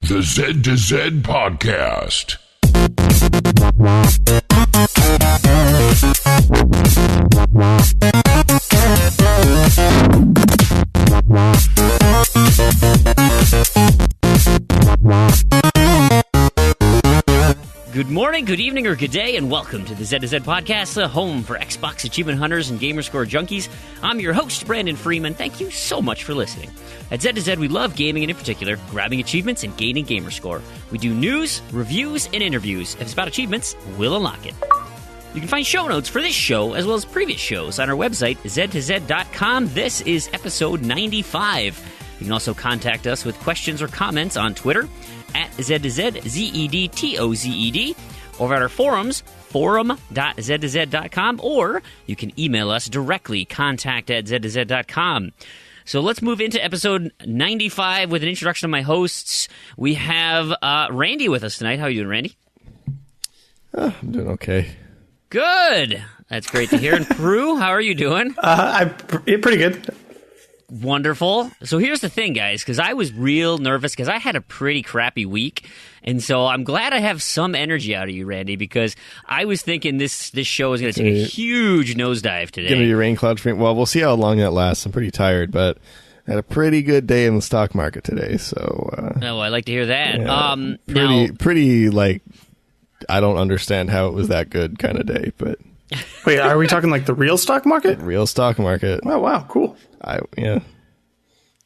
The Z to Z Podcast. Good morning, good evening, or good day, and welcome to the Z to Z Podcast, the home for Xbox achievement hunters and Gamerscore junkies. I'm your host, Brandon Freeman. Thank you so much for listening. At Z to Z, we love gaming, and in particular, grabbing achievements and gaining Gamerscore. We do news, reviews, and interviews. If it's about achievements, we'll unlock it. You can find show notes for this show, as well as previous shows, on our website, z2z.com. This is episode 95. You can also contact us with questions or comments on Twitter, at Z2Z, Z-E-D-T-O-Z-E-D, over at our forums, forum.z2z.com, or you can email us directly, contact@z2z.com. So let's move into episode 95 with an introduction of my hosts. We have Randy with us tonight. How are you doing, Randy? I'm doing okay. Good. That's great to hear. And Prue, how are you doing? I'm pretty good. Wonderful. So here's the thing, guys, because I was real nervous because I had a pretty crappy week. And so I'm glad I have some energy out of you, Randy, because I was thinking this show is going to take a huge nosedive today. Give me your rain cloud stream. Well, we'll see how long that lasts. I'm pretty tired, but I had a pretty good day in the stock market today. So, oh, I like to hear that. Yeah, pretty like, I don't understand how it was that good kind of day, but. Wait, are we talking like the real stock market? Real stock market. Oh, wow, cool. Yeah.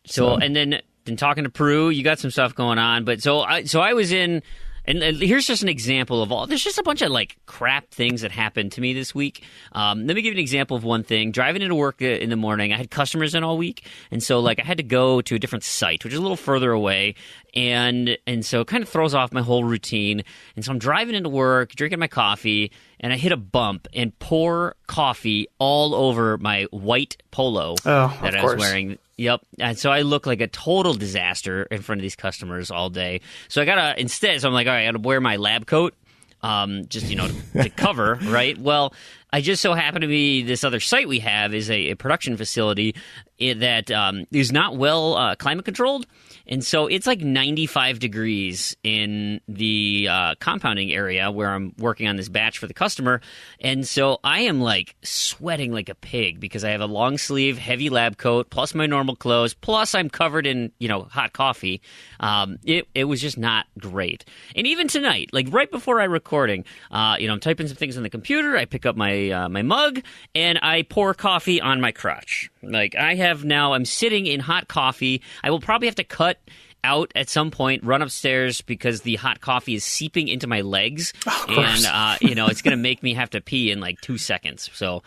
So and then talking to Prue, you got some stuff going on, but so I was in, and here's just an example of all. There's just a bunch of like crap things that happened to me this week. Let me give you an example of one thing. Driving into work in the morning, I had customers in all week, and so like I had to go to a different site, which is a little further away, and so it kind of throws off my whole routine. And so I'm driving into work, drinking my coffee, and I hit a bump and pour coffee all over my white polo that I was wearing. Yep. And so I look like a total disaster in front of these customers all day. So I so I'm like, all right, I gotta wear my lab coat, just, to cover, right? Well, I just so happen to be, this other site we have is a production facility that is not well climate controlled. And so it's like 95 degrees in the compounding area where I'm working on this batch for the customer. And so I am like sweating like a pig because I have a long sleeve, heavy lab coat, plus my normal clothes, plus I'm covered in, hot coffee. It was just not great. And even tonight, like right before I'm recording, I'm typing some things on the computer. I pick up my mug and I pour coffee on my crotch. Like I'm sitting in hot coffee. I will probably have to cut out at some point, run upstairs because the hot coffee is seeping into my legs. And, it's going to make me have to pee in like 2 seconds. So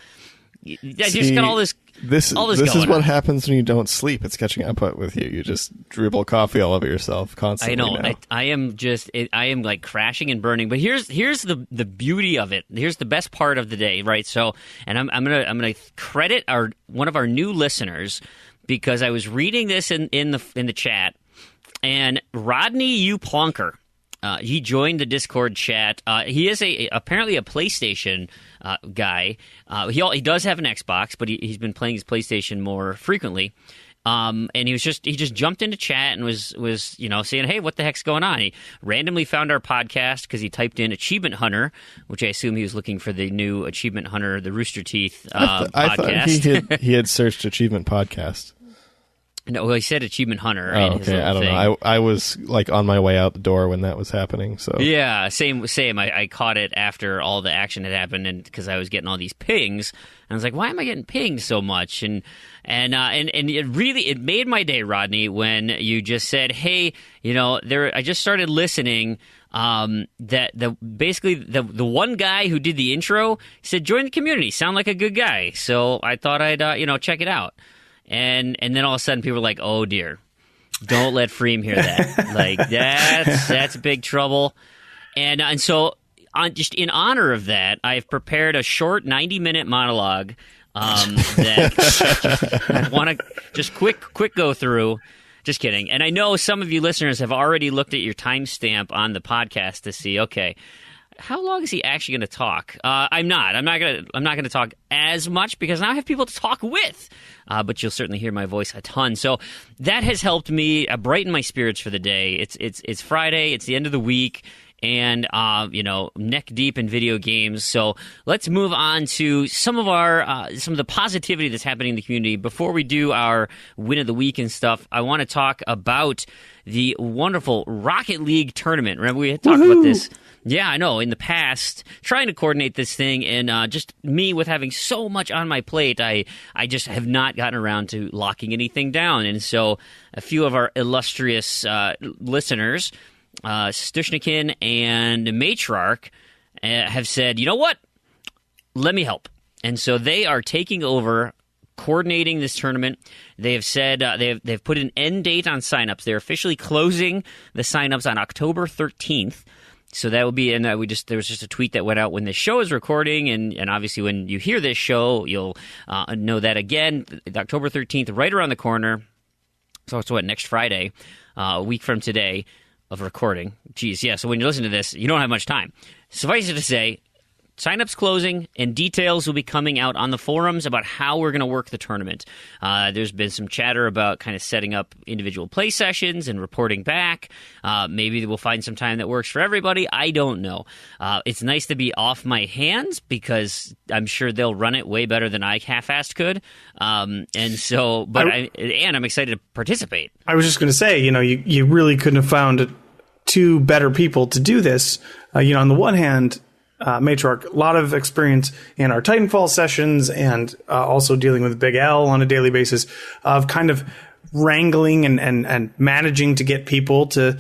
I just got all this. This is what happens when you don't sleep. It's catching up with you. You just dribble coffee all over yourself constantly. I know. I am like crashing and burning. But here's the beauty of it. Here's the best part of the day, right? So, and I'm gonna credit one of our new listeners because I was reading this in the chat, and Rodney U. Plonker. He joined the Discord chat. He is apparently a PlayStation guy. He does have an Xbox, but he's been playing his PlayStation more frequently. And he just jumped into chat and was saying, "Hey, what the heck's going on?" He randomly found our podcast because he typed in Achievement Hunter, which I assume he was looking for the new Achievement Hunter, the Rooster Teeth podcast. I thought he had searched Achievement Podcast. No, well, he said Achievement Hunter. Oh, okay. I don't know. I was like on my way out the door when that was happening. So yeah, same. I caught it after all the action had happened, and because I was getting all these pings, and I was like, "Why am I getting pinged so much?" And it made my day, Rodney, when you just said, "Hey, I just started listening." That the one guy who did the intro said, "Join the community. Sound like a good guy." So I thought I'd check it out. And then all of a sudden people were like, "Oh dear, don't let Freem hear that." Like that's big trouble. And so just in honor of that, I've prepared a short 90-minute monologue that I want to just quick go through. Just kidding. And I know some of you listeners have already looked at your timestamp on the podcast to see, okay, how long is he actually going to talk? I'm not going to talk as much because now I have people to talk with. But you'll certainly hear my voice a ton. So that has helped me brighten my spirits for the day. It's Friday. It's the end of the week. And, neck deep in video games. So let's move on to some of the positivity that's happening in the community. Before we do our win of the week and stuff, I want to talk about the wonderful Rocket League tournament. Remember, we had talked about this. Yeah, I know. In the past, trying to coordinate this thing, and just me with having so much on my plate, I just have not gotten around to locking anything down. And so a few of our illustrious listeners, Stushnikin and Matriarch, have said, you know what? Let me help. And so they are taking over coordinating this tournament. They have said they've put an end date on signups. They're officially closing the signups on October 13th. So that will be, and there was just a tweet that went out when this show is recording, and obviously when you hear this show, you'll know that again, October 13th, right around the corner. So it's next Friday, a week from today of recording. Geez, yeah, so when you listen to this, you don't have much time. Suffice it to say, signups closing, and details will be coming out on the forums about how we're going to work the tournament. There's been some chatter about kind of setting up individual play sessions and reporting back. Maybe we'll find some time that works for everybody. I don't know. It's nice to be off my hands because I'm sure they'll run it way better than I half-assed could. And I'm excited to participate. I was just going to say, you really couldn't have found two better people to do this. On the one hand, Matriarch, a lot of experience in our Titanfall sessions and also dealing with Big L on a daily basis of kind of wrangling and managing to get people to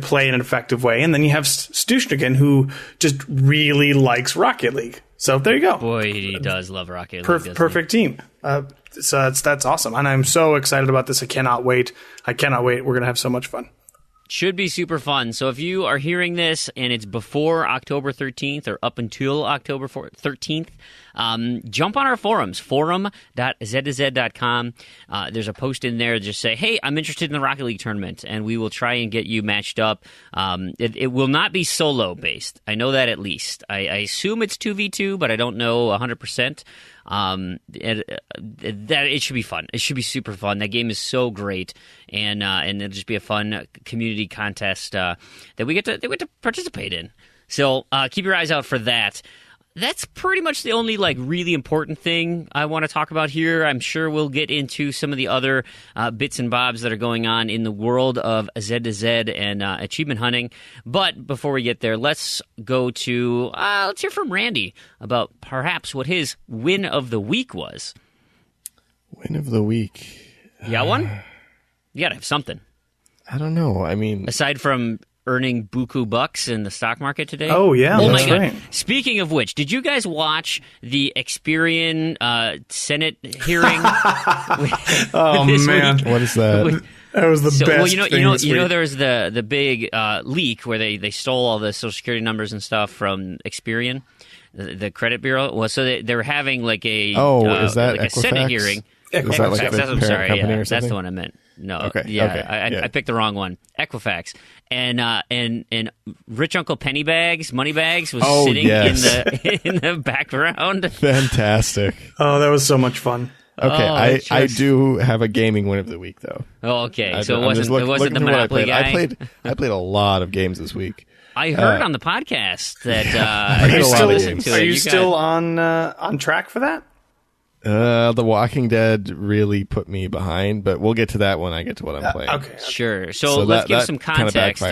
play in an effective way. And then you have Stushnikin, who just really likes Rocket League. So there you go. Boy, he does love Rocket League. Perfect team. So that's awesome. And I'm so excited about this. I cannot wait. We're going to have so much fun. Should be super fun. So if you are hearing this and it's before October 13th or up until October 13th, jump on our forums, forum.z2z.com. There's a post in there. Just say, hey, I'm interested in the Rocket League tournament, and we will try and get you matched up. It will not be solo-based. I know that at least. I assume it's 2v2, but I don't know 100%. It should be fun. It should be super fun. That game is so great, and it'll just be a fun community contest that we get to participate in. So keep your eyes out for that. That's pretty much the only really important thing I want to talk about here. I'm sure we'll get into some of the other bits and bobs that are going on in the world of Z2Z and achievement hunting. But before we get there, let's go to let's hear from Randy about perhaps what his win of the week was. Win of the week. You got one? You got to have something. I don't know. I mean, aside from earning buku bucks in the stock market today. Oh, yeah. Oh, that's my God. Right. Speaking of which, did you guys watch the Experian Senate hearing? Oh, man. What is that? That was the best well, thing there was the big leak where they stole all the Social Security numbers and stuff from Experian, the credit bureau. Well, so they were having is that a Senate hearing. Is that like the I'm parent sorry, company or that's something? the one I meant. No, Okay. Yeah, Okay. I picked the wrong one. Equifax and Rich Uncle Pennybags, Moneybags was sitting in the background. Fantastic. Oh, that was so much fun. Okay, I do have a gaming win of the week though. Oh, okay. So it wasn't the Monopoly guy. I played a lot of games this week. I heard on the podcast that are you still on track for that? Mm-hmm. The Walking Dead really put me behind, but we'll get to that when I get to what I'm playing. Okay. Sure. So let's give some context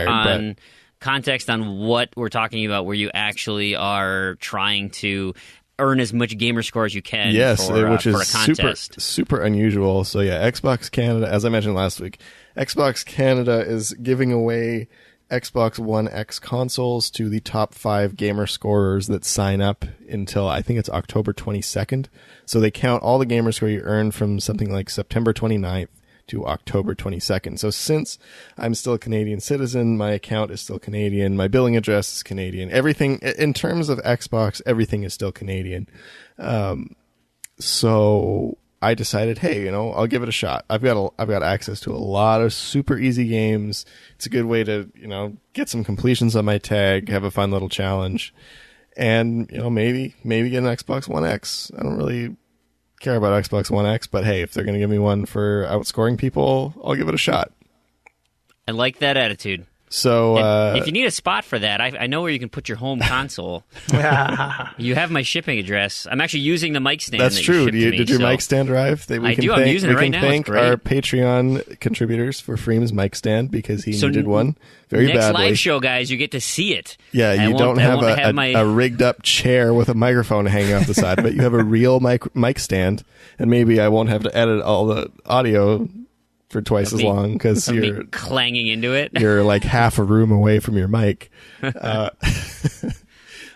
context on what we're talking about, where you actually are trying to earn as much gamer score as you can which is for a contest. super unusual. So yeah, Xbox Canada, as I mentioned last week, Xbox Canada is giving away Xbox One X consoles to the top 5 gamer scorers that sign up until I think it's October 22nd. So they count all the gamer score you earn from something like September 29th to October 22nd. So since I'm still a Canadian citizen, my account is still Canadian, my billing address is Canadian, everything in terms of Xbox, everything is still Canadian. So I decided, hey, I'll give it a shot. I've got access to a lot of super easy games. It's a good way to, get some completions on my tag, have a fun little challenge, and maybe get an Xbox One X. I don't really care about Xbox One X, but hey, if they're going to give me one for outscoring people, I'll give it a shot. I like that attitude. So if you need a spot for that, I know where you can put your home console. You have my shipping address. I'm actually using the mic stand. That's true. Did your mic stand arrive? I do. I'm using it right now. We can thank our Patreon contributors for Freem's mic stand because he needed one very badly. Next live show, guys, you get to see it. Yeah, you don't have a rigged up chair with a microphone hanging off the side, but you have a real mic stand, and maybe I won't have to edit all the audio for twice as long because you're clanging into it. You're like half a room away from your mic.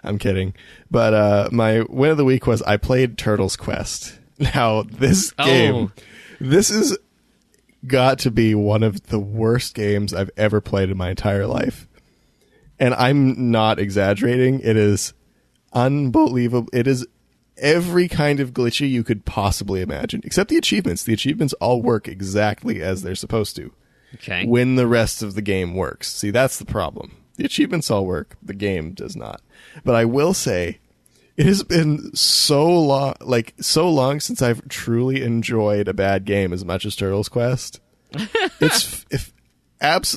I'm kidding. But my win of the week was I played Turtles Quest. Now, this game, this is got to be one of the worst games I've ever played in my entire life. And I'm not exaggerating. It is unbelievable. It is every kind of glitchy you could possibly imagine, except the achievements. The achievements all work exactly as they're supposed to. Okay. When the rest of the game works. See, that's the problem. The achievements all work. The game does not. But I will say, it has been so long since I've truly enjoyed a bad game as much as Turtles Quest. It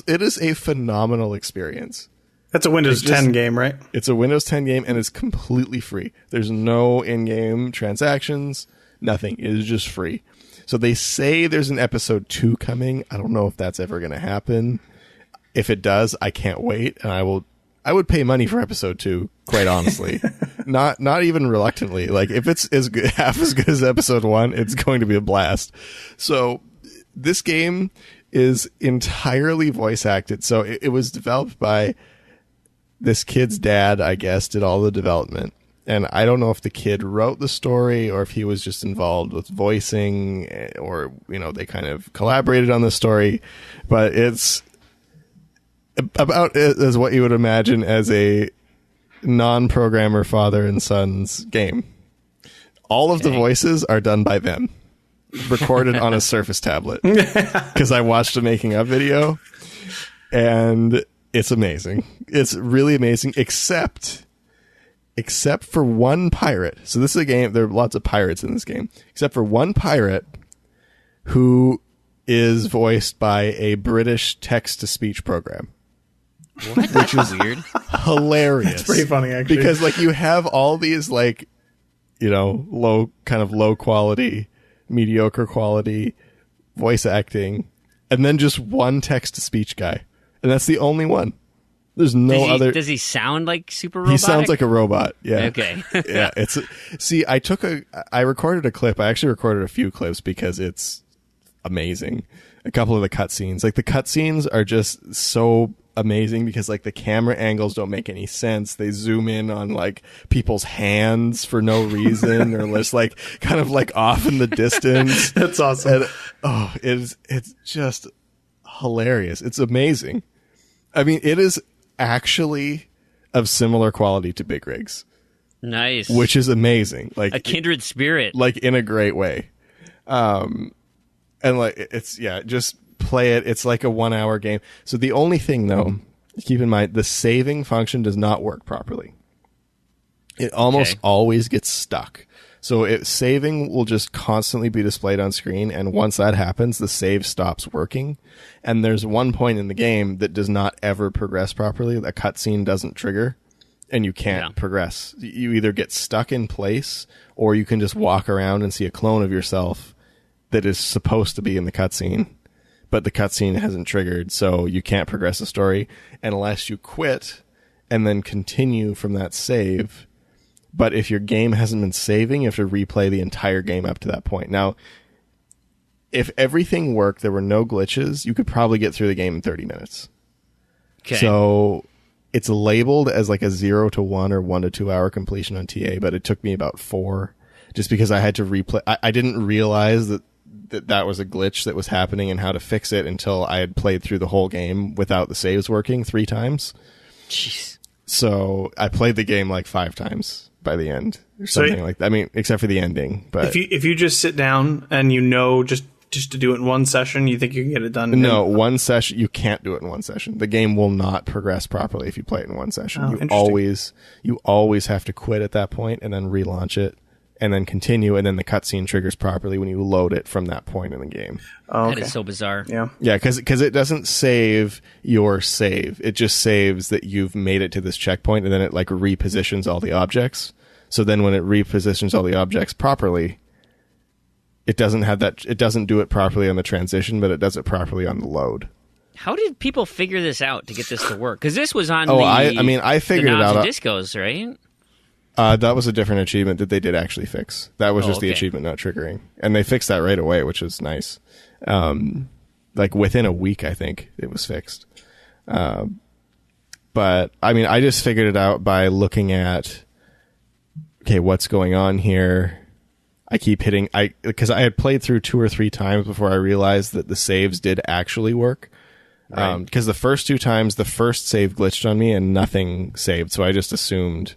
is a phenomenal experience. That's a Windows 10 game, right? It's a Windows 10 game, and it's completely free. There's no in-game transactions, nothing. It is just free. So they say there's an episode 2 coming. I don't know if that's ever going to happen. If it does, I can't wait, and I would pay money for episode 2, quite honestly. not even reluctantly. Like, if it's half as good as episode 1, it's going to be a blast. So this game is entirely voice acted. So it was developed by this kid's dad, I guess, did all the development. And I don't know if the kid wrote the story or if he was just involved with voicing or, they kind of collaborated on the story. But it's about as what you would imagine as a non-programmer father and son's game. All of the voices are done by them, recorded on a Surface tablet. Because I watched a making of video, and it's amazing. It's really amazing, except for one pirate. So this is a game, there are lots of pirates in this game, except for one pirate who is voiced by a British text-to-speech program. What? Which is weird. Hilarious. It's pretty funny, actually. Because you have all these low quality, mediocre quality voice acting, and then just one text-to-speech guy. And that's the only one. There's no other. Does he sound like super robotic? He sounds like a robot. Yeah. Okay. Yeah. See, I recorded a clip. I actually recorded a few clips because it's amazing. A couple of the cutscenes. The cutscenes are just so amazing because the camera angles don't make any sense. They zoom in on people's hands for no reason or just kind of off in the distance. That's awesome. And, it's just hilarious. It's amazing. I mean, it is actually of similar quality to Big Rigs. Nice. Which is amazing. A kindred spirit. In a great way. And just play it. It's like a 1 hour game. So the only thing though, keep in mind, the saving function does not work properly. It almost always gets stuck. So saving will just constantly be displayed on screen, and once that happens, the save stops working. And there's one point in the game that does not ever progress properly. A cutscene doesn't trigger, and you can't progress. You either get stuck in place, or you can just walk around and see a clone of yourself that is supposed to be in the cutscene, but the cutscene hasn't triggered, so you can't progress the story unless you quit and then continue from that save. But if your game hasn't been saving, you have to replay the entire game up to that point. Now, if everything worked, there were no glitches, you could probably get through the game in 30 minutes. Okay. So it's labeled as a 0 to 1 or 1 to 2 hour completion on TA, but it took me about 4 just because I had to replay. I didn't realize that was a glitch that was happening and how to fix it until I had played through the whole game without the saves working 3 times. Jeez. So I played the game 5 times. by the end or something like that. I mean, except for the ending. But if you just sit down and just to do it in one session, you think you can get it done? No, one session, you can't do it in one session. The game will not progress properly if you play it in one session. You always have to quit at that point and then relaunch it and then continue, and then the cutscene triggers properly when you load it from that point in the game. Oh, okay. That is so bizarre. Yeah, because it doesn't save your save. It just saves that you've made it to this checkpoint, and then it like repositions all the objects. So then when it repositions all the objects properly, it doesn't have that. It doesn't do it properly on the transition, but it does it properly on the load. How did people figure this out to get this to work? Because this was on I figured it out. Discos, right? That was a different achievement that they did actually fix. That was just the achievement not triggering, and they fixed that right away, which was nice. Like within a week, I think it was fixed. But I mean, I just figured it out by looking at, okay, what's going on here. I keep hitting because I had played through 2 or 3 times before I realized that the saves did actually work. Right. Because the first 2 times, the first save glitched on me and nothing saved, so I just assumed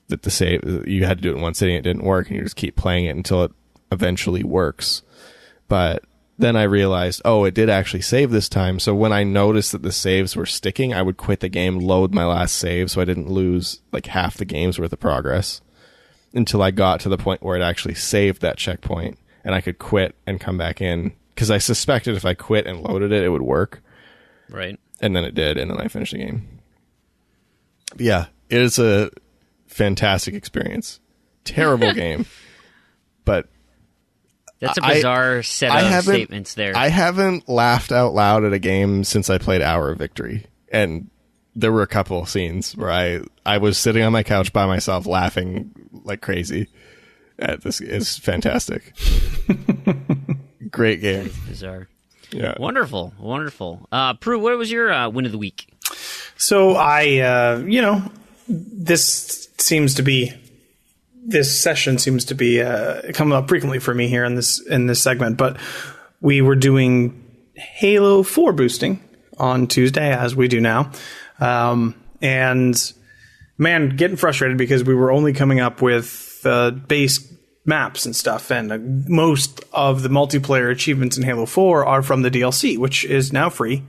that the save, you had to do it in one sitting, it didn't work, and you just keep playing it until it eventually works. But then I realized, it did actually save this time. So when I noticed that the saves were sticking, I would quit the game, load my last save, so I didn't lose like half the game's worth of progress until I got to the point where it actually saved that checkpoint, and I could quit and come back in. Because I suspected if I quit and loaded it, it would work. Right. And then it did, and then I finished the game. But yeah, it is a fantastic experience. Terrible game. But that's a bizarre set of statements there. I haven't laughed out loud at a game since I played Hour of Victory. And there were a couple of scenes where I was sitting on my couch by myself laughing like crazy at this. It's fantastic. Great game. Bizarre. Yeah. Wonderful. Prue, what was your win of the week? So this session seems to be coming up frequently for me here in this segment, but we were doing Halo 4 boosting on Tuesday, as we do now. And man, getting frustrated because we were only coming up with base maps and stuff, and most of the multiplayer achievements in Halo 4 are from the DLC, which is now free.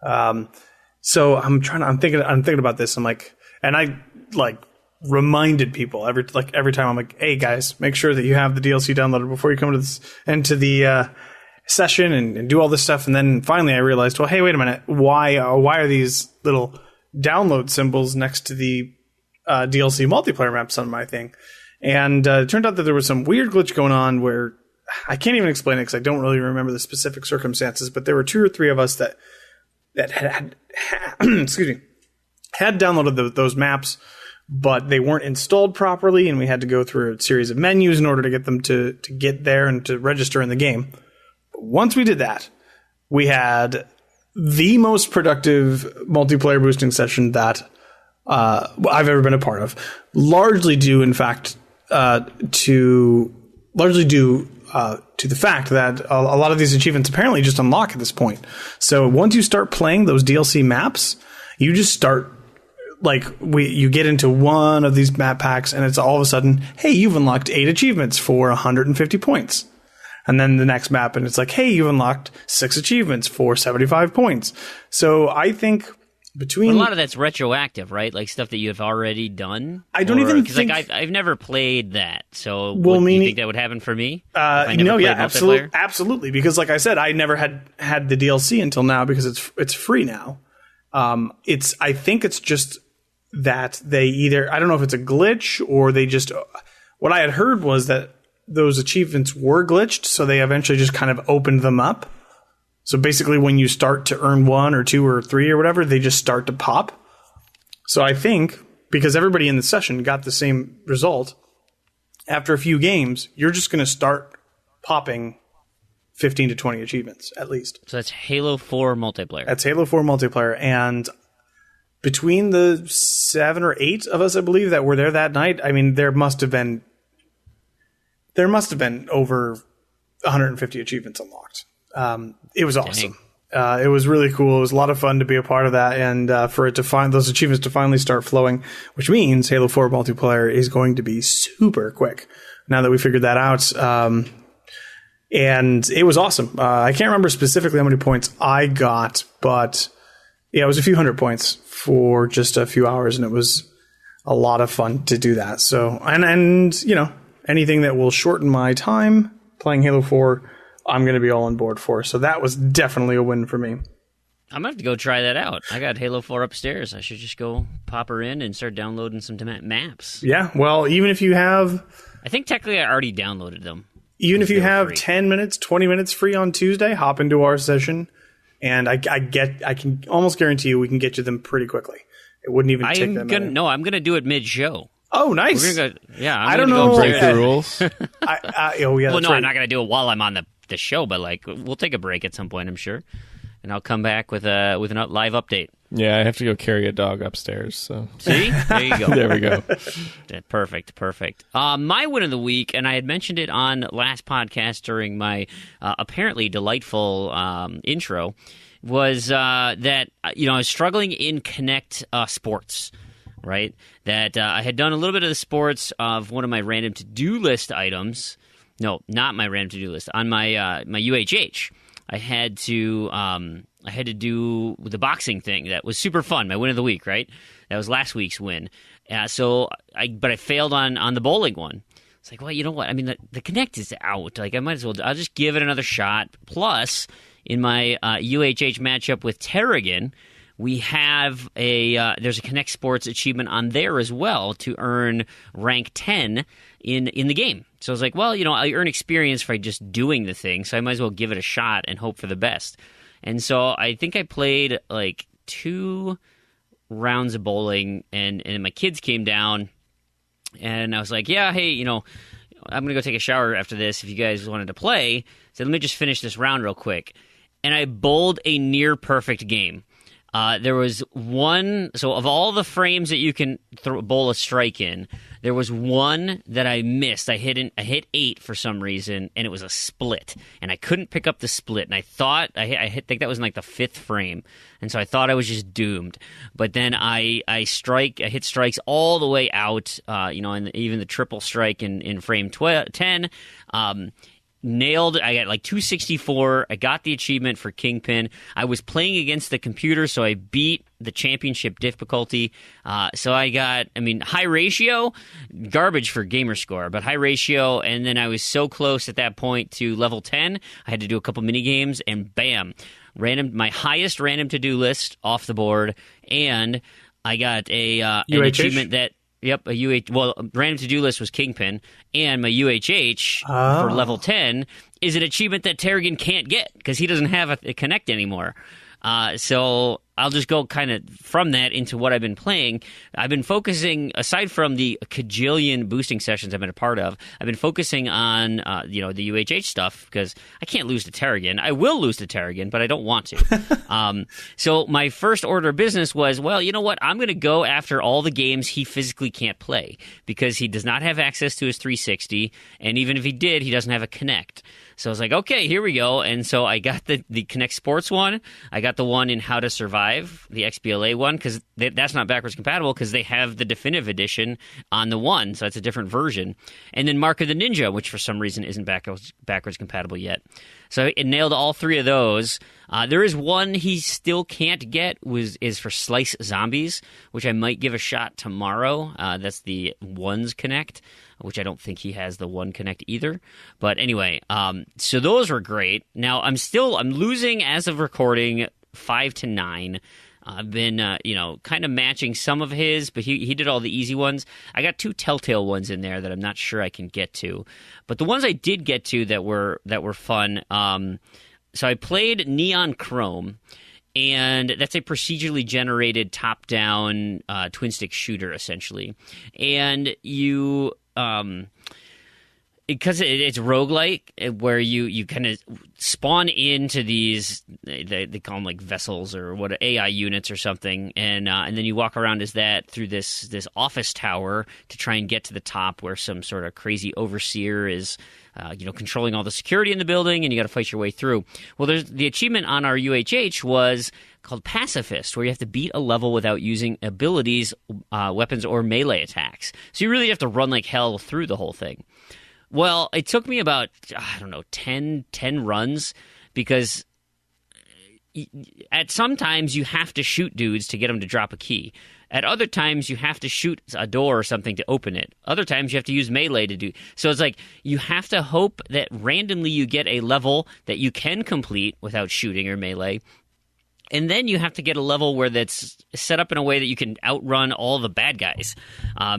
So I'm thinking about this. I'm like, and I like reminded people every time. I'm like, hey guys, make sure that you have the DLC downloaded before you come into the session and do all this stuff. And then finally I realized, well, hey, wait a minute, why are these little download symbols next to the DLC multiplayer maps on my thing? And it turned out that there was some weird glitch going on where I can't even explain it because I don't really remember the specific circumstances, but there were 2 or 3 of us that had excuse me, had downloaded those maps, but they weren't installed properly, and we had to go through a series of menus in order to get them to get there and to register in the game. But once we did that, we had the most productive multiplayer boosting session that I've ever been a part of. Largely due, in fact, to the fact that a lot of these achievements apparently just unlock at this point. So once you start playing those DLC maps, you just start you get into one of these map packs, and it's all of a sudden, hey, you've unlocked 8 achievements for 150 points. And then the next map, and it's like, hey, you've unlocked 6 achievements for 75 points. So I think between a lot of that's retroactive, right? Like stuff that you have already done. I don't even think I've never played that. So, well, do you think that would happen for me? No, yeah, absolutely. Because, like I said, I never had the DLC until now because it's free now. I think it's just that they either, I don't know if it's a glitch or they just, what I had heard was that those achievements were glitched, so they eventually just kind of opened them up. So basically when you start to earn 1 or 2 or 3 or whatever, they just start to pop. So I think because everybody in the session got the same result, after a few games, you're just going to start popping 15 to 20 achievements at least. So that's Halo 4 multiplayer. That's Halo 4 multiplayer. And between the 7 or 8 of us, I believe, that were there that night, I mean, there must have been over 150 achievements unlocked. It was awesome. It was really cool. It was a lot of fun to be a part of that, and for it to find those achievements to finally start flowing, which means Halo 4 multiplayer is going to be super quick now that we figured that out. And it was awesome. I can't remember specifically how many points I got, but yeah, it was a few hundred points for just a few hours, and it was a lot of fun to do that. So, and you know, anything that will shorten my time playing Halo 4, I'm going to be all on board for. So that was definitely a win for me. I'm going to have to go try that out. I got Halo 4 upstairs. I should just go pop her in and start downloading some maps. Yeah, well, even if you have... I think technically I already downloaded them. Even if you have free. 10 minutes, 20 minutes free on Tuesday, hop into our session, and I can almost guarantee you we can get you them pretty quickly. It wouldn't even take that minute. No, I'm going to do it mid-show. Oh, nice. We're gonna go, yeah, I don't know. Break the rules. Oh, yeah, well, no, right. I'm not going to do it while I'm on the show, but like we'll take a break at some point, I'm sure, and I'll come back with a live update. Yeah, I have to go carry a dog upstairs. So see, there you go. There we go. Perfect. My win of the week, and I had mentioned it on last podcast during my apparently delightful intro, was that I was struggling in Connect sports. Right, that I had done a little bit of the sports of one of my random to-do list items. No, not my random to-do list. On my my UHH, I had to do the boxing thing. That was super fun. My win of the week, right? That was last week's win. But I failed on the bowling one. It's like, well, you know what? I mean, the Connect is out. Like, I might as well. I'll just give it another shot. Plus, in my UHH matchup with Tarragon, we have there's a Connect Sports achievement on there as well to earn rank 10 in the game. So I was like, well, I earn experience by just doing the thing, so I might as well give it a shot and hope for the best. And so I think I played like 2 rounds of bowling, and my kids came down, and I was like, yeah, hey, I'm going to go take a shower after this if you guys wanted to play. So let me just finish this round real quick. And I bowled a near-perfect game. There was one, so of all the frames that you can bowl a strike in, there was one that I missed. I hit 8 for some reason, and it was a split, and I couldn't pick up the split. And I thought I think that was in like the 5th frame, and so I thought I was just doomed. But then I hit strikes all the way out, and even the triple strike in frame 10. Nailed. I got like 264. I got the achievement for Kingpin. I was playing against the computer, so I beat the championship difficulty. So I got, high ratio, garbage for Gamerscore, but high ratio. And then I was so close at that point to level 10. I had to do a couple mini games, and bam, my highest random to-do list off the board. And I got an achievement that. Yep, random to-do list was Kingpin, and my UHH for level 10 is an achievement that Tarragon can't get because he doesn't have a Connect anymore. So I'll just go kind of from that into what I've been playing. I've been focusing, aside from the cajillion boosting sessions I've been a part of, I've been focusing on, the UHH stuff because I can't lose to Tarragon. I will lose to Tarragon, but I don't want to. So my first order of business was, well, you know what? I'm going to go after all the games he physically can't play because he does not have access to his 360, and even if he did, he doesn't have a Connect. So I was like, okay, here we go. And so I got the Connect Sports one. I got the one in How to Survive, the XBLA one, because that's not backwards compatible because they have the definitive edition on the one. So it's a different version. And then Mark of the Ninja, which for some reason isn't backwards compatible yet. So it nailed all 3 of those. There is one he still can't get, is for Slice Zombies, which I might give a shot tomorrow. That's the Ones Connect, which I don't think he has the One Connect either. But anyway, so those were great. Now I'm losing as of recording 5-9. I've been, kind of matching some of his, but he did all the easy ones. I got 2 Telltale ones in there that I'm not sure I can get to. But the ones I did get to that were fun, so I played Neon Chrome, and that's a procedurally generated top-down twin-stick shooter, essentially. And you... because it's roguelike, where you kind of spawn into these, they call them like vessels or what, AI units or something, and then you walk around as that through this office tower to try and get to the top where some sort of crazy overseer is controlling all the security in the building, and you got to fight your way through. Well, there's the achievement on our UHH was called Pacifist, where you have to beat a level without using abilities, weapons, or melee attacks. So you really have to run like hell through the whole thing. Well, it took me about, 10 runs, because at some times you have to shoot dudes to get them to drop a key. At other times you have to shoot a door or something to open it. Other times you have to use melee to do. So it's like you have to hope that randomly you get a level that you can complete without shooting or melee. And then you have to get a level where that's set up in a way that you can outrun all the bad guys,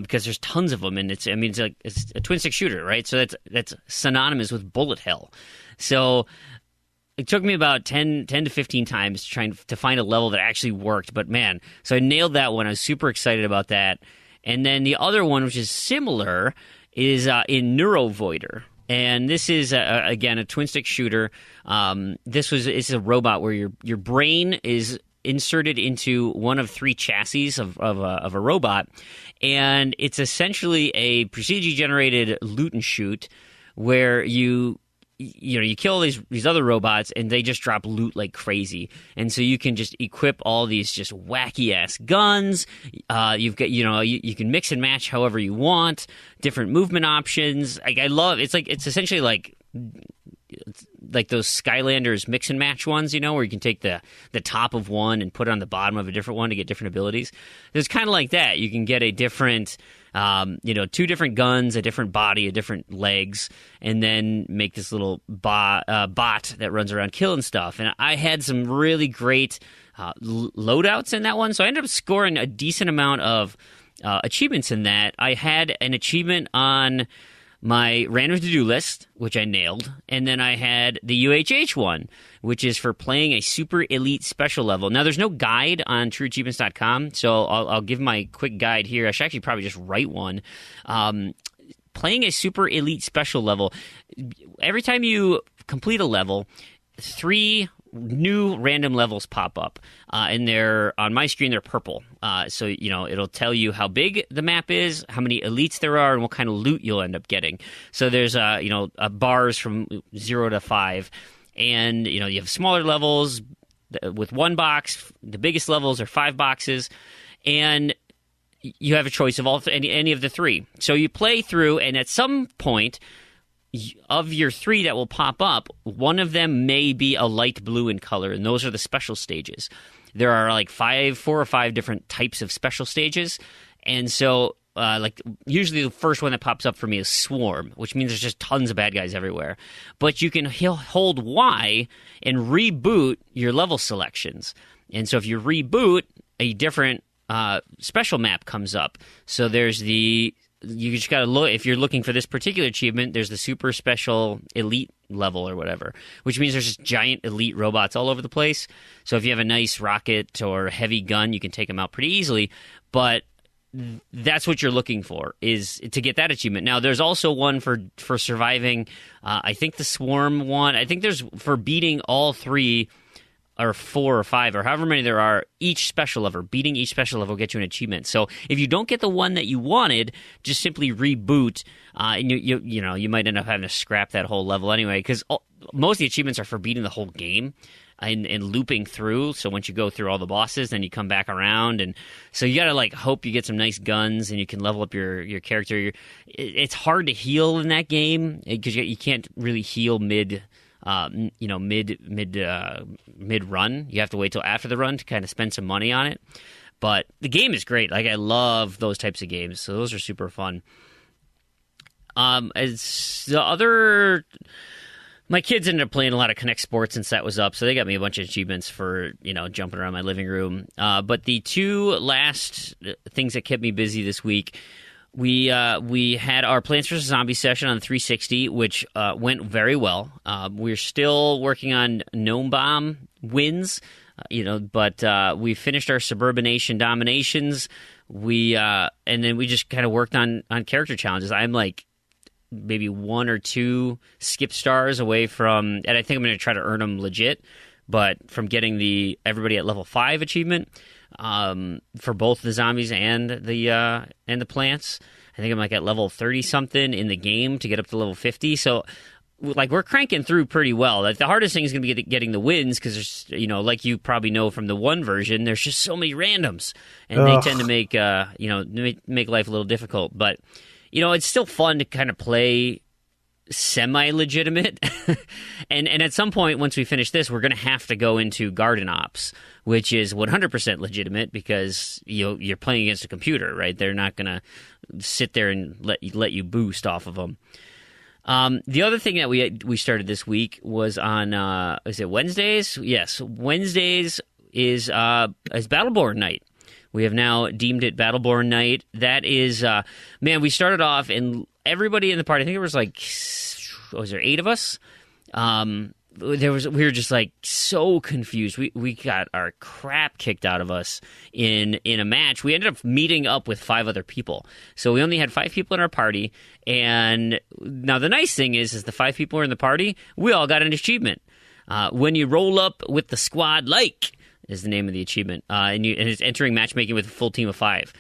because there's tons of them, and it's a twin-stick shooter, right? So that's synonymous with bullet hell. So it took me about 10 to 15 times trying to find a level that actually worked. But man, so I nailed that one. I was super excited about that. And then the other one, which is similar, is in Neurovoider. And this is, again, a twin-stick shooter. It's a robot where your brain is inserted into one of three chassis of a robot. And it's essentially a procedure-generated loot and shoot where you kill these other robots and they just drop loot like crazy. And so you can just equip all these just wacky ass guns. You've got, you can mix and match however you want, different movement options. Like, I love, it's essentially like those Skylanders mix and match ones, where you can take the top of one and put it on the bottom of a different one to get different abilities. It's kind of like that. You can get a different, two different guns, a different body, a different legs, and then make this little bot that runs around killing stuff. And I had some really great loadouts in that one, so I ended up scoring a decent amount of achievements in that. I had an achievement on my random to-do list, which I nailed, and then I had the UHH one, which is for playing a super elite special level. Now, there's no guide on trueachievements.com, so I'll give my quick guide here. I should actually probably just write one. Playing a super elite special level, every time you complete a level, 3 new random levels pop up, and they're on my screen. They're purple, so it'll tell you how big the map is, how many elites there are, and what kind of loot you'll end up getting. So there's bars from 0 to 5, and you have smaller levels with 1 box. The biggest levels are 5 boxes, and you have a choice of any of the 3. So you play through, and at some point of your 3 that will pop up, one of them may be a light blue in color, and those are the special stages. There are like 4 or 5 different types of special stages, and so usually the first one that pops up for me is Swarm, which means there's just tons of bad guys everywhere. But you can hold Y and reboot your level selections, and so if you reboot, a different special map comes up. So there's you just gotta look, if you're looking for this particular achievement, there's the super special elite level or whatever, which means there's just giant elite robots all over the place. So if you have a nice rocket or heavy gun, you can take them out pretty easily. But that's what you're looking for, is to get that achievement. Now, there's also one for surviving, I think the Swarm one. I think there's for beating all 3 or 4 or 5 or however many there are, each special level, beating each special level will get you an achievement. So if you don't get the one that you wanted, just simply reboot, and you might end up having to scrap that whole level anyway, because most of the achievements are for beating the whole game and looping through. So once you go through all the bosses, then you come back around, and so you gotta hope you get some nice guns and you can level up your character. It's hard to heal in that game because you can't really heal mid run. You have to wait till after the run to kind of spend some money on it. But the game is great. I love those types of games, so those are super fun. As the other, my kids ended up playing a lot of Connect Sports since that was up, so they got me a bunch of achievements for jumping around my living room. But the 2 last things that kept me busy this week. We had our Plants vs. Zombies session on the 360, which went very well. We're still working on Gnome Bomb wins, but we finished our Suburbanation dominations. And then we just kind of worked on character challenges. I'm maybe 1 or 2 skip stars away from, and I think I'm going to try to earn them legit, but from getting the everybody at level 5 achievement for both the zombies and the plants. I think I'm like at level 30 something in the game to get up to level 50. So like we're cranking through pretty well. Like the hardest thing is going to be getting the wins because there's, you know, like you probably know from the 1 version, there's just so many randoms, and they tend to make make life a little difficult. But you know, it's still fun to kind of play semi-legitimate. and at some point, once we finish this, we're going to have to go into Garden Ops, which is 100% legitimate because you're playing against a computer, right? They're not going to sit there and let you boost off of them. The other thing that we started this week was on is it Wednesdays? Yes, Wednesdays is Battleborn night. We have now deemed it Battleborn night. That is, man, we started off and everybody in the party, I think it was like, was there 8 of us? We were just like so confused. We got our crap kicked out of us in a match. We ended up meeting up with 5 other people. So we only had 5 people in our party. And now the nice thing is the 5 people were in the party. We all got an achievement. When you roll up with the squad, is the name of the achievement. And it's entering matchmaking with a full team of 5.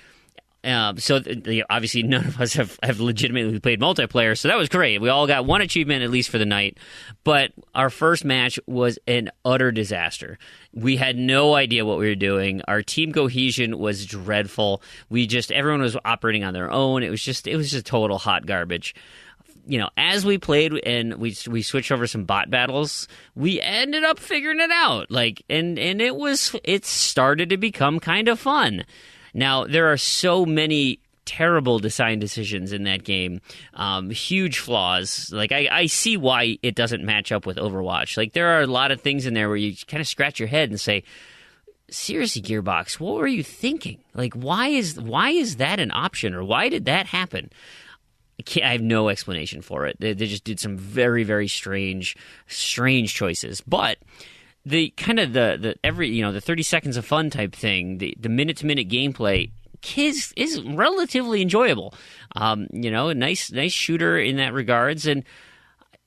So obviously none of us have legitimately played multiplayer, so that was great. We all got 1 achievement at least for the night, but our first match was an utter disaster. We had no idea what we were doing. Our team cohesion was dreadful. Everyone was operating on their own. It was just total hot garbage. You know, as we played and we switched over some bot battles, we ended up figuring it out. And it started to become kind of fun. Now, there are so many terrible design decisions in that game, huge flaws. Like, I see why it doesn't match up with Overwatch. Like, there are a lot of things in there where you kind of scratch your head and say, seriously, Gearbox, what were you thinking? Like, why is that an option, or why did that happen? I have no explanation for it. They just did some very, very strange choices. But the kind of the 30 seconds of fun type thing, the minute to minute gameplay is relatively enjoyable. A nice shooter in that regards, and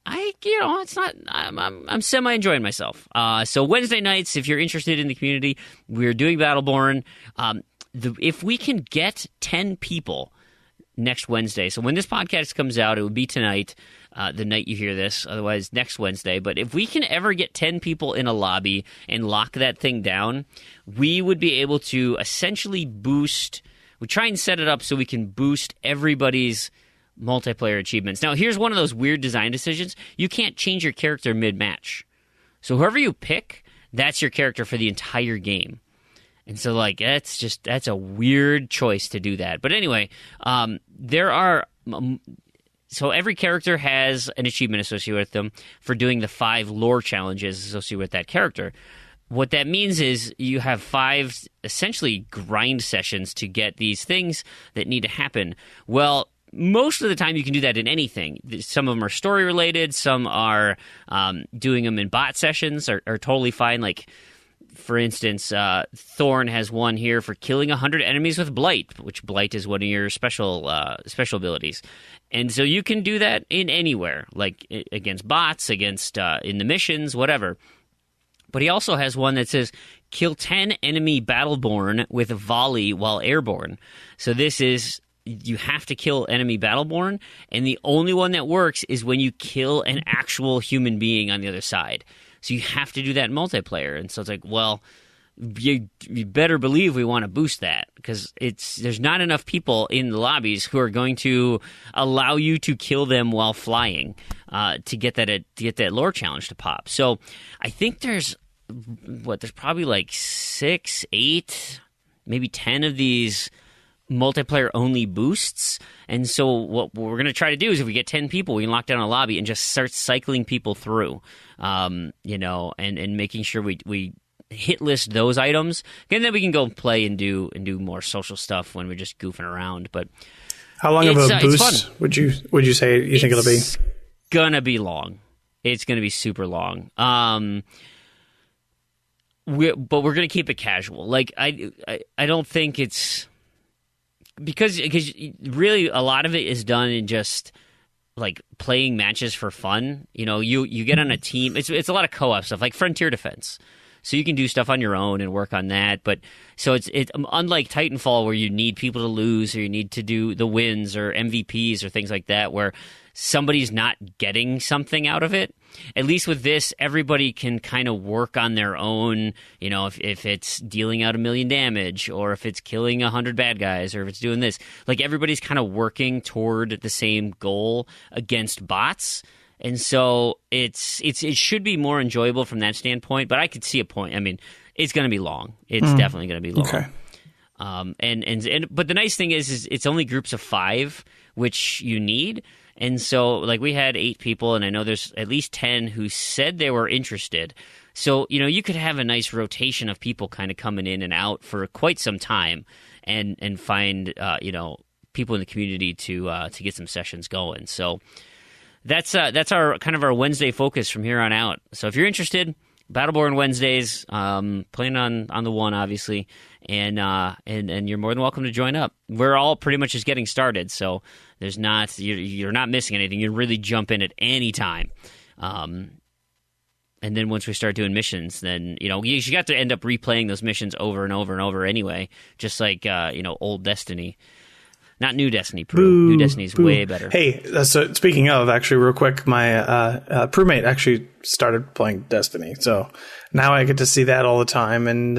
I'm semi enjoying myself. So Wednesday nights, if you're interested in the community, we're doing Battleborn. If we can get 10 people next Wednesday, so when this podcast comes out, it would be tonight. The night you hear this, otherwise next Wednesday. But if we can ever get 10 people in a lobby and lock that thing down, we would be able to essentially boost. We try and set it up so we can boost everybody's multiplayer achievements. Now, here's one of those weird design decisions. You can't change your character mid-match. So whoever you pick, that's your character for the entire game. And so, that's a weird choice to do that. But anyway, there are... So every character has an achievement associated with them for doing the 5 lore challenges associated with that character. What that means is you have 5 essentially grind sessions to get these things that need to happen. Well, most of the time you can do that in anything. Some of them are story related. Some are doing them in bot sessions are totally fine. Like, for instance, Thorn has one here for killing 100 enemies with Blight, which Blight is one of your special abilities. And so you can do that in anywhere, like against bots, against in the missions, whatever. But he also has one that says, kill 10 enemy Battleborn with a volley while airborne. So this is, you have to kill enemy Battleborn, and the only one that works is when you kill an actual human being on the other side. So you have to do that in multiplayer. And so it's like, well, you better believe we want to boost that, because there's not enough people in the lobbies who are going to allow you to kill them while flying to get that lore challenge to pop. So I think there's probably like 6, 8, maybe 10 of these multiplayer only boosts. And so what we're going to try to do is, if we get 10 people, we can lock down a lobby and just start cycling people through, and making sure we hit list those items, and then we can go play and do more social stuff when we're just goofing around. But how long of a boost would you say you think it'll be? It's gonna be long. It's gonna be super long. But we're gonna keep it casual. Like I don't think it's because really a lot of it is done in just like playing matches for fun. You get on a team. It's a lot of co-op stuff, like Frontier Defense. So you can do stuff on your own and work on that. But so it's unlike Titanfall, where you need people to lose or you need to do the wins or MVPs or things like that, where somebody's not getting something out of it. At least with this, everybody can kind of work on their own. If it's dealing out 1 million damage, or if it's killing 100 bad guys, or if it's doing this, like everybody's kind of working toward the same goal against bots. And so it should be more enjoyable from that standpoint. But I could see a point. I mean, it's going to be long. It's definitely going to be long. Okay. But the nice thing is it's only groups of 5, which you need. And so, like, we had 8 people, and I know there's at least 10 who said they were interested. So, you could have a nice rotation of people kind of coming in and out for quite some time, and find people in the community to get some sessions going. So that's our kind of our Wednesday focus from here on out. So if you're interested, Battleborn Wednesdays, playing on the one, obviously, and you're more than welcome to join up. We're all pretty much just getting started, so there's not you're not missing anything. You really jump in at any time. And then once we start doing missions, then you got to end up replaying those missions over and over and over anyway, just like old Destiny. Not New Destiny, Brew. New Destiny's way better. Hey, so speaking of, actually, real quick, my crewmate actually started playing Destiny, so now I get to see that all the time. And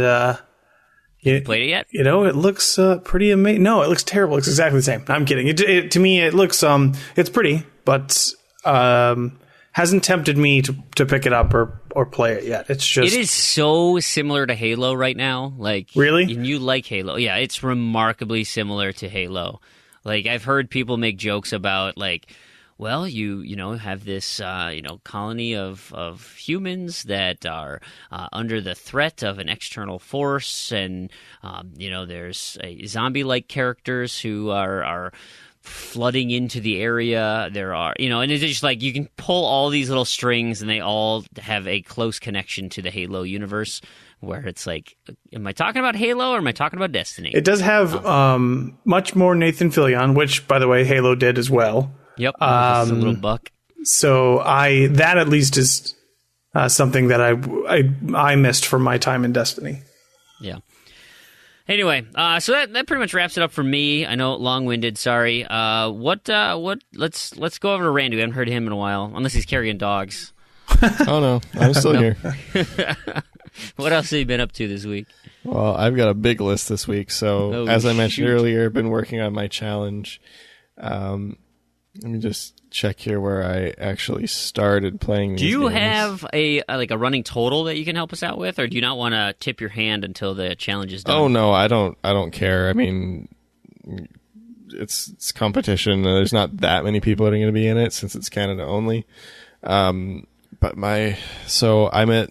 you played it yet? It looks pretty amazing. No, it looks terrible. It looks exactly the same. I'm kidding. To me, it looks it's pretty, but hasn't tempted me to pick it up or play it yet. It is so similar to Halo right now. Like, really? And you like Halo. Yeah, it's remarkably similar to Halo. Like, I've heard people make jokes about, like, well, you have this colony of humans that are under the threat of an external force, and there's zombie-like characters who are flooding into the area. There are, and it's just like you can pull all these little strings, and they all have a close connection to the Halo universe. Where it's like, am I talking about Halo or am I talking about Destiny? It does have much more Nathan Fillion, which, by the way, Halo did as well. Yep, a little buck. So that at least is something that I missed from my time in Destiny. Yeah. Anyway, so that pretty much wraps it up for me. I know, long-winded. Sorry. Let's go over to Randy. We haven't heard him in a while, unless he's carrying dogs. Oh no, I'm still here. What else have you been up to this week? Well, I've got a big list this week. So, as I mentioned earlier, I've been working on my challenge. Let me just check here where I actually started playing. Do you have a running total that you can help us out with, or do you not want to tip your hand until the challenge is done? Oh no, I don't care. I mean, it's competition. There's not that many people that are going to be in it since it's Canada only. But I'm at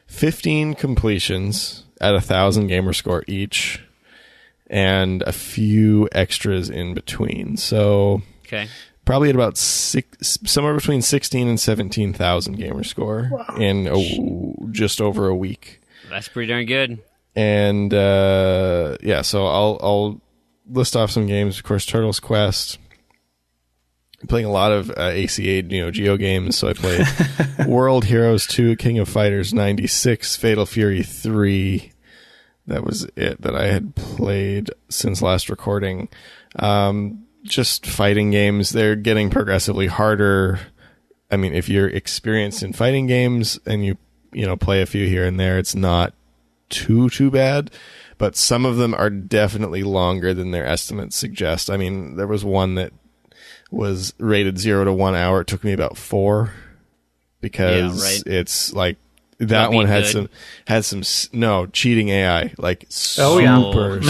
15 completions at 1,000 Gamerscore each, and a few extras in between. So, okay, probably at about somewhere between 16 and 17,000 Gamerscore in just over a week. That's pretty darn good. And so I'll list off some games. Of course, Turtles Quest. I'm playing a lot of ACA Geo games, so I played World Heroes 2, King of Fighters 96, Fatal Fury 3. That was it that I had played since last recording. Just fighting games. They're getting progressively harder. I mean, if you're experienced in fighting games and you play a few here and there, it's not too bad. But some of them are definitely longer than their estimates suggest. I mean, there was one that was rated 0 to 1 hour. It took me about 4 because it's like that one had some cheating AI, like super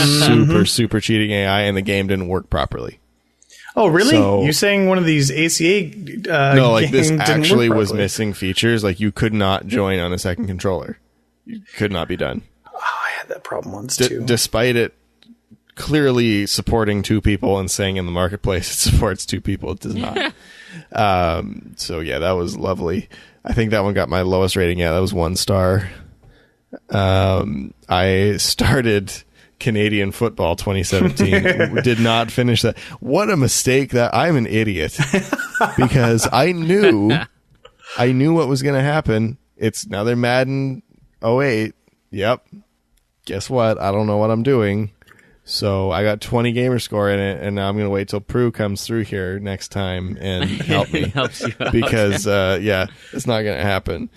cheating AI, and the game didn't work properly. Oh, really? So, you saying one of these ACA no, like this actually was properly. Missing features. Like you could not join on a second controller. You could not be done. Oh, I had that problem once too. Despite it clearly supporting 2 people and saying in the marketplace it supports 2 people, it does not. So yeah, that was lovely. I think that one got my lowest rating. Yeah, that was 1 star. I started Canadian football 2017. Did not finish that. What a mistake that I'm an idiot because I knew what was going to happen. It's now they're Madden 08. Yep. Guess what? I don't know what I'm doing. So I got 20 Gamerscore in it, and now I'm going to wait till Prue comes through here next time and help me. Helps you out. Because, it's not going to happen.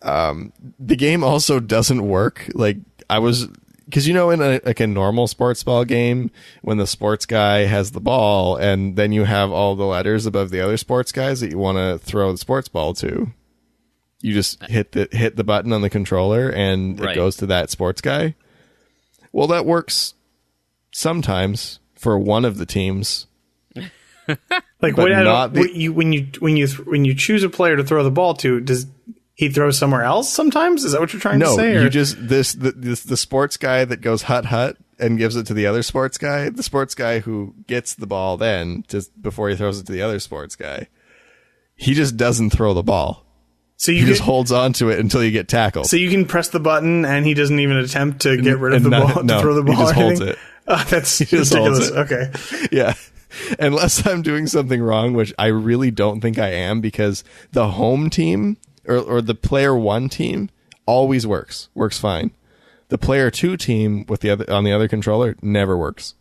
The game also doesn't work. Like, because in a normal sports ball game, when the sports guy has the ball, and then you have all the letters above the other sports guys that you want to throw the sports ball to, you just hit the button on the controller, and it goes to that sports guy. Well, that works sometimes for one of the teams. Like when you choose a player to throw the ball to, does he throw somewhere else sometimes? Is that what you're trying to say? No, you just the sports guy that goes hut and gives it to the other sports guy. The sports guy who gets the ball then just before he throws it to the other sports guy. He just doesn't throw the ball. So he just holds on to it until you get tackled. So you can press the button and he doesn't even attempt to get rid of the ball to throw the ball. He just holds it. That's ridiculous. Okay. Yeah. Unless I'm doing something wrong, which I really don't think I am, because the home team or the player 1 team always works fine. The player 2 team with on the other controller never works.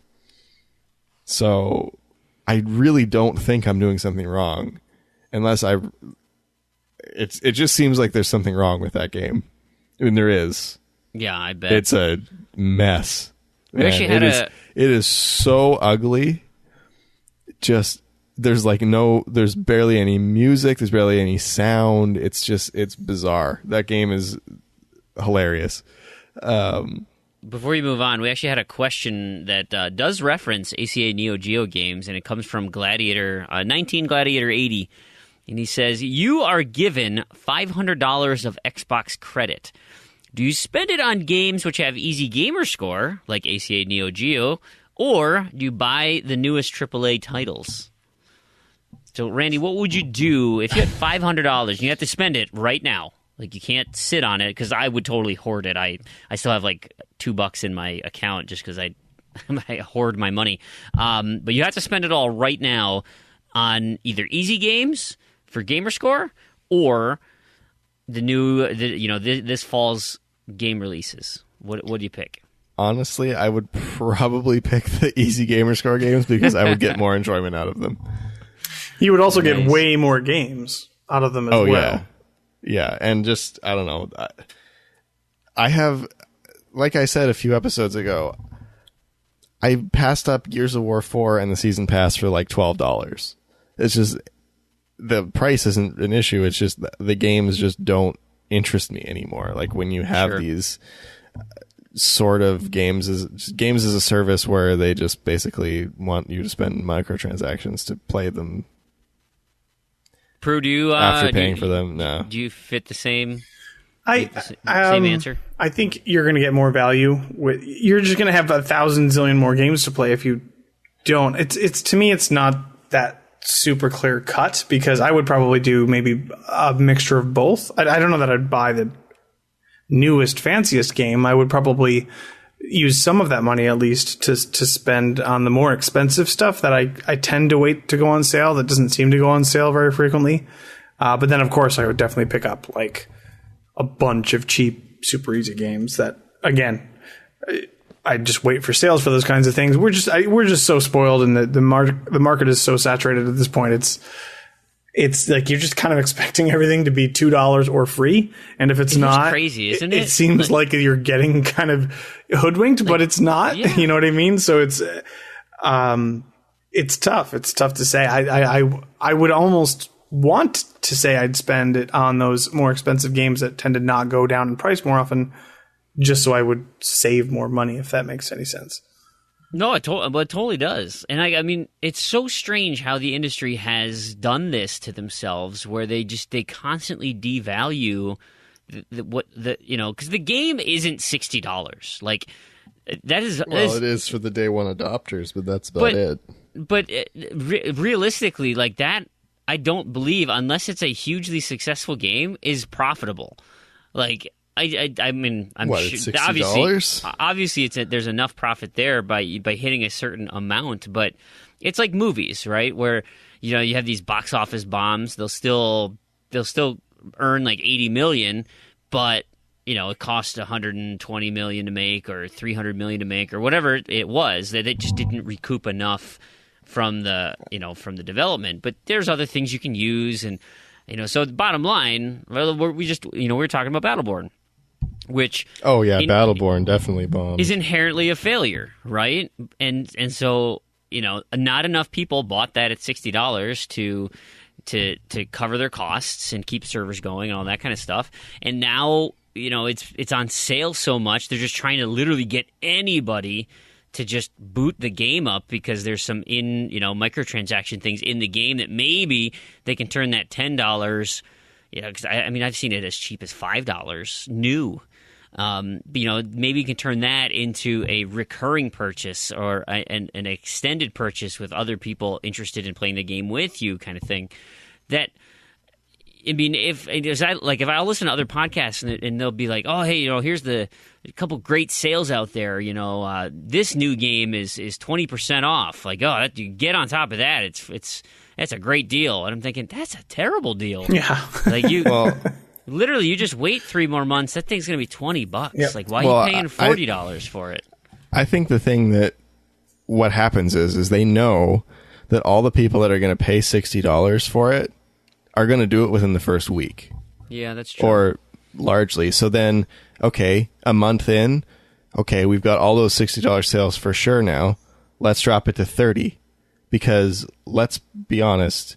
So I really don't think I'm doing something wrong, unless it just seems like there's something wrong with that game. I mean, there is. Yeah, I bet. It's a mess. We actually had it is so ugly. Just there's barely any music, there's barely any sound. It's bizarre. That game is hilarious. Before you move on, we actually had a question that does reference ACA Neo Geo games, and it comes from Gladiator 19 Gladiator 80. And he says, you are given $500 of Xbox credit. Do you spend it on games which have easy gamer score, like ACA Neo Geo, or do you buy the newest AAA titles? So, Randy, what would you do if you had $500 and you have to spend it right now? Like, you can't sit on it, because I would totally hoard it. I still have, like, $2 in my account just because I hoard my money. But you have to spend it all right now on either easy games for Gamerscore or this fall's game releases. What do you pick? Honestly, I would probably pick the easy Gamerscore games because I would get more enjoyment out of them. You would also get way more games out of them as well. Yeah, and just, I don't know. I have, like I said a few episodes ago, I passed up Gears of War 4 and the season pass for like $12. It's just, the price isn't an issue. It's just the games just don't interest me anymore. Like when you have these sort of games as a service where they just basically want you to spend microtransactions to play them. Prue, do you after paying for them? No. Do you fit the same? Same answer. I think you're going to get more value you're just going to have 1,000 zillion more games to play if you don't. It's to me, it's not that super clear cut, because I would probably do maybe a mixture of both. I don't know that I'd buy the newest, fanciest game. I would probably use some of that money at least to spend on the more expensive stuff that I tend to wait to go on sale, that doesn't seem to go on sale very frequently. But then, of course, I would definitely pick up like a bunch of cheap, super easy games that, again, I just wait for sales for those kinds of things. We're just so spoiled, and the market is so saturated at this point. It's like you're just kind of expecting everything to be $2 or free, and if it's not, crazy, isn't it? It seems like you're getting kind of hoodwinked, but it's not. Yeah. You know what I mean? So it's tough. It's tough to say. I would almost want to say I'd spend it on those more expensive games that tend to not go down in price more often, just so I would save more money, if that makes any sense. No, it totally does. And I mean, it's so strange how the industry has done this to themselves, where they constantly devalue because the game isn't $60. Like, that is. Well, it is for the day one adopters, but that's about it. But realistically, like that, I don't believe, unless it's a hugely successful game, is profitable. Like, I mean, I'm what, sure, it's $60? Obviously, there's enough profit there by hitting a certain amount, but it's like movies, right? Where you have these box office bombs. They'll still earn like 80 million, but it cost 120 million to make or 300 million to make or whatever it was. That they just didn't recoup enough from the development. But there's other things you can use, and so the bottom line, we were talking about Battleborn. Which Battleborn definitely bombed. Is inherently a failure, right? And so not enough people bought that at $60 to cover their costs and keep servers going and all that kind of stuff. And now it's on sale so much they're just trying to literally get anybody to just boot the game up because there's some microtransaction things in the game that maybe they can turn that $10. Because I've seen it as cheap as $5 new. Maybe you can turn that into a recurring purchase or an extended purchase with other people interested in playing the game with you, kind of thing. That, if I listen to other podcasts and they'll be like, oh, hey, here's a couple great sales out there. This new game is 20% off. Like, oh, you get on top of that. That's a great deal. And I'm thinking, that's a terrible deal. Yeah. Like literally, you just wait 3 more months. That thing's going to be $20. Yep. Like, why are you paying $40 for it? I think the thing that what happens is they know that all the people that are going to pay $60 for it are going to do it within the first week. Yeah, that's true. Or largely. So then, okay, a month in, okay, we've got all those $60 sales for sure now. Let's drop it to $30. Because let's be honest,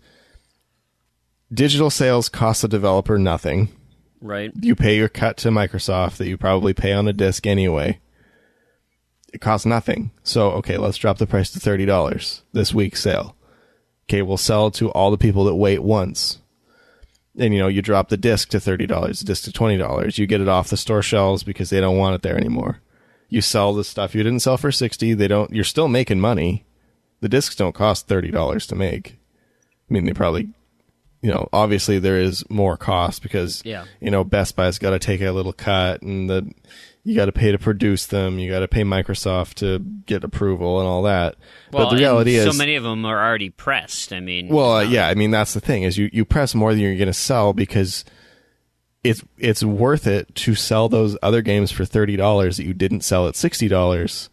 digital sales cost the developer nothing. Right. You pay your cut to Microsoft that you probably pay on a disc anyway. It costs nothing. So, okay, let's drop the price to $30 this week's sale. Okay, we'll sell to all the people that wait once. And, you drop the disc to $30, the disc to $20. You get it off the store shelves because they don't want it there anymore. You sell the stuff you didn't sell for $60. You're still making money. The discs don't cost $30 to make. I mean, they probably, obviously there is more cost because, Best Buy's got to take a little cut and you got to pay to produce them. You got to pay Microsoft to get approval and all that. Well, but the reality is, so many of them are already pressed. I mean, that's the thing is you press more than you're going to sell because it's worth it to sell those other games for $30 that you didn't sell at $60.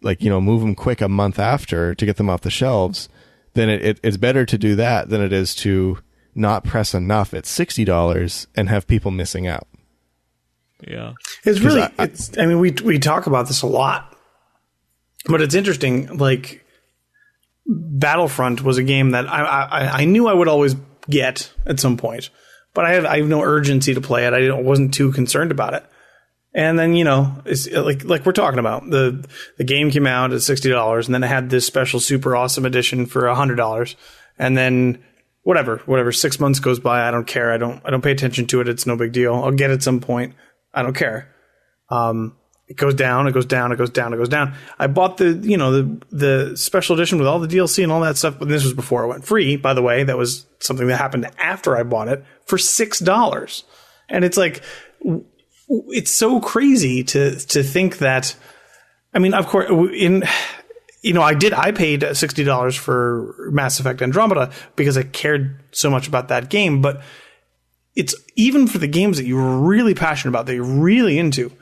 Like, move them quick a month after to get them off the shelves. Then it's better to do that than it is to not press enough at $60 and have people missing out. Yeah. It's really, we talk about this a lot, but it's interesting. Like, Battlefront was a game that I knew I would always get at some point, but I have no urgency to play it. I wasn't too concerned about it. And then, it's like we're talking about the game came out at $60 and then it had this special super awesome edition for $100. And then whatever, 6 months goes by. I don't care. I don't pay attention to it. It's no big deal. I'll get it at some point. I don't care. It goes down, it goes down, it goes down, it goes down. I bought the special edition with all the DLC and all that stuff. But this was before it went free, by the way. That was something that happened after I bought it for $6. And it's like, it's so crazy to think that, of course, I paid $60 for Mass Effect Andromeda because I cared so much about that game, but it's even for the games that you're really passionate about, that you're really into,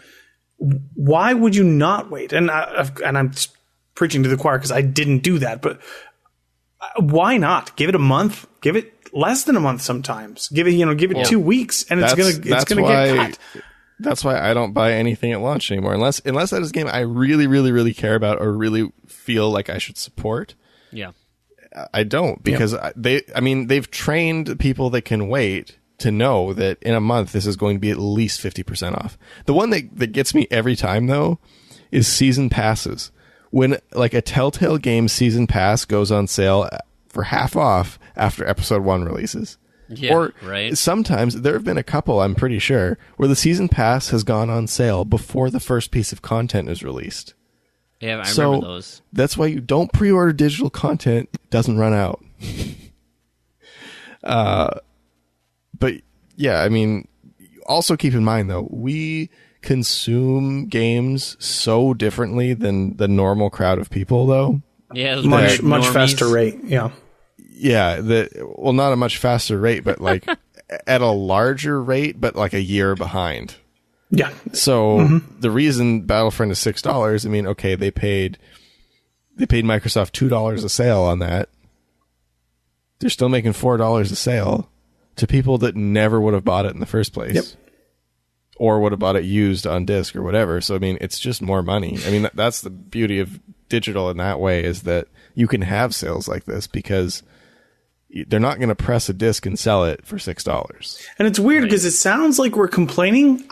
why would you not wait? And I'm preaching to the choir because I didn't do that, but why not? Give it a month, give it less than a month sometimes. Give it 2 weeks and it's going to get cut. That's why I don't buy anything at launch anymore, unless that is a game I really, really, really care about or really feel like I should support. Yeah, I don't because they've trained people that can wait to know that in a month this is going to be at least 50% off. The one that gets me every time though is season passes. When like a Telltale game season pass goes on sale for half off after episode 1 releases. Yeah, or right. Sometimes there have been a couple, I'm pretty sure, where the season pass has gone on sale before the first piece of content is released. Yeah, I remember those. That's why you don't pre-order digital content. It doesn't run out. But yeah, Also keep in mind though, we consume games so differently than the normal crowd of people though. Yeah, much faster rate. Yeah. Yeah, well, not a much faster rate, but like at a larger rate, but like a year behind. Yeah. So the reason Battlefront is $6, I mean, okay, they paid Microsoft $2 a sale on that. They're still making $4 a sale to people that never would have bought it in the first place. Yep. Or would have bought it used on disc or whatever. So I mean, it's just more money. I mean, that's the beauty of digital in that way, is that you can have sales like this because they're not going to press a disc and sell it for $6. And it's weird because it sounds like we're complaining,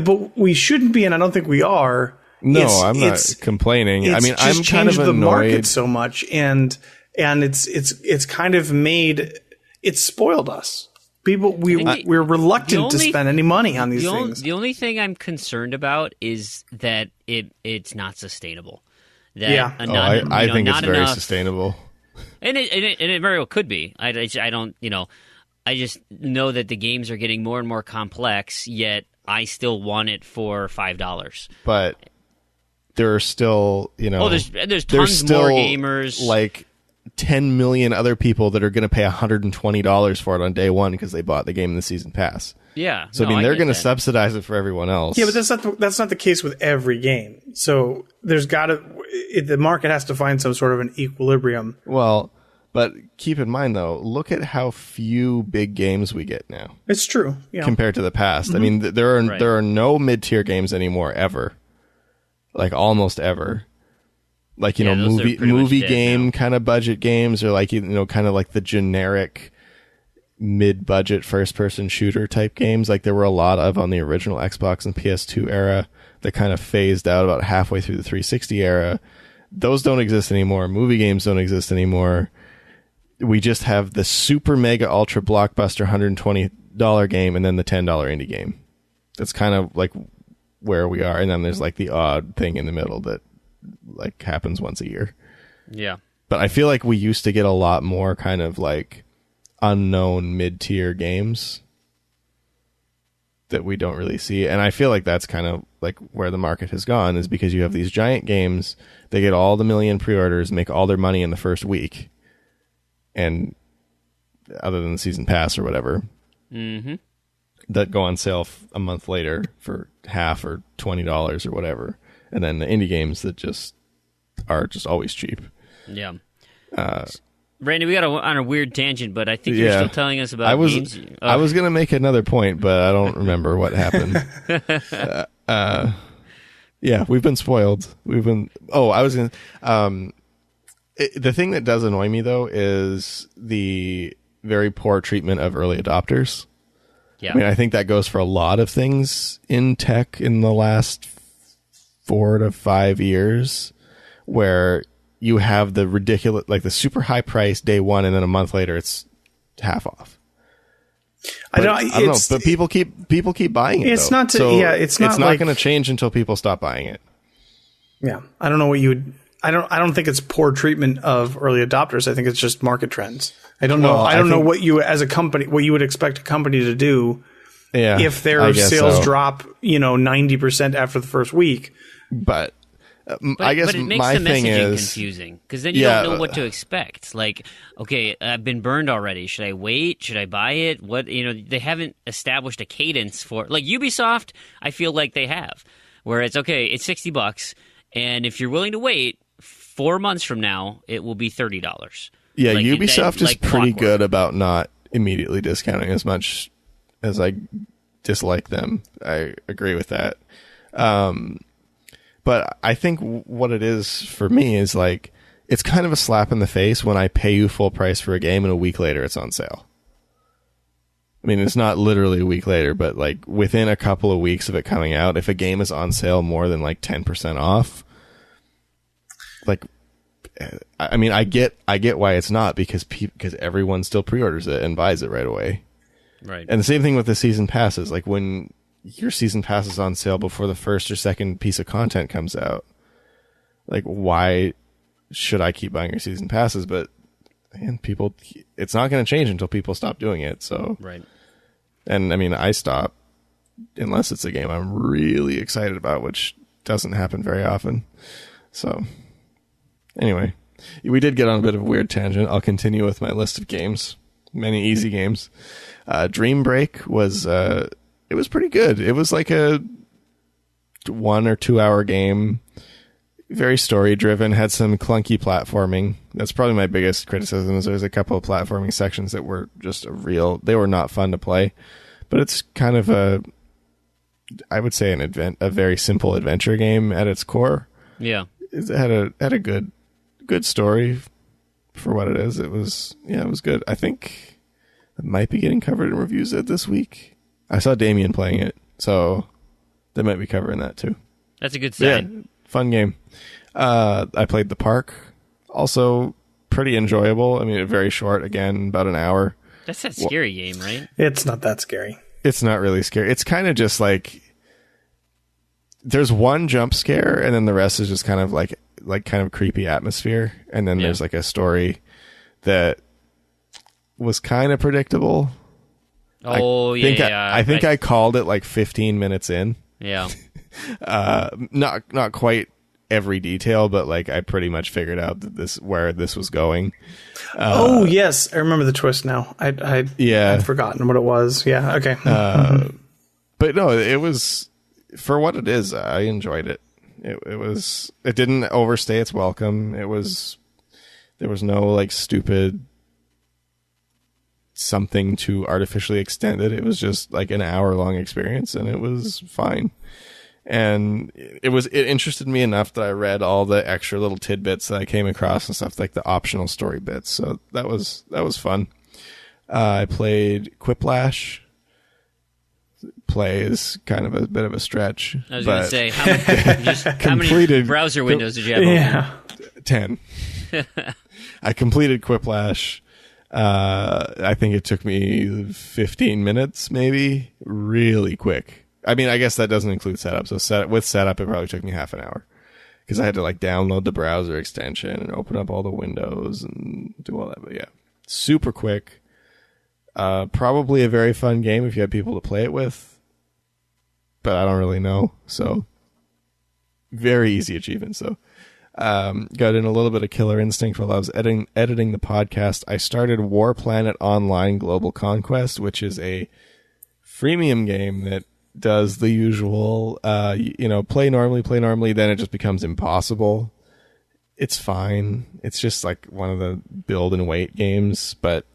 but we shouldn't be, and I don't think we are. No, I'm not complaining. I mean, I'm kind of the annoyed. Market so much, and it's kind of made it's spoiled us. People, we're reluctant to spend any money on these things. The only thing I'm concerned about is that it's not sustainable. That I think it's very sustainable. And it very well could be. I don't, I just know that the games are getting more and more complex, yet I still want it for $5. But there are still, there's tons more gamers. Like 10 million other people that are going to pay $120 for it on day one because they bought the game in the season pass. Yeah. So, they're going to subsidize it for everyone else. Yeah, but that's not the case with every game. So the market has to find some sort of an equilibrium. Well, but keep in mind, though, look at how few big games we get now. It's true. Yeah. Compared to the past. I mean, there are no mid-tier games anymore, ever. Like, almost ever. Like, movie game kind of budget games, or like, kind of like the generic mid-budget first-person shooter type games like there were a lot of on the original Xbox and PS2 era that kind of phased out about halfway through the 360 era. Those don't exist anymore. Movie games don't exist anymore. We just have the super mega ultra blockbuster $120 game and then the $10 indie game. That's kind of like where we are. And then there's like the odd thing in the middle that like happens once a year. Yeah. But I feel like we used to get a lot more kind of like unknown mid-tier games that we don't really see. And I feel like that's kind of like where the market has gone, is because you have these giant games, they get all the million pre-orders, make all their money in the first week. And other than the season pass or whatever, that go on sale a month later for half or $20 or whatever. And then the indie games that are just always cheap. Yeah. Randy, we got on a weird tangent, but I think you're still telling us about games. I was going to make another point, but I don't remember what happened. Yeah, we've been spoiled. The thing that does annoy me, though, is the very poor treatment of early adopters. Yeah. I mean, I think that goes for a lot of things in tech in the last 4 to 5 years, where you have the ridiculous, like the super high price day one, and then a month later it's half off. I don't know, but people keep buying it. It's though. not. It's not going to change until people stop buying it. Yeah, I don't know what you would. I don't think it's poor treatment of early adopters. I think it's just market trends. I don't know. I don't know what you, as a company, what you would expect a company to do. Yeah, if their sales drop, 90% after the first week. But I guess it makes my the thing messaging is confusing, because then you don't know what to expect. Like, okay, I've been burned already. Should I wait? Should I buy it? What they haven't established a cadence for. Like Ubisoft, I feel like they have, where it's okay, it's $60, and if you're willing to wait 4 months from now, it will be $30. Yeah, like, Ubisoft is pretty good about not immediately discounting as much as I dislike them. I agree with that. But I think what it is for me is like, it's kind of a slap in the face when I pay you full price for a game and a week later it's on sale. I mean, it's not literally a week later, but like within a couple of weeks of it coming out, if a game is on sale more than like 10% off, like, I mean, I get why it's not, because everyone still pre-orders it and buys it right away. Right. And the same thing with the season passes. Like when your season pass is on sale before the first or second piece of content comes out, like, why should I keep buying your season passes? But man, it's not going to change until people stop doing it. So, right. And I mean, I stop. unless it's a game I'm really excited about, which doesn't happen very often. So anyway, we did get on a bit of a weird tangent. I'll continue with my list of games, many easy games. DreamBreak was it was pretty good. It was like a 1 or 2 hour game, very story driven, had some clunky platforming. That's probably my biggest criticism, is there's a couple of platforming sections that were just they were not fun to play. But it's kind of I would say a very simple adventure game at its core. Yeah. It had a good story for what it is. It was good. I think it might be getting covered in reviews this week. I saw Damien playing it, so they might be covering that too. That's a good sign. Yeah, fun game. I played The Park. Also pretty enjoyable. I mean, very short, again, about an hour. That's that scary game, right? It's not that scary. It's not really scary. It's kind of just like there's one jump scare, and then the rest is just kind of like kind of creepy atmosphere. And then there's like a story that was kind of predictable. Oh, I think I called it like 15 minutes in. Yeah. Not quite every detail, but like I pretty much figured out that where this was going. Oh yes, I remember the twist now. I'd forgotten what it was. Yeah, okay. But no, it was, for what it is, I enjoyed it. It didn't overstay its welcome. There was no like stupid something to artificially extend it. It was just like an hour-long experience, and it was fine. And it interested me enough that I read all the extra little tidbits that I came across and stuff, like the optional story bits. So that was fun. I played Quiplash. Play is kind of a bit of a stretch. I was going to say, how many browser windows did you have open? Yeah. 10. I completed Quiplash. I think it took me 15 minutes, maybe. Really quick. I mean, I guess that doesn't include setup. So with setup, it probably took me half an hour, because I had to like download the browser extension and open up all the windows and do all that. But yeah, super quick. Probably a very fun game if you have people to play it with, but I don't really know. So very easy achievement. So got in a little bit of Killer Instinct while I was editing the podcast. I started War Planet Online Global Conquest, which is a freemium game that does the usual, play normally, then it just becomes impossible. It's fine. It's just like one of the build and wait games, but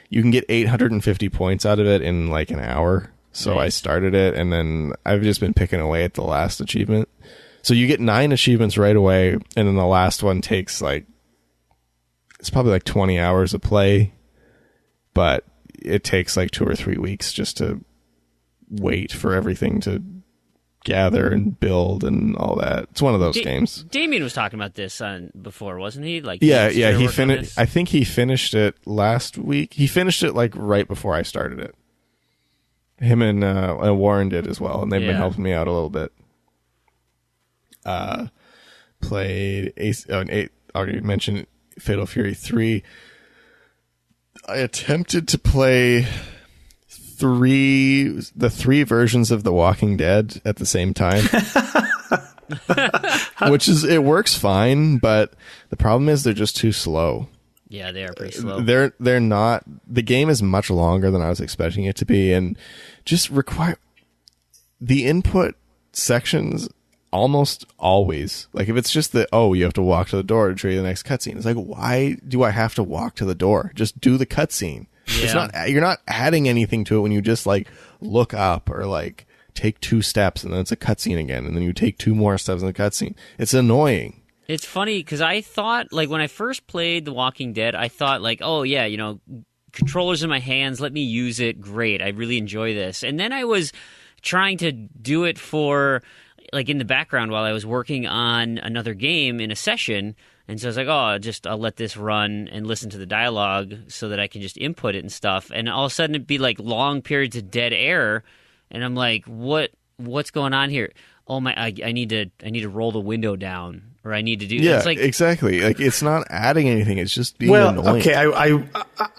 you can get 850 points out of it in like an hour. So nice. I started it, and then I've just been picking away at the last achievement. So you get 9 achievements right away, and then the last one takes it's probably like 20 hours of play, but it takes like 2 or 3 weeks just to wait for everything to gather and build and all that. It's one of those games. Damien was talking about this before, wasn't he? He finished. I think he finished it last week. He finished it like right before I started it. Him and Warren did as well, and they've been helping me out a little bit. Played already mentioned Fatal Fury 3. I attempted to play the three versions of The Walking Dead at the same time. It works fine, but the problem is they're just too slow. Yeah, they are pretty slow. They're not. The game is much longer than I was expecting it to be, and just require the input sections almost always. Like if it's just you have to walk to the door to trigger the next cutscene. It's like, why do I have to walk to the door? Just do the cutscene. Yeah. You're not adding anything to it when you just like look up or like take 2 steps and then it's a cutscene again, and then you take 2 more steps in the cutscene. It's annoying. It's funny because I thought, like, when I first played The Walking Dead, I thought like, oh yeah, controllers in my hands, let me use it. Great, I really enjoy this. And then I was trying to do it for like in the background while I was working on another game in a session. And so I was like, I'll let this run and listen to the dialogue so that I can just input it and stuff. And all of a sudden it'd be like long periods of dead air. And I'm like, what's going on here? oh my, I need to roll the window down, or I need to do. Yeah, it's like, exactly. Like it's not adding anything. It's just being Well, annoying. okay,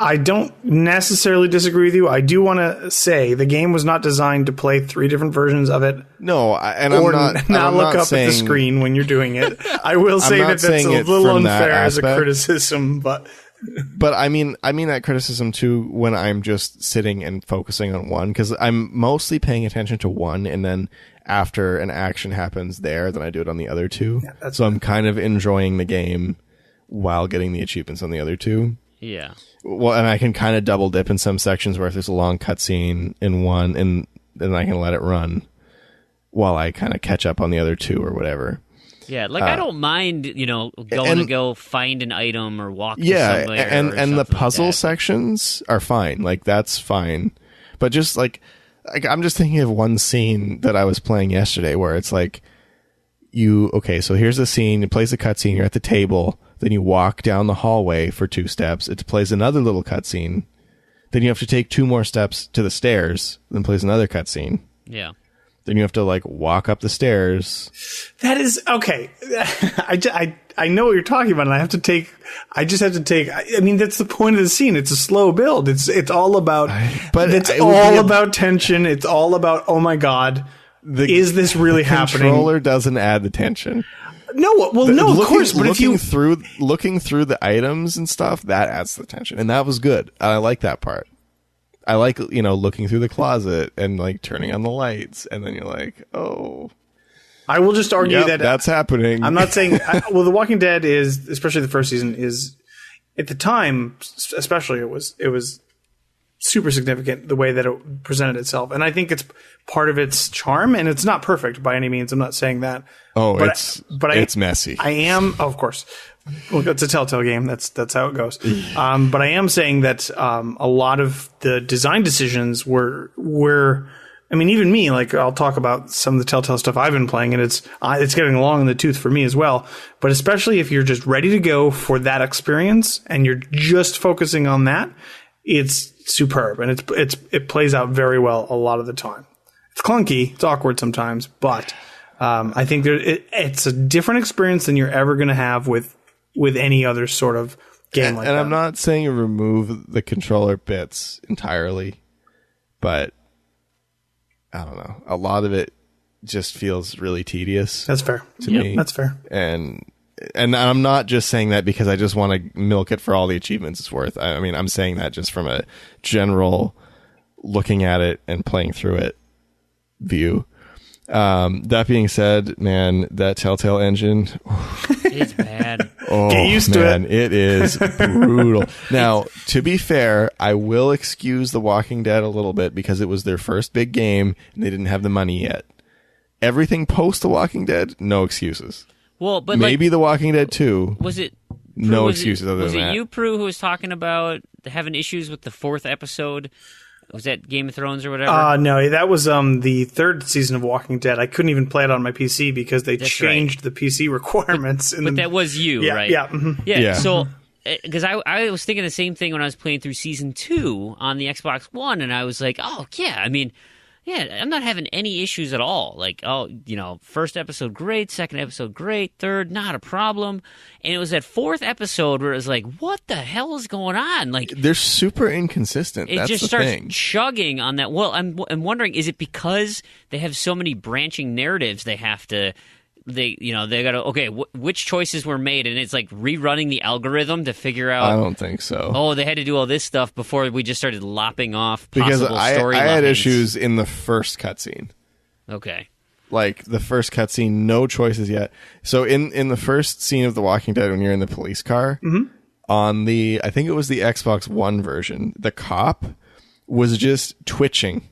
I don't necessarily disagree with you. I do want to say the game was not designed to play 3 different versions of it. No, I'm or not. not I'm look not up saying, at the screen when you're doing it. I will say not that that's saying a it little from that unfair as a aspect. criticism, but But I mean that criticism too when I'm just sitting and focusing on one, because I'm mostly paying attention to one, and then after an action happens there, then I do it on the other 2. Yeah, so I'm kind of enjoying the game while getting the achievements on the other 2. yeah. Well, and I can kind of double dip in some sections where if there's a long cutscene in one, and then I can let it run while I kind of catch up on the other 2 or whatever. Yeah, like I don't mind, going to go find an item or walk to Yeah, somewhere. and or the something puzzle like that. sections are fine. Like that's fine. But just like I'm just thinking of one scene that I was playing yesterday where it's like so here's a scene, it plays a cutscene, you're at the table, then you walk down the hallway for 2 steps, it plays another little cutscene, then you have to take 2 more steps to the stairs, then plays another cutscene. Yeah. Then you have to like walk up the stairs. that is okay. I know what you're talking about, and I just have to take. I mean, that's the point of the scene. It's a slow build. It's all about. But it's it would all be about tension. It's all about, oh my god, is this really happening? Controller doesn't add the tension. No, well, no, of course. But if you looking through the items and stuff, that adds the tension, and that was good. I like that part. I like looking through the closet and like turning on the lights, and then you're like, oh. I will just argue that that's happening. I'm not saying. Well, The Walking Dead is, especially the first season, is at the time, especially it was super significant the way that it presented itself, and I think it's part of its charm. And it's not perfect by any means. I'm not saying that. Oh, but it's messy. I am, of course. Well, it's a Telltale game. That's how it goes. But I am saying that a lot of the design decisions were. I mean, even me, like I'll talk about some of the Telltale stuff I've been playing, and it's getting long in the tooth for me as well. But especially if you're just ready to go for that experience and you're just focusing on that, it's superb, and it plays out very well a lot of the time. It's clunky, it's awkward sometimes, but I think it's a different experience than you're ever going to have with any other sort of game like that. And I'm not saying you remove the controller bits entirely, but I don't know. A lot of it just feels really tedious. That's fair. To me. That's fair. And I'm not just saying that because I just want to milk it for all the achievements it's worth. I mean, I'm saying that just from a general looking at it and playing through it view. That being said, man, that Telltale engine, It's bad. oh Get used to man, it is brutal. Now, to be fair, I will excuse The Walking Dead a little bit because it was their first big game and they didn't have the money yet. Everything post The Walking Dead, no excuses. Well, but Maybe The Walking Dead 2. was it? No was excuses other was than it that. you, Prue, who was talking about having issues with the 4th episode? Was that Game of Thrones or whatever? No, that was the 3rd season of Walking Dead. I couldn't even play it on my PC because they That's changed the PC requirements. But that was you, yeah, right? Yeah. Mhm. Yeah. So, because I was thinking the same thing when I was playing through Season 2 on the Xbox One, and I was like, oh, yeah, I mean, yeah, I'm not having any issues at all. Like, first episode, great. Second episode, great. Third, not a problem. And it was that 4th episode where it was like, what the hell is going on? Like, They're super inconsistent. it That's just the starts thing. chugging on that. Well, I'm wondering, is it because they have so many branching narratives they have to... they got to, okay, which choices were made, and it's like rerunning the algorithm to figure out. I don't think so. Oh, they had to do all this stuff before we just started lopping off because possible I story had lines. issues in the first cutscene. Okay. Like the first cutscene, no choices yet. So in the first scene of The Walking Dead, when you're in the police car, on the, I think it was the Xbox One version, the cop was just twitching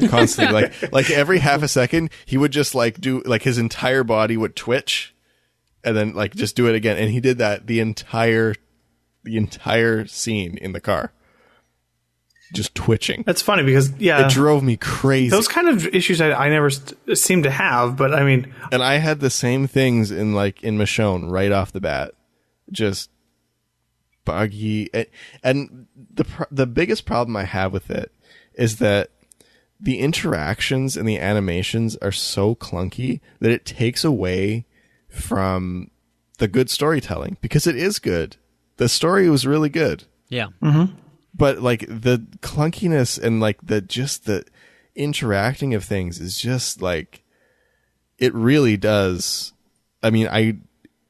constantly. like every half a second, he would just like do, like his entire body would twitch and then like just do it again. And he did that the entire scene in the car. Just twitching. That's funny because, It drove me crazy. those kind of issues I never seem to have, but I mean... And I had the same things in Michonne right off the bat. Just buggy. And the biggest problem I have with it is that the interactions and the animations are so clunky that it takes away from the good storytelling, because it is good. The story was really good. Yeah. Mm-hmm. But like the clunkiness and like the interacting of things is just like, it really does. I mean, I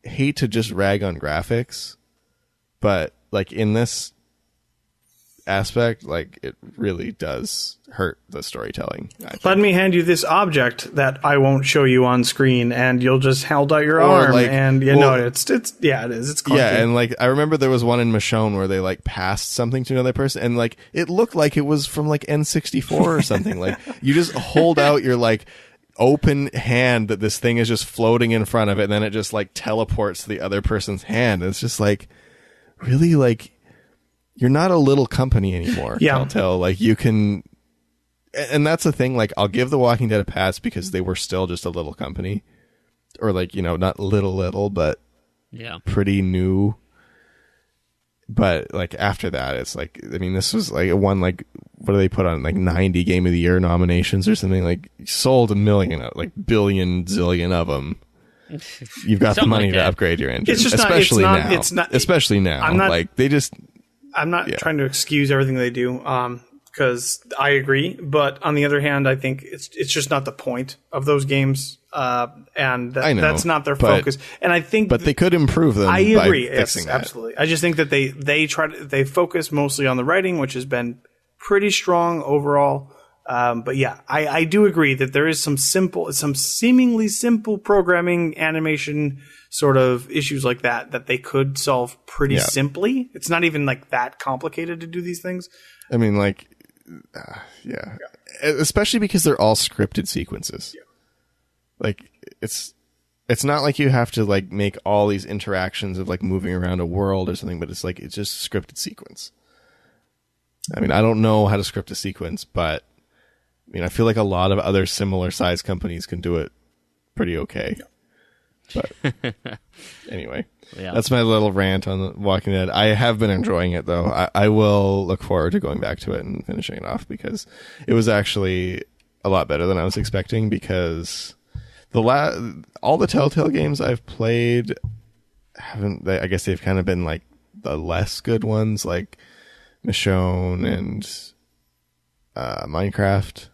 hate to just rag on graphics, but like in this aspect, like it really does hurt the storytelling. Let me hand you this object that I won't show you on screen, and you'll just hold out your Or, arm, like, and you well, know it is. It's clunky. Yeah, and like I remember there was one in Michonne where they like passed something to another person, and like it looked like it was from like N64 or something. Like you just hold out your like open hand that this thing is just floating in front of it, and then it just like teleports to the other person's hand. And it's just like, really, like, you're not a little company anymore. Yeah. Telltale, like you can, and that's the thing. Like I'll give The Walking Dead a pass because they were still just a little company, or like, you know, not little, but Yeah. pretty new. But like after that, it's like, I mean, this was like one, like, what do they put on, like 90 Game of the Year nominations or something? Like sold 1 million, like billion zillion of them. You've got the money like to that. upgrade your engine, It's just especially not, now. it's not, especially now, I'm not- like they just. I'm not Yeah. trying to excuse everything they do, because I agree. But on the other hand, I think it's just not the point of those games, and I know, that's not their but- focus. And I think, But they could improve them. I agree. By Yes, fixing that. absolutely. I just think that they focus mostly on the writing, which has been pretty strong overall. But yeah, I do agree that there is some seemingly simple programming, animation sort of issues like that they could solve pretty simply. It's not even like that complicated to do these things. I mean, like, yeah. Especially because they're all scripted sequences. Yeah. Like, it's not like you have to like make all these interactions of like moving around a world or something, but it's like, it's just a scripted sequence. I mean, I don't know how to script a sequence, but I mean, I feel like a lot of other similar sized companies can do it pretty okay. Yeah. But anyway, Yeah. that's my little rant on The Walking Dead. I have been enjoying it, though. I will look forward to going back to it and finishing it off, because it was actually a lot better than I was expecting, because all the Telltale games I've played I guess they've kind of been like the less good ones, like Michonne and Minecraft,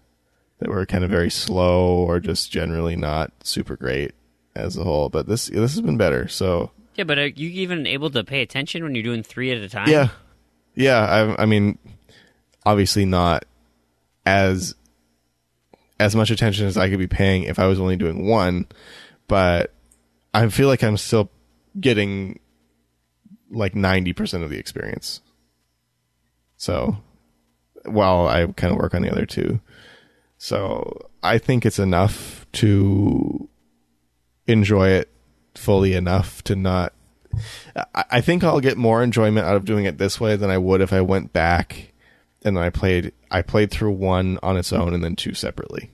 that were kind of very slow or just generally not super great as a whole. But this has been better. So Yeah, but are you even able to pay attention when you're doing 3 at a time? yeah. I mean, obviously not as much attention as I could be paying if I was only doing 1, but I feel like I'm still getting like 90% of the experience. So while I kind of work on the other 2. So I think it's enough to enjoy it fully enough to not. I think I'll get more enjoyment out of doing it this way than I would if I went back and then I played through 1 on its own and then 2 separately.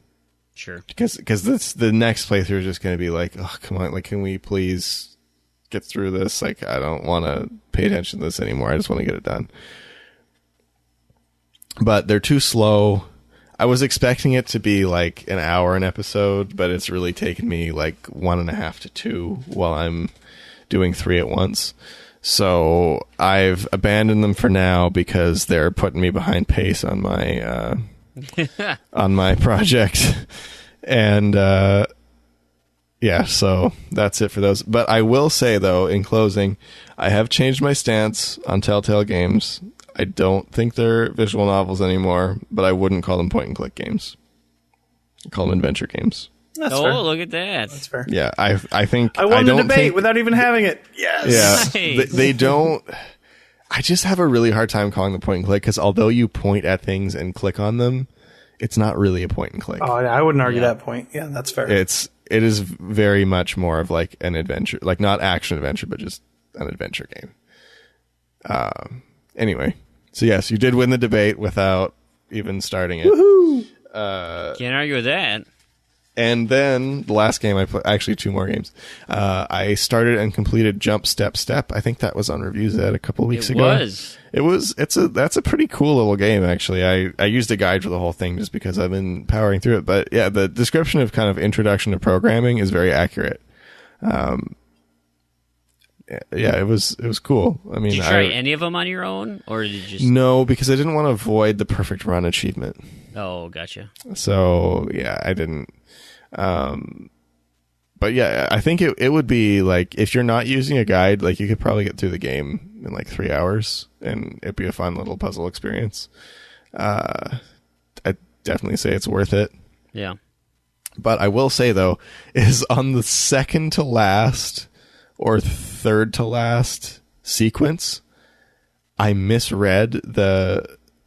Sure. Because the next playthrough is just going to be like, oh, come on, like, can we please get through this? Like, I don't want to pay attention to this anymore. I just want to get it done. But they're too slow. I was expecting it to be like an hour an episode, but it's really taken me like 1.5 to 2 while I'm doing 3 at once. So I've abandoned them for now because they're putting me behind pace on my on my project. And yeah, so that's it for those. But I will say, though, in closing, I have changed my stance on Telltale games. I don't think they're visual novels anymore, but I wouldn't call them point-and-click games. I call them adventure games. That's fair. Look at that. That's fair. Yeah, I think... I won the don't debate think, without even having it. Yes. Yeah, Nice. they don't... I just have a really hard time calling them point-and-click, because although you point at things and click on them, it's not really a point-and-click. Oh, I wouldn't argue Yeah. that point. Yeah, that's fair. It is very much more of like an adventure, like not action adventure, but just an adventure game. Anyway, so yes, you did win the debate without even starting it. Woohoo! Can't argue with that. And then the last game I played, actually 2 more games. I started and completed Jump Step Step. I think that was on Reviews Ed a couple weeks ago. That's a pretty cool little game, actually. I used a guide for the whole thing just because I've been powering through it. But yeah, the description of kind of introduction to programming is very accurate. Yeah, it was cool. I mean, did you try any of them on your own, or did you just... No, because I didn't want to avoid the perfect run achievement. Oh, gotcha. So yeah, I didn't. But yeah, I think it would be like, if you're not using a guide, like you could probably get through the game in like 3 hours, and it'd be a fun little puzzle experience. I'd definitely say it's worth it. Yeah. But I will say though, is on the second to last or third to last sequence, I misread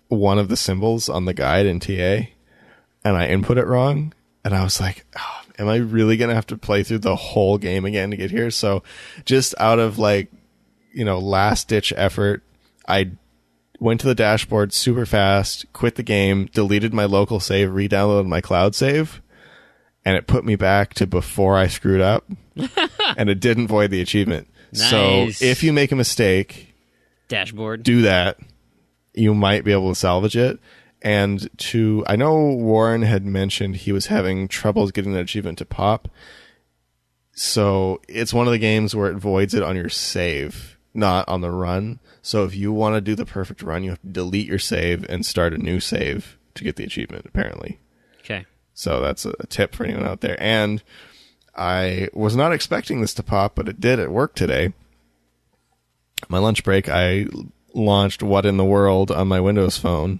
one of the symbols on the guide in TA, and I input it wrong, and I was like, oh, am I really gonna have to play through the whole game again to get here? So just out of like, last ditch effort, I went to the dashboard super fast, quit the game, deleted my local save, re-downloaded my cloud save, and it put me back to before I screwed up. And it didn't void the achievement. Nice. So if you make a mistake, dashboard, do that. You might be able to salvage it. And I know Warren had mentioned he was having troubles getting an achievement to pop. So it's one of the games where it voids it on your save, not on the run. So if you want to do the perfect run, you have to delete your save and start a new save to get the achievement, apparently. Okay. So that's a tip for anyone out there. And I was not expecting this to pop, but it did at work today. My lunch break, I launched What in the World on my Windows phone,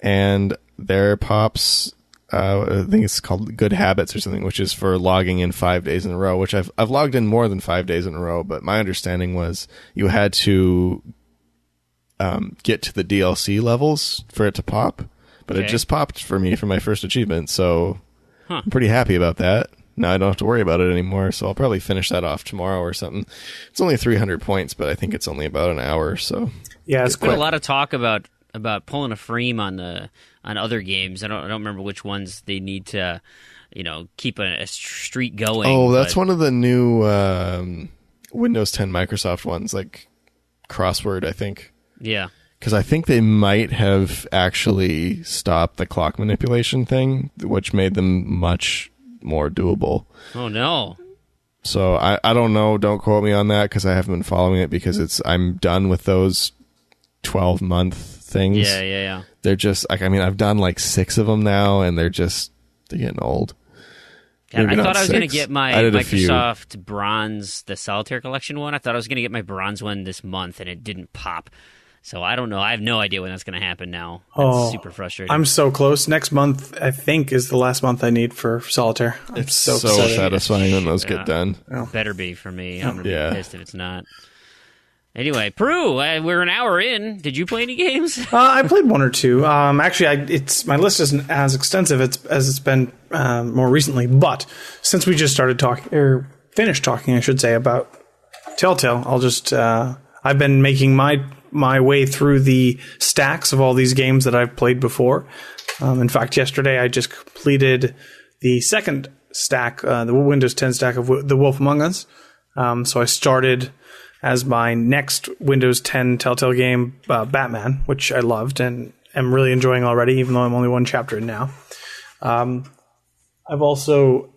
and there pops, I think it's called Good Habits or something, which is for logging in 5 days in a row, which I've logged in more than 5 days in a row, but my understanding was you had to get to the DLC levels for it to pop, but It just popped for me for my first achievement, so I'm pretty happy about that. Now I don't have to worry about it anymore, so I'll probably finish that off tomorrow or something. It's only 300 points, but I think it's only about an hour, so... Yeah, it's been a lot of talk about pulling a frame on other games. I don't remember which ones they need to, keep a streak going. Oh, that's one of the new Windows 10 Microsoft ones, like Crossword, I think. Yeah. Because I think they might have actually stopped the clock manipulation thing, which made them much more doable. Oh, no. So I don't know. Don't quote me on that, because I haven't been following it, because I'm done with those 12-month things. Yeah. They're just like, I've done like 6 of them now, and they're getting old. Yeah, I thought I was going to get my Microsoft few. Bronze, the Solitaire Collection one. I thought I was going to get my Bronze one this month, and it didn't pop. So I don't know. I have no idea when that's going to happen now. That's super frustrating. I'm so close. Next month, I think, is the last month I need for Solitaire. It's so satisfying when those get done. Better be for me. I'm going to be pissed if it's not. Anyway, Peru, we're an hour in. Did you play any games? I played 1 or 2. Actually, my list isn't as extensive as it's been more recently. But since we just started talking, or finished talking, I should say, about Telltale, I'll just I've been making my way through the stacks of all these games that I've played before. In fact, yesterday I just completed the second stack, the Windows 10 stack of The Wolf Among Us. So I started as my next Windows 10 Telltale game, Batman, which I loved and am really enjoying already, even though I'm only 1 chapter in now. I've also...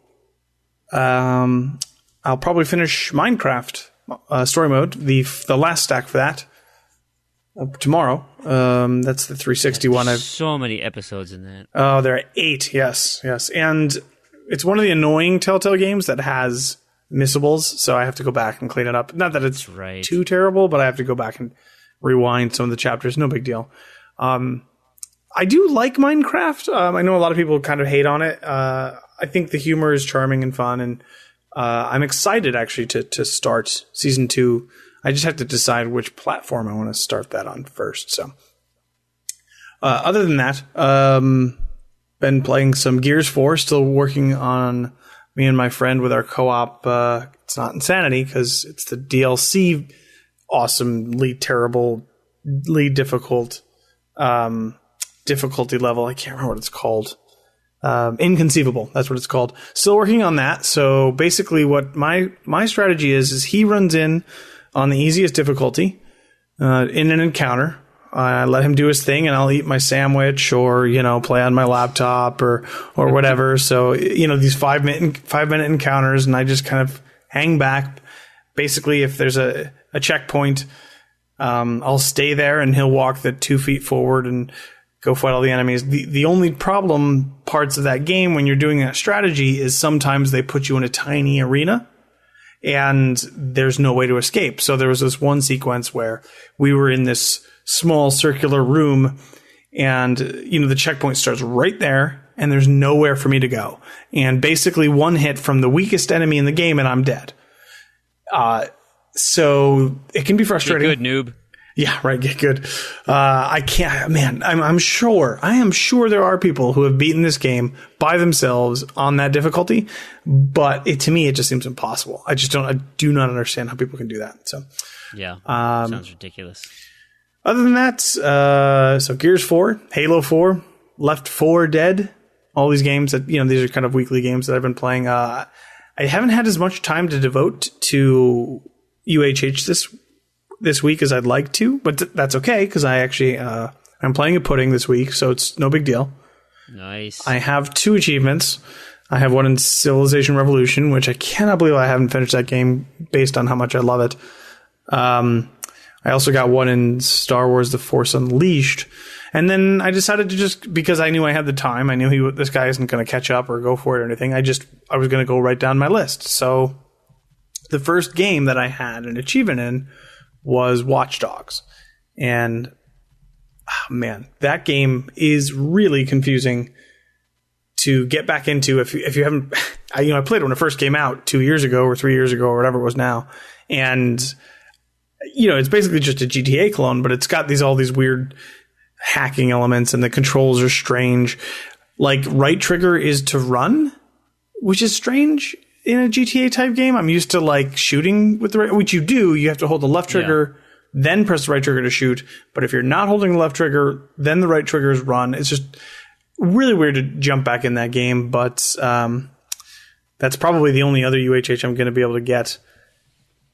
I'll probably finish Minecraft story mode, the last stack for that, tomorrow. That's the 360 one. So many episodes in that. Oh, there are 8, yes. And it's one of the annoying Telltale games that has missables, so I have to go back and clean it up. Not that it's too terrible, but I have to go back and rewind some of the chapters. No big deal. I do like Minecraft. I know a lot of people kind of hate on it. I think the humor is charming and fun, and I'm excited actually to start season 2. I just have to decide which platform I want to start that on first. So, other than that, been playing some Gears 4. Still working on me and my friend with our co-op. It's not Insanity because it's the DLC, awesomely terribly difficult difficulty level. I can't remember what it's called. Inconceivable. That's what it's called. Still working on that. So basically what my strategy is he runs in on the easiest difficulty, in an encounter. I let him do his thing and I'll eat my sandwich or, play on my laptop or whatever. So, these 5-minute encounters, and I just kind of hang back. Basically, if there's a checkpoint, I'll stay there and he'll walk the 2 feet forward and go fight all the enemies. The only problem parts of that game when you're doing that strategy is sometimes they put you in a tiny arena and there's no way to escape. So there was this one sequence where we were in this small circular room and, the checkpoint starts right there and there's nowhere for me to go. And basically one hit from the weakest enemy in the game and I'm dead. So it can be frustrating. Get good, noob. Yeah, right. Get good. I can't, man. I am sure there are people who have beaten this game by themselves on that difficulty, but to me, it just seems impossible. I do not understand how people can do that. So, yeah, sounds ridiculous. Other than that, so Gears 4, Halo 4, Left 4 Dead, all these games that, these are kind of weekly games that I've been playing. I haven't had as much time to devote to UHH this week as I'd like to, but that's okay because I actually I'm playing a pudding this week, so it's no big deal. Nice. I have 2 achievements. I have one in Civilization Revolution, which I cannot believe I haven't finished that game based on how much I love it. I also got one in Star Wars: The Force Unleashed, and then I decided to just, because I knew I had the time, I knew this guy isn't going to catch up or go for it or anything. I was going to go right down my list. So the first game that I had an achievement in was Watch Dogs. And man, that game is really confusing to get back into if you haven't. I played it when it first came out 2 years ago or 3 years ago or whatever it was now, and it's basically just a GTA clone, but it's got all these weird hacking elements, and the controls are strange. Like, right trigger is to run, which is strange in a GTA type game. I'm used to shooting with the right, which you have to hold the left trigger, then press the right trigger to shoot. But if you're not holding the left trigger, then the right trigger is run. It's just really weird to jump back in that game. But that's probably the only other UHH I'm going to be able to get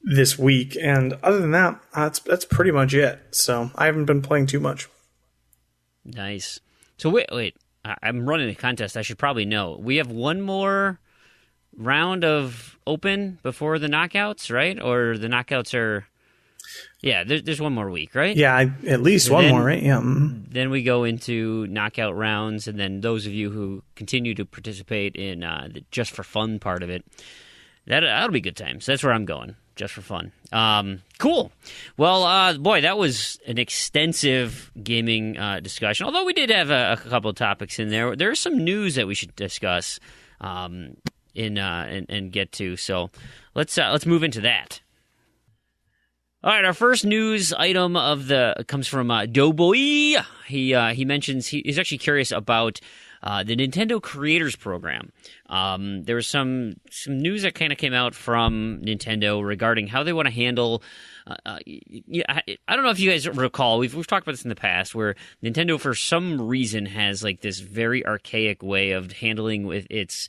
this week. And other than that, that's pretty much it. So I haven't been playing too much. Nice. So wait. I'm running a contest. I should probably know. We have one more round of open before the knockouts, right? Or the knockouts are... Yeah, there's one more week, right? Yeah, at least one more, right? Yeah. Mm-hmm. Then we go into knockout rounds, and then those of you who continue to participate in the just for fun part of it, that'll be good times. That's where I'm going, just for fun. Cool. Well, boy, that was an extensive gaming discussion. Although we did have a couple of topics in there. There's some news that we should discuss and get to. So let's move into that. All right, our first news item comes from Doughboy. He mentions he's actually curious about the Nintendo Creators Program. There was some news that kind of came out from Nintendo regarding how they want to handle. I don't know if you guys recall, we've talked about this in the past, where Nintendo for some reason has this very archaic way of handling with its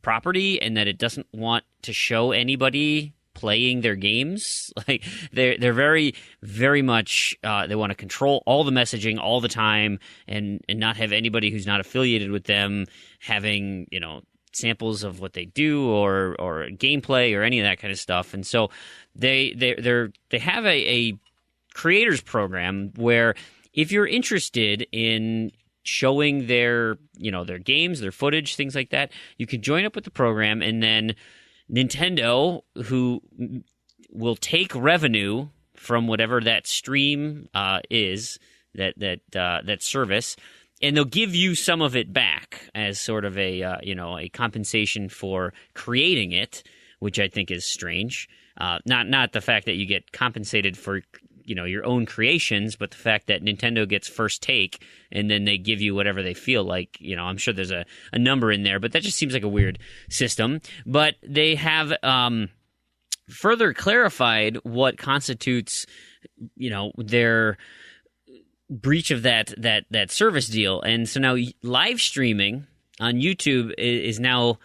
property, and that it doesn't want to show anybody playing their games. They're very, very much they want to control all the messaging all the time and not have anybody who's not affiliated with them having samples of what they do or gameplay or any of that kind of stuff. And so they have a creators program where if you're interested in showing their games, their footage, things like that, you can join up with the program, and then Nintendo, who will take revenue from whatever that stream is, that service, and they'll give you some of it back as sort of a compensation for creating it, which I think is strange. Not the fact that you get compensated for your own creations, but the fact that Nintendo gets first take and then they give you whatever they feel like. I'm sure there's a number in there, but that just seems like a weird system. But they have further clarified what constitutes their breach of that service deal. And so now live streaming on YouTube is now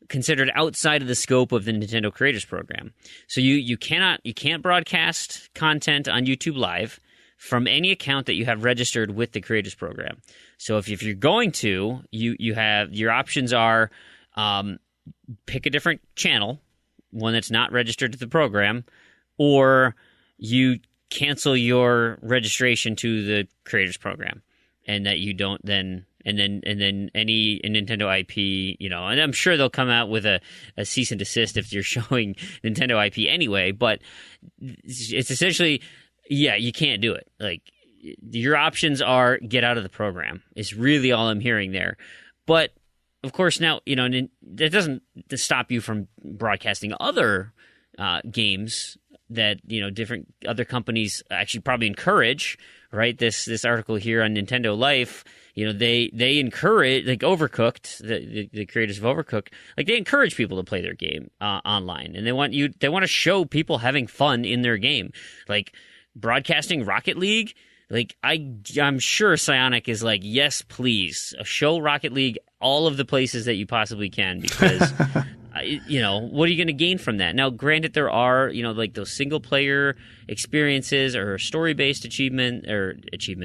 considered outside of the scope of the Nintendo Creators Program. So you can't broadcast content on YouTube Live from any account that you have registered with the Creators Program. So if you're going to, you have your options are pick a different channel, one that's not registered to the program, or you cancel your registration to the Creators Program, and that you don't then. And then any Nintendo IP, and I'm sure they'll come out with a cease and desist if you're showing Nintendo IP anyway. But it's essentially, you can't do it. Like, your options are get out of the program. Is really all I'm hearing there. But of course, now that doesn't stop you from broadcasting other games that different other companies actually probably encourage. Right, this article here on Nintendo Life. They encourage, like Overcooked, the creators of Overcooked, like they encourage people to play their game online, and they want to show people having fun in their game, like broadcasting Rocket League. Like I'm sure Psyonic is like, yes, please show Rocket League all of the places that you possibly can, because what are you going to gain from that? Now, granted, there are like those single player experiences or story-based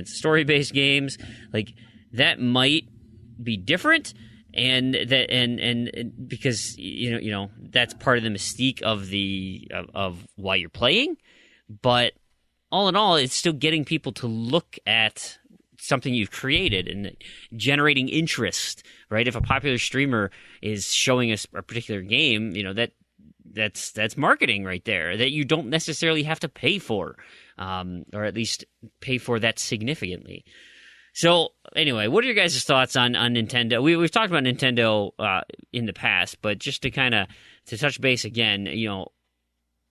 story-based games, like that might be different, and because that's part of the mystique of why you're playing. But all in all, it's still getting people to look at something you've created and generating interest, right? If a popular streamer is showing us a particular game, that's marketing right there that you don't necessarily have to pay for, or at least pay for that significantly. So anyway, what are your guys' thoughts on Nintendo? We've talked about Nintendo in the past, but just to to touch base again,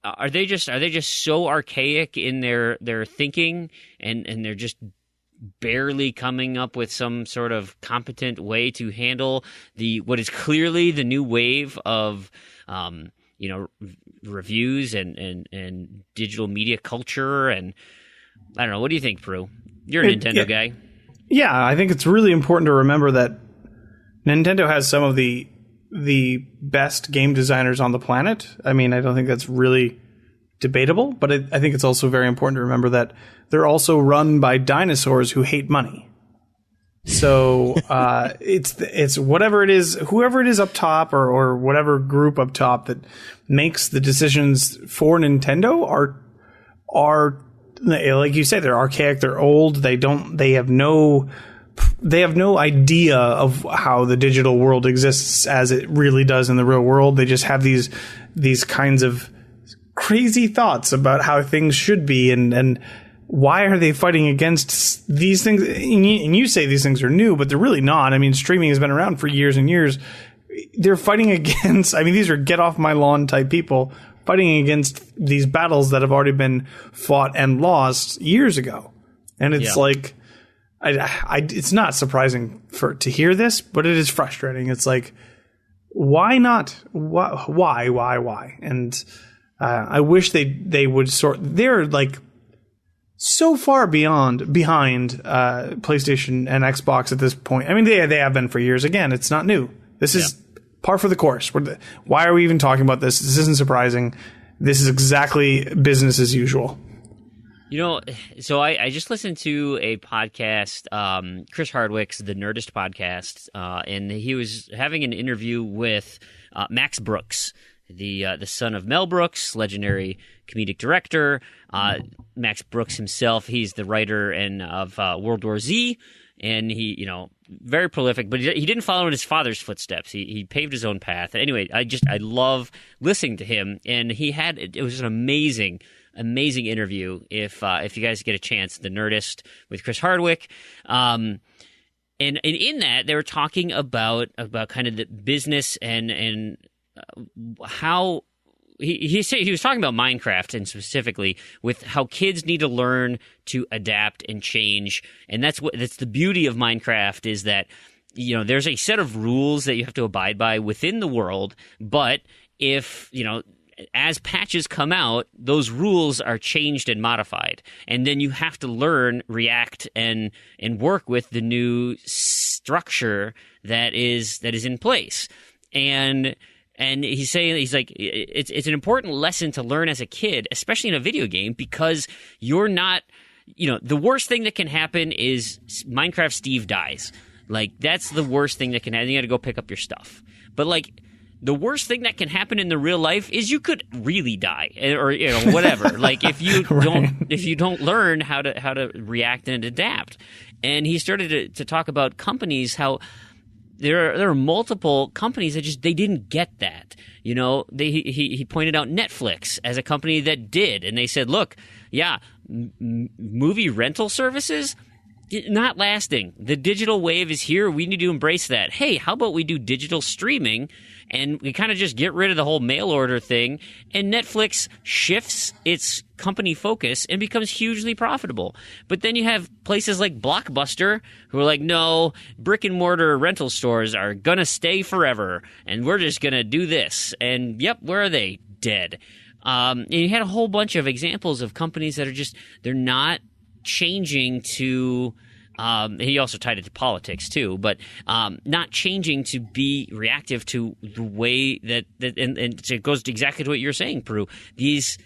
are they just so archaic in their thinking, and they're just barely coming up with some sort of competent way to handle what is clearly the new wave of reviews and digital media culture? And I don't know, what do you think, Prue? You're a Nintendo guy. Yeah, I think it's really important to remember that Nintendo has some of the best game designers on the planet. I mean, I don't think that's really debatable, but I think it's also very important to remember that they're also run by dinosaurs who hate money. So it's whatever it is, whoever it is up top, or whatever group up top that makes the decisions for Nintendo are like you say, they're archaic, they're old, they have no idea of how the digital world exists as it really does in the real world. They just have these kinds of crazy thoughts about how things should be, and why are they fighting against these things? And you say these things are new, but they're really not. I mean, streaming has been around for years and years. They're fighting against, these are get off my lawn type people fighting against these battles that have already been fought and lost years ago. And it's like, it's not surprising to hear this, but it is frustrating. It's like, why not? Why? And I wish they would they're like so far behind PlayStation and Xbox at this point. I mean, they have been for years. Again, it's not new. This is par for the course. Why are we even talking about this? This isn't surprising. This is exactly business as usual. So I just listened to a podcast, Chris Hardwick's The Nerdist podcast, and he was having an interview with Max Brooks, the son of Mel Brooks, legendary comedic director. Max Brooks himself, he's the writer of World War Z, and he, very prolific, but he didn't follow in his father's footsteps. He paved his own path. Anyway, I love listening to him, and it was an amazing interview. If you guys get a chance, The Nerdist with Chris Hardwick, and in that they were talking about kind of the business and how he was talking about Minecraft, and specifically with how kids need to learn to adapt and change. And that's the beauty of Minecraft, is that there's a set of rules that you have to abide by within the world, but if as patches come out, those rules are changed and modified, and then you have to learn, react, and work with the new structure that is in place. And he's saying, he's like, it's an important lesson to learn as a kid, especially in a video game, because you're not, the worst thing that can happen is Minecraft Steve dies. Like, that's the worst thing that can happen. You got to go pick up your stuff. But like, the worst thing that can happen in the real life is you could really die, or whatever. Like, if you don't learn how to react and adapt. And he started to talk about companies, how there are multiple companies that they didn't get that. He pointed out Netflix as a company that did, and they said, look, movie rental services, not lasting. The digital wave is here. We need to embrace that. Hey, how about we do digital streaming, and we kind of just get rid of the whole mail order thing, and Netflix shifts its company focus and becomes hugely profitable. But then you have places like Blockbuster who are like, no, brick and mortar rental stores are going to stay forever, and we're just going to do this. And yep, where are they? Dead. And you had a whole bunch of examples of companies that are they're not changing to he also tied it to politics too, but not changing to be reactive to the way that and it goes to exactly to what you're saying, Peru. These,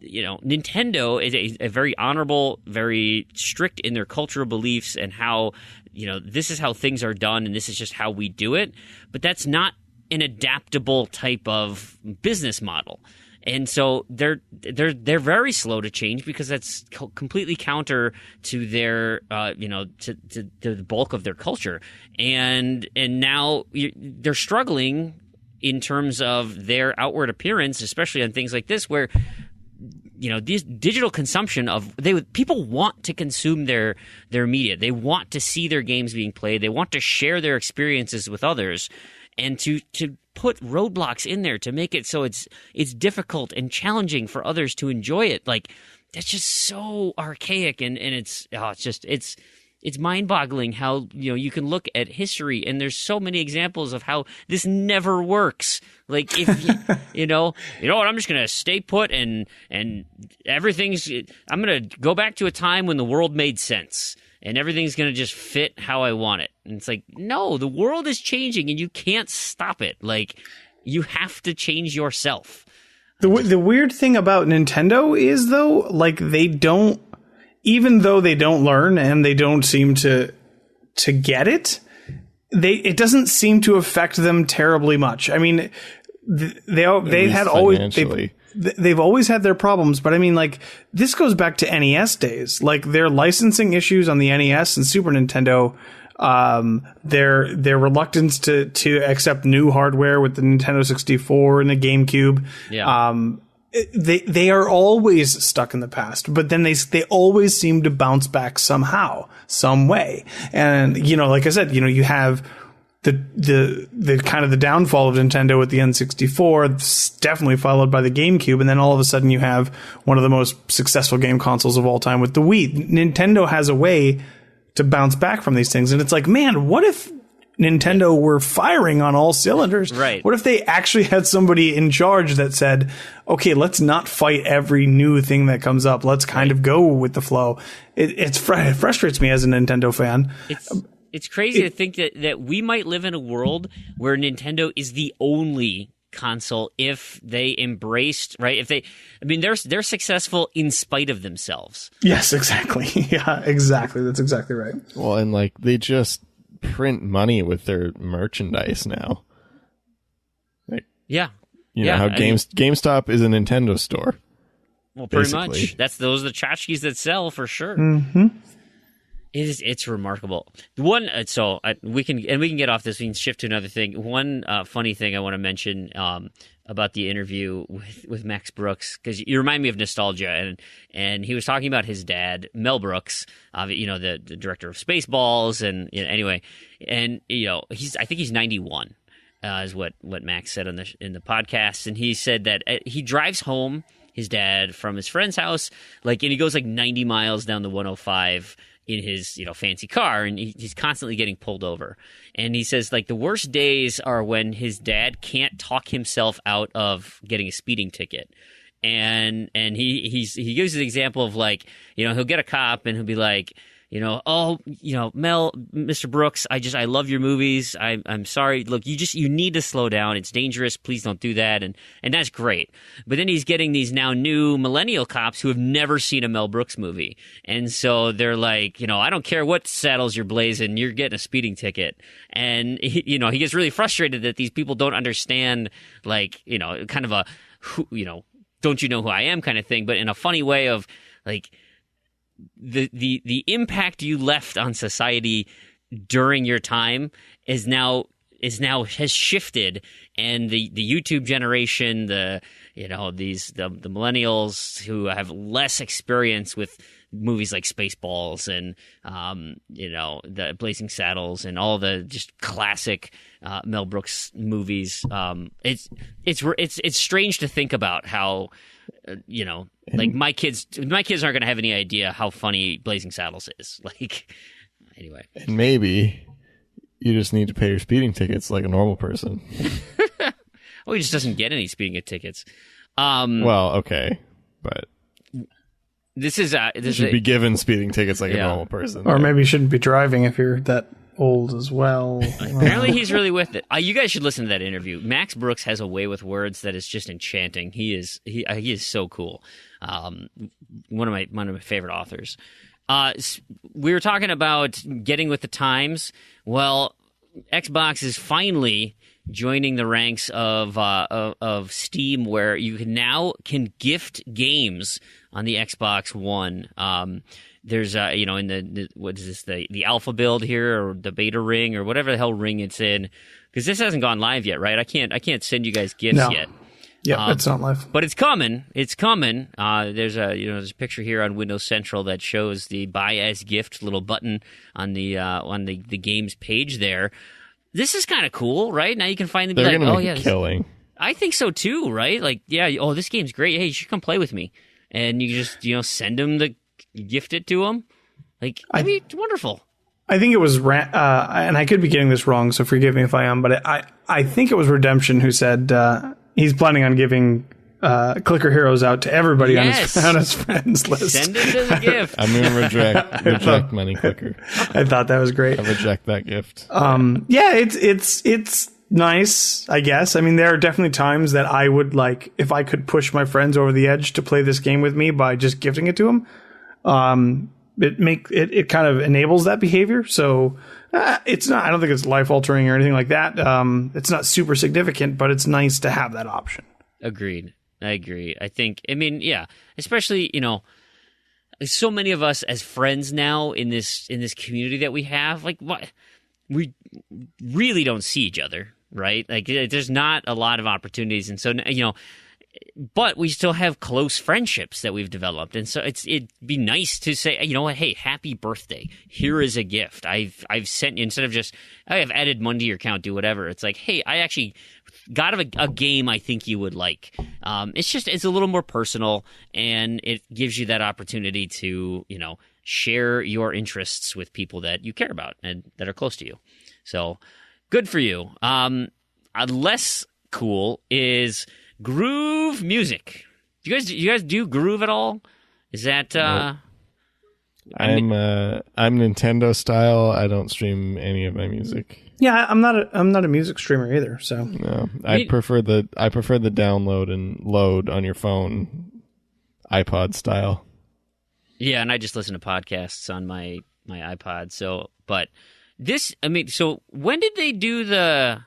Nintendo is a very honorable, very strict in their cultural beliefs and how, this is how things are done and this is just how we do it. But that's not an adaptable type of business model. And so they're very slow to change because that's completely counter to their to the bulk of their culture, and now they're struggling in terms of their outward appearance, especially on things like this, where these digital consumption people want to consume their media, they want to see their games being played, they want to share their experiences with others, and to put roadblocks in there to make it so it's difficult and challenging for others to enjoy it. Like, that's just so archaic, and it's mind-boggling how you can look at history and there's so many examples of how this never works. Like, if you know what, I'm just gonna stay put and I'm gonna go back to a time when the world made sense. And everything's going to just fit how I want it. And it's like, no, the world is changing and you can't stop it. Like, you have to change yourself. The weird thing about Nintendo is, though, like, they don't, even though they don't learn and they don't seem to get it, it doesn't seem to affect them terribly much. I mean, they've always had their problems, but I mean, like, this goes back to NES days. Like, their licensing issues on the NES and Super Nintendo, their reluctance to accept new hardware with the Nintendo 64 and the GameCube. Yeah. They are always stuck in the past, but then they always seem to bounce back somehow, some way. And, like I said, you have the kind of the downfall of Nintendo with the N64, definitely followed by the GameCube, and then all of a sudden you have one of the most successful game consoles of all time with the Wii. Nintendo has a way to bounce back from these things, and it's like, man, what if Nintendo were firing on all cylinders? Right. What if they actually had somebody in charge that said, okay, let's not fight every new thing that comes up. Let's kind of go with the flow. It frustrates me as a Nintendo fan. It's crazy to think that we might live in a world where Nintendo is the only console if they embraced, right? They're successful in spite of themselves. Yes, exactly. Yeah, exactly. That's exactly right. Well, and like, they just print money with their merchandise now. Like, yeah. How GameStop is a Nintendo store. Well, pretty basically. much. Those are the tchotchkes that sell for sure. Mm-hmm. It's remarkable. We can get off this. We can shift to another thing. One funny thing I want to mention about the interview with Max Brooks, because you remind me of nostalgia, and he was talking about his dad, Mel Brooks, the director of Spaceballs, and anyway, and I think he's 91, is what Max said in the podcast, and he said that he drives home his dad from his friend's house, and he goes 90 miles down the 105. in his fancy car, and he's constantly getting pulled over. And he says like the worst days are when his dad can't talk himself out of getting a speeding ticket. And he gives an example of like, he'll get a cop and he'll be like, Mel, Mr. Brooks, I love your movies. I'm sorry. Look, you need to slow down. It's dangerous. Please don't do that. And that's great. But then he's getting these now new millennial cops who have never seen a Mel Brooks movie. And so they're like, I don't care what saddles you're blazing, you're getting a speeding ticket. And he gets really frustrated that these people don't understand, like, kind of a, don't you know who I am kind of thing, but in a funny way of like, the impact you left on society during your time has shifted, and the YouTube generation, the millennials who have less experience with movies like Spaceballs and the Blazing Saddles and all the just classic Mel Brooks movies. It's strange to think about how like my kids aren't going to have any idea how funny Blazing Saddles is. Like, anyway. And maybe you just need to pay your speeding tickets like a normal person. He just doesn't get any speeding tickets. Well, okay, but you should be given speeding tickets like a normal person. Or maybe you shouldn't be driving if you're that old as well. Apparently he's really with it. You guys should listen to that interview. Max Brooks has a way with words that is just enchanting. He is so cool. One of my favorite authors. We were talking about getting with the times. Well, Xbox is finally joining the ranks of Steam, where you can gift games on the Xbox One. There's in the what is this, the alpha build here, or the beta ring, or whatever the hell ring it's in, because this hasn't gone live yet, right? I can't send you guys gifts yet. Yeah, it's not live, but it's coming. It's coming. There's a picture here on Windows Central that shows the buy as gift little button on the games page there. This is kind of cool, right? Now you can finally be They're like, oh yeah, killing. I think so too, right? Like, yeah, this game's great. Hey, you should come play with me, and you just send them gift it to them. Like, it's wonderful. I think it was, and I could be getting this wrong, so forgive me if I am, but I think it was Redemption who said he's planning on giving Clicker Heroes out to everybody on his friends list. Send it as a gift. I'm going to reject Money Clicker. I thought that was great. I reject that gift. Yeah, it's nice, I guess. I mean, there are definitely times that I would like, if I could push my friends over the edge to play this game with me by just gifting it to them. It kind of enables that behavior. So it's not, I don't think it's life altering or anything like that. It's not super significant, but it's nice to have that option. Agreed. I agree. I think, especially, so many of us as friends now in this community that we have, like, what, we really don't see each other, right? Like, there's not a lot of opportunities. And so, but we still have close friendships that we've developed. And so it'd be nice to say, you know what, hey, happy birthday. Here is a gift. I've sent you, instead of just, hey, I've added money to your account, do whatever. It's like, hey, I actually got a game I think you would like. It's a little more personal, and it gives you that opportunity to, share your interests with people that you care about and that are close to you. So good for you. Less cool is Groove music. Do you guys do Groove at all? Is that nope. I'm Nintendo style. I don't stream any of my music. Yeah, I'm not a music streamer either. So no, I prefer the download and load on your phone, iPod style. Yeah, and I just listen to podcasts on my iPod. So, but this, so when did they do the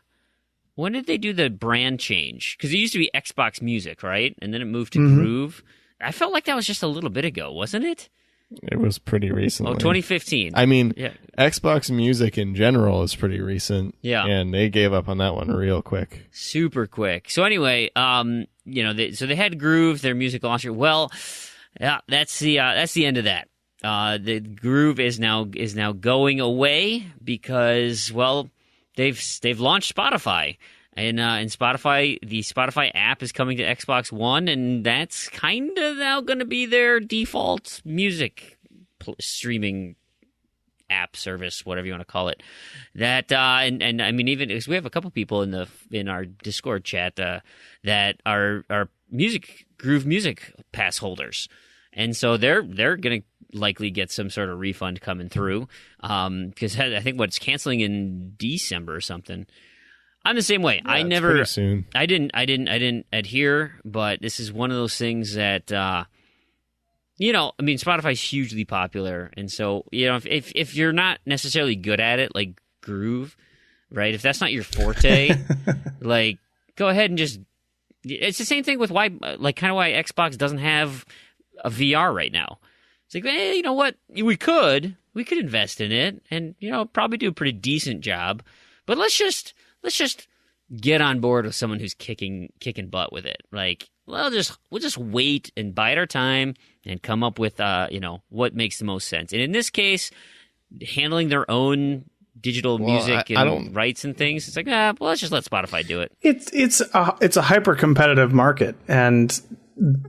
brand change? Because it used to be Xbox Music, right? And then it moved to Groove. I felt like that was just a little bit ago, wasn't it? It was pretty recently. 2015. Yeah. Xbox Music in general is pretty recent. Yeah. And they gave up on that one real quick. Super quick. So anyway, so they had Groove, their music launcher. Well, yeah, that's the end of that. The Groove is now going away because, well, they've launched Spotify. And Spotify, the Spotify app is coming to Xbox One, and that's kind of now going to be their default music streaming app service, whatever you want to call it. That and I mean, even because we have a couple people in our Discord chat that are Groove Music pass holders, and so they're gonna likely get some sort of refund coming through because I think it's canceling in December or something. I'm the same way. Yeah, pretty soon. I didn't adhere, but this is one of those things that I mean, Spotify's hugely popular, and so if you're not necessarily good at it, like Groove, right? If that's not your forte, like go ahead and just. It's the same thing with why Xbox doesn't have a VR right now. It's like, hey, you know what? We could invest in it, and probably do a pretty decent job, but let's just get on board with someone who's kicking butt with it. Like, we'll just wait and bide our time and come up with what makes the most sense. And in this case, handling their own digital music and rights and things, it's like, let's just let Spotify do it. It's a hyper competitive market, and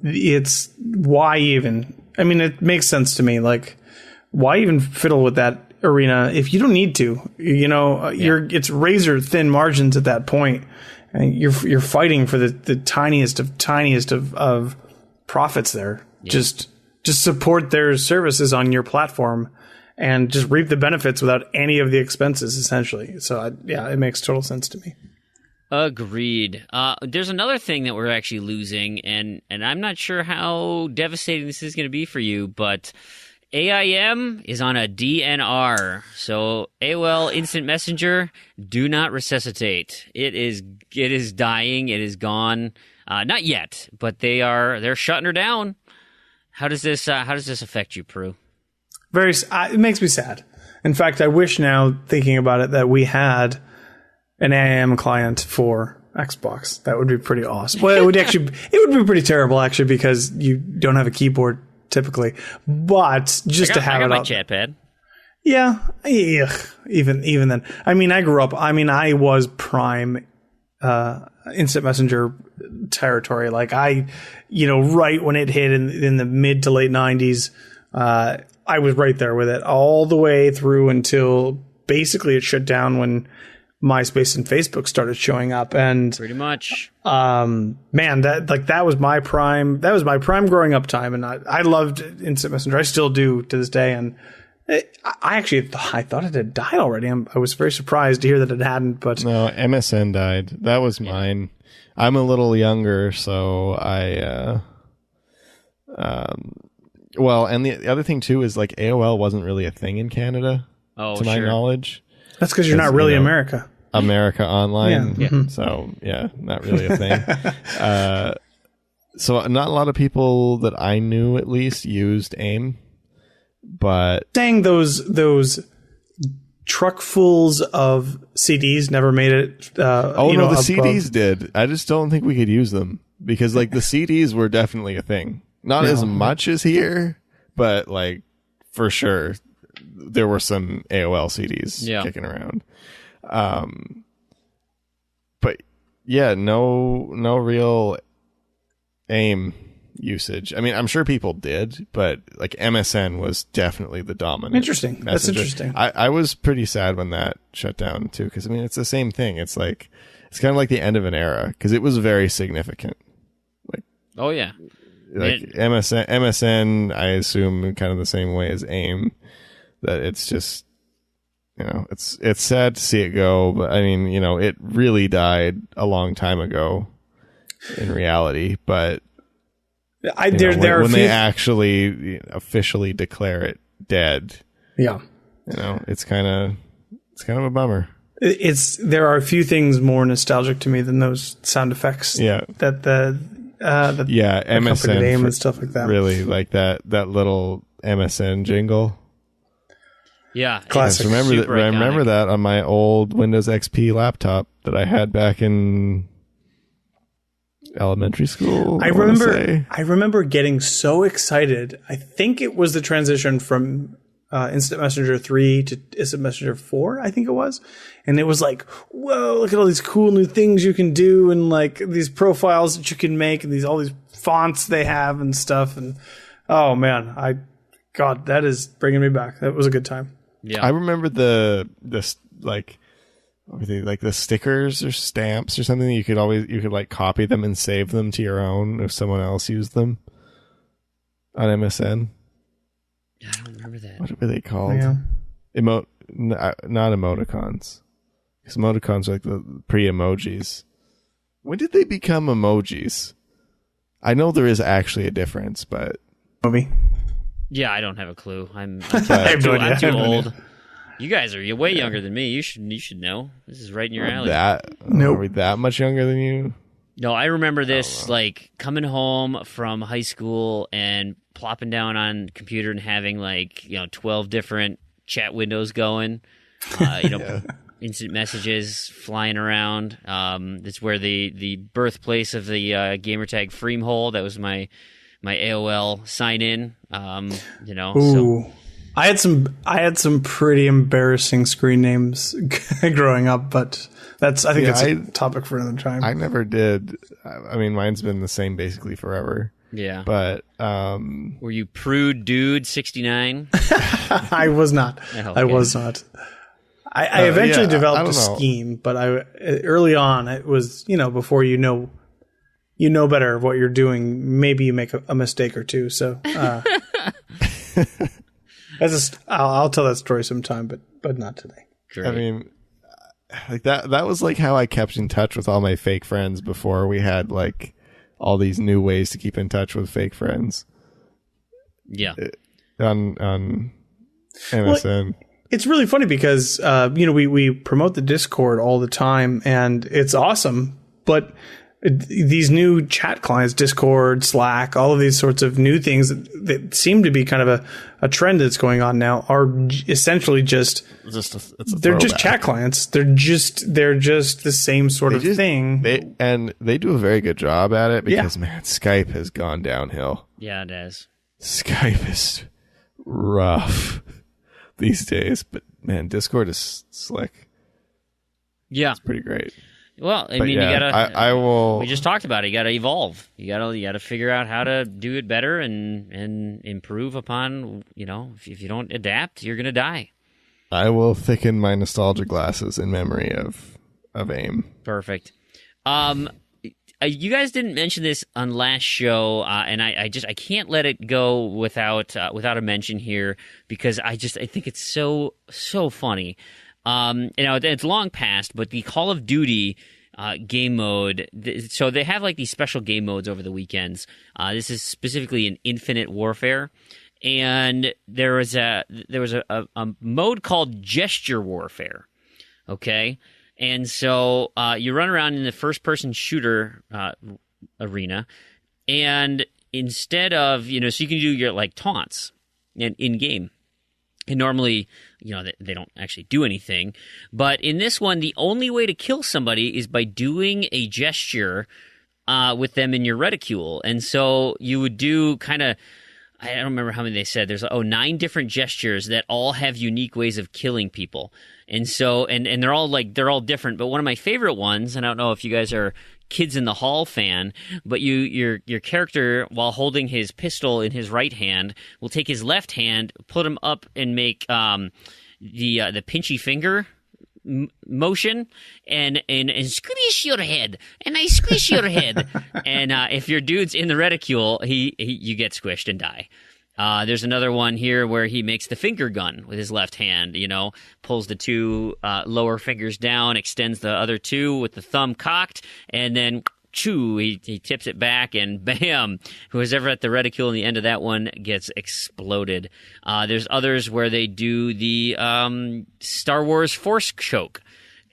it's why even. I mean, it makes sense to me. Like, why even fiddle with that arena if you don't need to? It's razor thin margins at that point, and you're fighting for the tiniest of profits there. Yeah. Just support their services on your platform, and just reap the benefits without any of the expenses, essentially. So, it makes total sense to me. Agreed. There's another thing that we're actually losing, and I'm not sure how devastating this is going to be for you, but AIM is on a DNR. So AOL Instant Messenger, do not resuscitate. It is dying. It is gone. Not yet, but they're shutting her down. How does this affect you, Prue? It makes me sad. In fact, I wish now, thinking about it, that we had an AIM client for Xbox. That would be pretty awesome. Well, it would be pretty terrible, actually, because you don't have a keyboard typically. But just to have I got it my out. chat pad. Yeah. Even then. I mean, I was prime Instant Messenger territory. Like, right when it hit in the mid to late 90s, I was right there with it all the way through until basically it shut down when MySpace and Facebook started showing up. And pretty much, man, that was my prime. That was my prime growing up time, and I loved Instant Messenger. I still do to this day. And I thought it had died already. I was very surprised to hear that it hadn't. But no, MSN died. That was mine. I'm a little younger, so I. Well, and the other thing too is like AOL wasn't really a thing in Canada, to my knowledge. That's because you're not really America. America Online. Yeah. Mm-hmm. So, not really a thing. So not a lot of people that I knew, at least, used AIM. But saying those truckfuls of CDs never made it. The CDs did. I just don't think we could use them because, like, the CDs were definitely a thing. Not as much as here, but, like, for sure, there were some AOL CDs kicking around. But yeah, no real AIM usage. I mean, I'm sure people did, but like MSN was definitely the dominant. Interesting. Messenger. That's interesting. I was pretty sad when that shut down too, because I mean, it's the same thing. It's like, it's kind of like the end of an era because it was very significant. Like, oh yeah, like MSN, I assume kind of the same way as AIM. That it's just, it's sad to see it go, but I mean, it really died a long time ago in reality, but when they actually officially declare it dead, it's kind of a bummer. There are a few things more nostalgic to me than those sound effects. Yeah. That the MSN name and stuff like that. Really like that little MSN jingle. Yeah, classic. Remember that on my old Windows XP laptop that I had back in elementary school. I remember getting so excited. I think it was the transition from Instant Messenger 3 to Instant Messenger 4, I think it was. And it was like, whoa, look at all these cool new things you can do and like these profiles that you can make and all these fonts they have and stuff. And oh man, God, that is bringing me back. That was a good time. Yeah. I remember the like, what were they, like the stickers or stamps or something. You could like copy them and save them to your own if someone else used them on MSN. I don't remember that. What were they called? Yeah. Not emoticons. Because emoticons are like the pre-emojis. When did they become emojis? I know there is actually a difference, but Movie. Yeah, I don't have a clue. I'm I have no idea. I'm too I have no old. idea. You guys are way younger than me. You should know. This is right in your alley. Nope. Are we that much younger than you? No, I remember this like coming home from high school and plopping down on computer and having 12 different chat windows going. Instant messages flying around. That's where the birthplace of the gamertag Freemhole. That was my AOL sign in. Ooh. So I had some pretty embarrassing screen names growing up, but I think that's a topic for another time. I never did. I mean, mine's been the same basically forever. yeah. But Were you Prude Dude 69? I was not. Oh, I okay. was not. I eventually I developed a don't know. scheme, but early on it was, before you know better of what you're doing, maybe you make a mistake or two. So I'll tell that story sometime, but not today. Great. I mean, like that was like how I kept in touch with all my fake friends before we had like all these new ways to keep in touch with fake friends yeah. on MSN. It's really funny because, we promote the Discord all the time and it's awesome, but these new chat clients, Discord, Slack, all of these sorts of new things that seem to be kind of a trend that's going on now are essentially just they're just chat clients. They're just the same sort of thing. They do a very good job at it because man, Skype has gone downhill. Yeah, it is. Skype is rough these days, but man, Discord is slick. Yeah. It's pretty great. Well, I But mean, yeah, you gotta. I will. We just talked about it. You gotta evolve. You gotta figure out how to do it better and improve upon. If you don't adapt, you're gonna die. I will thicken my nostalgia glasses in memory of AIM. Perfect. You guys didn't mention this on last show, and I can't let it go without a mention here because I think it's so funny. It's long past, but the Call of Duty game mode. So they have like these special game modes over the weekends. This is specifically an Infinite Warfare, and there was a mode called Gesture Warfare. Okay, and so you run around in the first-person shooter arena, and instead of so you can do your like taunts in game. And normally, they don't actually do anything. But in this one, the only way to kill somebody is by doing a gesture with them in your reticule. And so you would do kind of, I don't remember how many they said. There's 9 different gestures that all have unique ways of killing people. And so, and they're all different. But one of my favorite ones, and I don't know if you guys are Kids in the Hall fan, but your character, while holding his pistol in his right hand, will take his left hand, put him up, and make the pinchy finger motion, and squish your head, and I squish your head, and if your dude's in the reticule, you get squished and die. There's another one here where he makes the finger gun with his left hand, pulls the 2 lower fingers down, extends the other 2 with the thumb cocked, and then he tips it back, and bam, whoever's ever at the reticule in the end of that one gets exploded. There's others where they do the Star Wars Force choke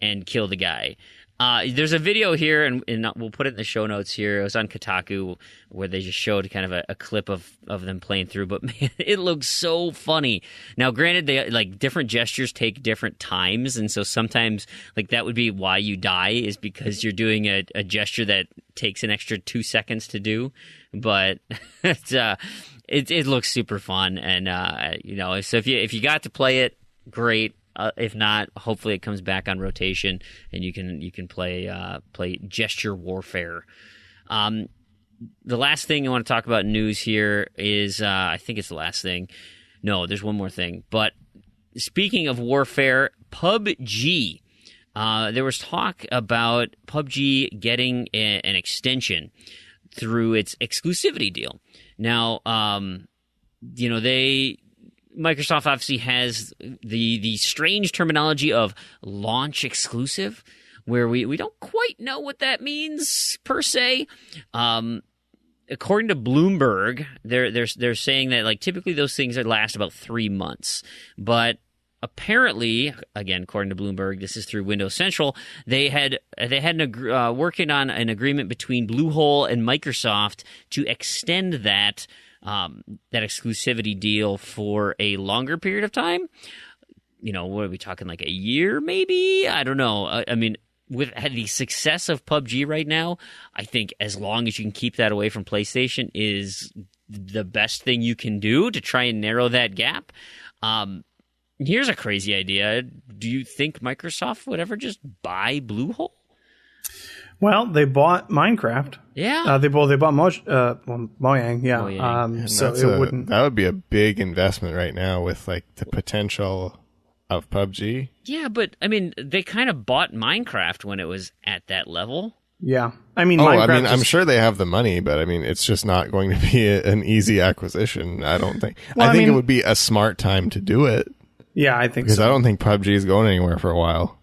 and kill the guy. There's a video here, and we'll put it in the show notes here. It was on Kotaku, where they just showed kind of a clip of them playing through. But man, it looks so funny. Now, granted, they like different gestures take different times, and so sometimes like that would be why you die is because you're doing a gesture that takes an extra 2 seconds to do. But it looks super fun, and so if you got to play it, great. If not, hopefully it comes back on rotation, and you can play Gesture Warfare. The last thing I want to talk about in news here is I think it's the last thing. No, there's one more thing. But speaking of warfare, PUBG. There was talk about PUBG getting an extension through its exclusivity deal. Now, Microsoft obviously has the strange terminology of launch exclusive, where we don't quite know what that means per se. According to Bloomberg, they're saying that like typically those things last about 3 months, but apparently, again, according to Bloomberg, this is through Windows Central. They had working on an agreement between Bluehole and Microsoft to extend that exclusivity deal for a longer period of time. What are we talking, like a year, maybe? I don't know. I mean, with the success of PUBG right now, I think as long as you can keep that away from PlayStation is the best thing you can do to try and narrow that gap. Here's a crazy idea. Do you think Microsoft would ever just buy Bluehole? Well, they bought Minecraft. Yeah. They bought Mojang. Yeah. Mojang. So it wouldn't. That would be a big investment right now with like the potential of PUBG. Yeah, but I mean, they kind of bought Minecraft when it was at that level. Yeah. I mean, Minecraft I'm sure they have the money, but I mean, it's just not going to be an easy acquisition. I don't think. Well, I think it would be a smart time to do it. Yeah, I think because so. I don't think PUBG is going anywhere for a while.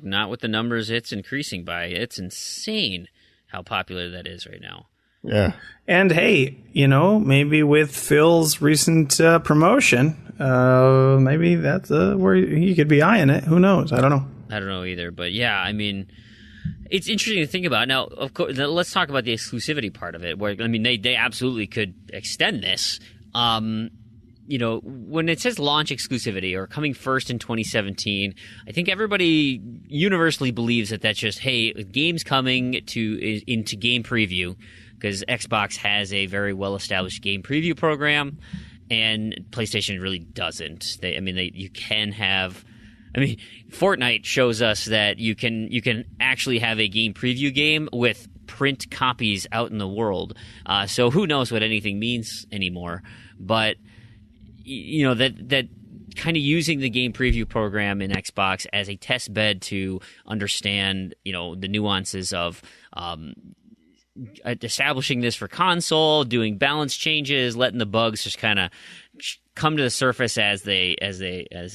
Not with the numbers it's increasing by. It's insane how popular that is right now. Yeah. And hey, maybe with Phil's recent promotion, maybe that's where he could be eyeing it. Who knows? I don't know. I don't know either. But yeah, I mean, it's interesting to think about. Now, of course, let's talk about the exclusivity part of it. Where I mean, they absolutely could extend this. When it says launch exclusivity or coming first in 2017, I think everybody universally believes that that's just, hey, games coming into game preview, because Xbox has a very well-established game preview program, and PlayStation really doesn't. You can have. I mean, Fortnite shows us that you can actually have a game preview game with print copies out in the world. So who knows what anything means anymore, but. That kind of using the game preview program in Xbox as a test bed to understand, the nuances of establishing this for console, doing balance changes, letting the bugs just kind of come to the surface as they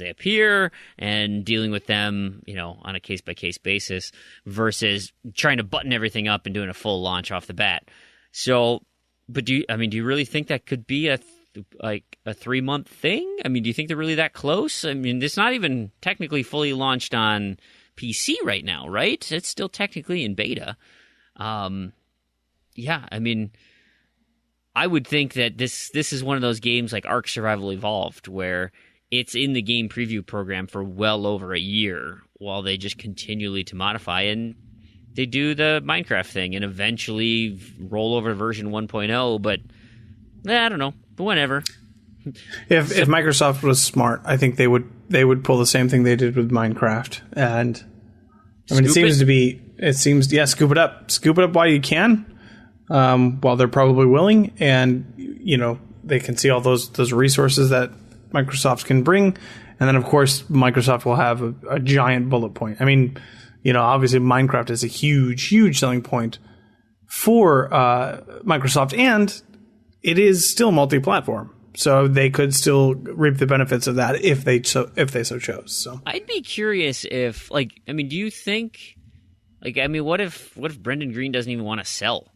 appear, and dealing with them, on a case by case basis, versus trying to button everything up and doing a full launch off the bat. So, but do you really think that could be a 3-month thing? I mean, do you think they're really that close? I mean, it's not even technically fully launched on PC right now, right? It's still technically in beta. Yeah, I mean, I would think that this is one of those games like Ark Survival Evolved, where it's in the game preview program for well over a year while they just continually to modify, and they do the Minecraft thing and eventually roll over version 1.0, but I don't know. But whatever. If Microsoft was smart, I think they would pull the same thing they did with Minecraft. And I mean, it seems scoop it up while you can, while they're probably willing, and they can see all those resources that Microsoft can bring, and then of course Microsoft will have a giant bullet point. I mean, obviously Minecraft is a huge selling point for Microsoft, and it is still multi-platform, so they could still reap the benefits of that if they so chose. So I'd be curious if, do you think, what if Brendan Green doesn't even want to sell?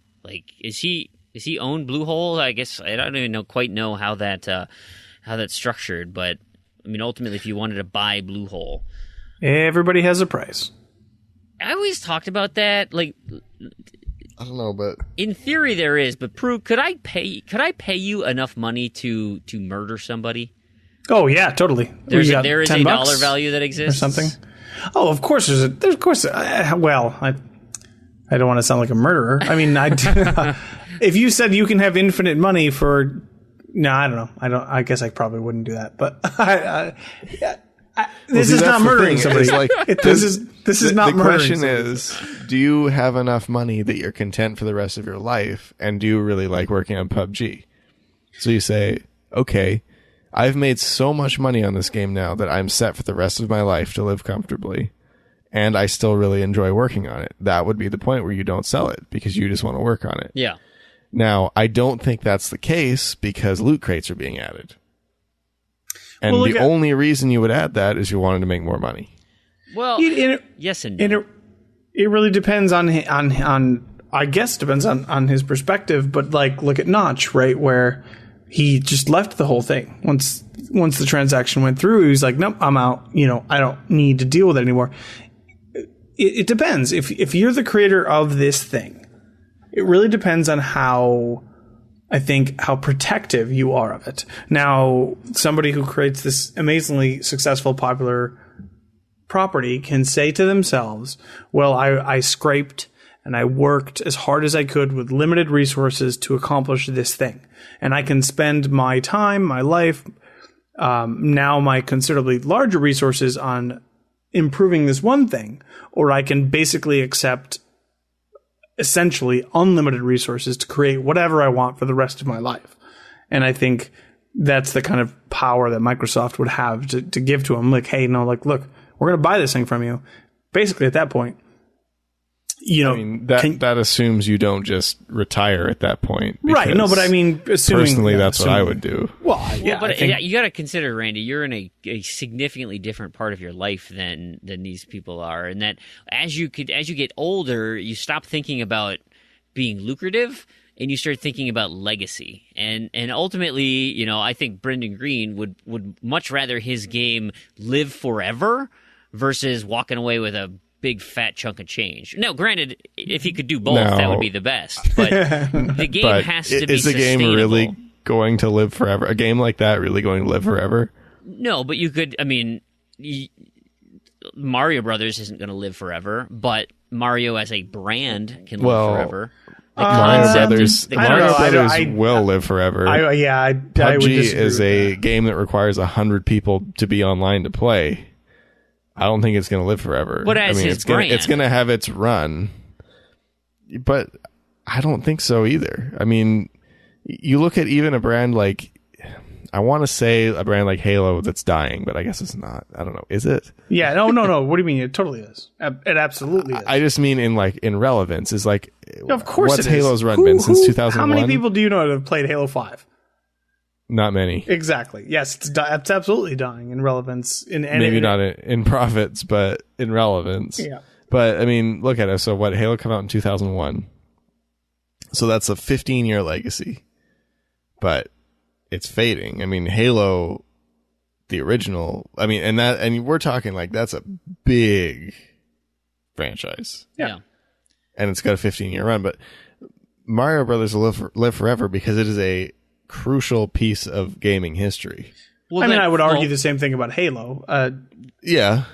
Is he own Bluehole? I guess I don't even quite know how that's structured, but I mean, ultimately, if you wanted to buy Bluehole, everybody has a price. I always talked about that, I don't know, but in theory there is. But Prue, could I pay you enough money to murder somebody? Oh yeah, totally. There is a dollar value that exists or something. Oh, of course there's of course. Well, I don't want to sound like a murderer. I mean, if you said you can have infinite money for, no, I don't know. I guess I probably wouldn't do that. But this is not murdering somebody. This is not murdering. The question is, do you have enough money that you're content for the rest of your life, and do you really like working on PUBG? So you say, okay, I've made so much money on this game now that I'm set for the rest of my life to live comfortably, and I still really enjoy working on it. That would be the point where you don't sell it because you just want to work on it. Yeah. Now, I don't think that's the case because loot crates are being added. And the only reason you would add that is you wanted to make more money. Well, yes and no. And it really depends on I guess depends on his perspective, but like look at Notch, right, where he just left the whole thing. Once the transaction went through, he was like, nope, I'm out. I don't need to deal with it anymore. It depends. If you're the creator of this thing, it really depends on how protective you are of it. Now, somebody who creates this amazingly successful, popular property can say to themselves, well, I scraped and I worked as hard as I could with limited resources to accomplish this thing. And I can spend my time, my life, now my considerably larger resources on improving this one thing, or I can basically accept essentially unlimited resources to create whatever I want for the rest of my life. And I think that's the kind of power that Microsoft would have to give to them. Like, hey, no, like, look, we're going to buy this thing from you. Basically, at that point, that assumes you don't just retire at that point. Right. No, but I mean, personally, that's what I would do. Well, yeah, but you got to consider, Randy, you're in a significantly different part of your life than these people are, and that as you get older, you stop thinking about being lucrative and you start thinking about legacy. And ultimately, I think Brendan Green would much rather his game live forever versus walking away with a big fat chunk of change. Now, granted, if he could do both, that would be the best. But the game has to be sustainable. Is the game really going to live forever? A game like that really going to live forever? No, but you could. I mean, Mario Brothers isn't going to live forever, but Mario as a brand can live forever. Mario Brothers will live forever. PUBG is a game that requires 100 people to be online to play. I don't think it's going to live forever. But as it's going to have its run, but I don't think so either. I mean, you look at even a brand like, I want to say a brand like Halo that's dying, but I guess it's not. I don't know. Is it? Yeah. No. What do you mean? It totally is. It absolutely is. I just mean in relevance. Is like, of course, what's Halo's run been since 2001? How many people do you know that have played Halo 5? Not many. Exactly. Yes, it's absolutely dying in relevance. Maybe not in profits, but in relevance. Yeah. But, I mean, look at it. So, Halo came out in 2001. So, that's a 15-year legacy. But it's fading. I mean, Halo, the original, and we're talking like that's a big franchise. Yeah. And it's got a 15-year run. But Mario Brothers will live forever because it is a crucial piece of gaming history. Well, I would argue the same thing about Halo. Yeah.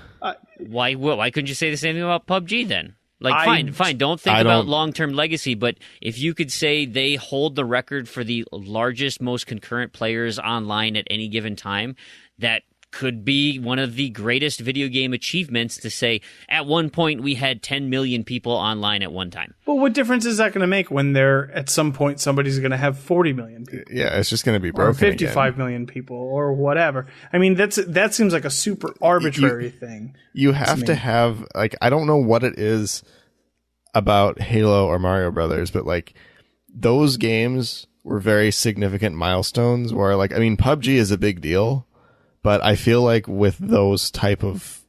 Why couldn't you say the same thing about PUBG then? Like, fine. Don't think about long-term legacy, but if you could say they hold the record for the largest, most concurrent players online at any given time, that could be one of the greatest video game achievements to say, at one point we had 10 million people online at one time. Well, what difference is that going to make when at some point somebody's going to have 40 million people? Yeah, it's just going to be broken. Or 55 million people or whatever. I mean, that seems like a super arbitrary thing. You have to have, I don't know what it is about Halo or Mario Brothers, but those games were very significant milestones where PUBG is a big deal. But I feel like with those type of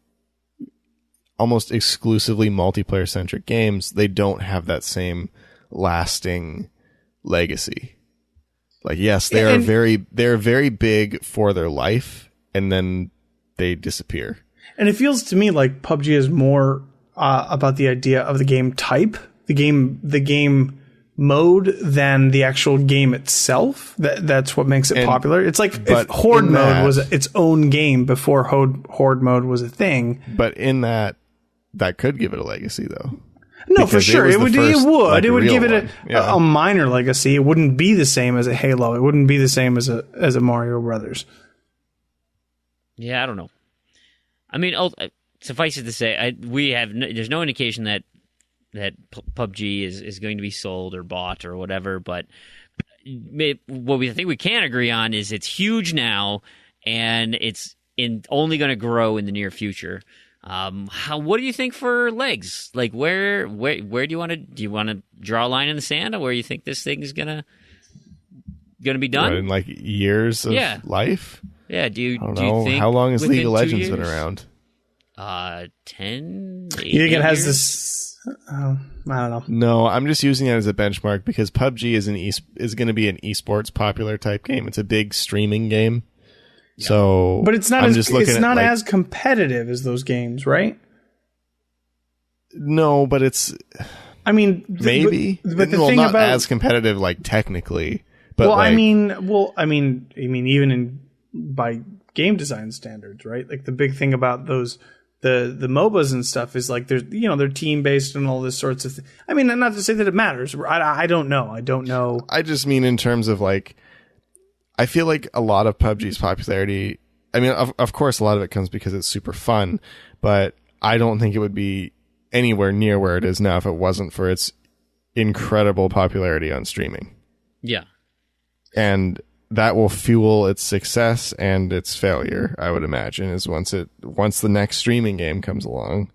almost exclusively multiplayer-centric games, they don't have that same lasting legacy. Yes, they're very big for their life, and then they disappear. And it feels to me like PUBG is more about the idea of the game type, the game mode than the actual game itself. That's what makes it popular. It's like if Horde mode was its own game before Horde mode was a thing. But in that could give it a legacy, though. No, for sure. It would give it a minor legacy. It wouldn't be the same as a Halo. It wouldn't be the same as a Mario Brothers. Yeah, I don't know. I mean, suffice it to say, there's no indication that PUBG is going to be sold or bought or whatever, but what we think we can agree on is it's huge now, and it's only going to grow in the near future. What do you think for legs? Like where do you want to draw a line in the sand on where you think this thing is gonna be done? What, in like years of life? Yeah. Do you know. think How long has League of Legends years? been around? 10. You think it has years? this? I don't know. No, I'm just using it as a benchmark because PUBG is going to be an esports popular type game. It's a big streaming game. Yeah. So, but it's not I'm as just looking it's not at, like, as competitive as those games, right? No, but it's. I mean, maybe, but the well, thing not about as competitive, like technically. But well, like, I mean, even by game design standards, right? Like the big thing about those the MOBAs and stuff is like they're team based and all this sorts of things. I mean, not to say that it matters. I don't know. I just mean in terms of like, I feel like a lot of PUBG's popularity. I mean, of course, a lot of it comes because it's super fun, but I don't think it would be anywhere near where it is now if it wasn't for its incredible popularity on streaming. Yeah. And that will fuel its success and its failure, I would imagine, is once the next streaming game comes along,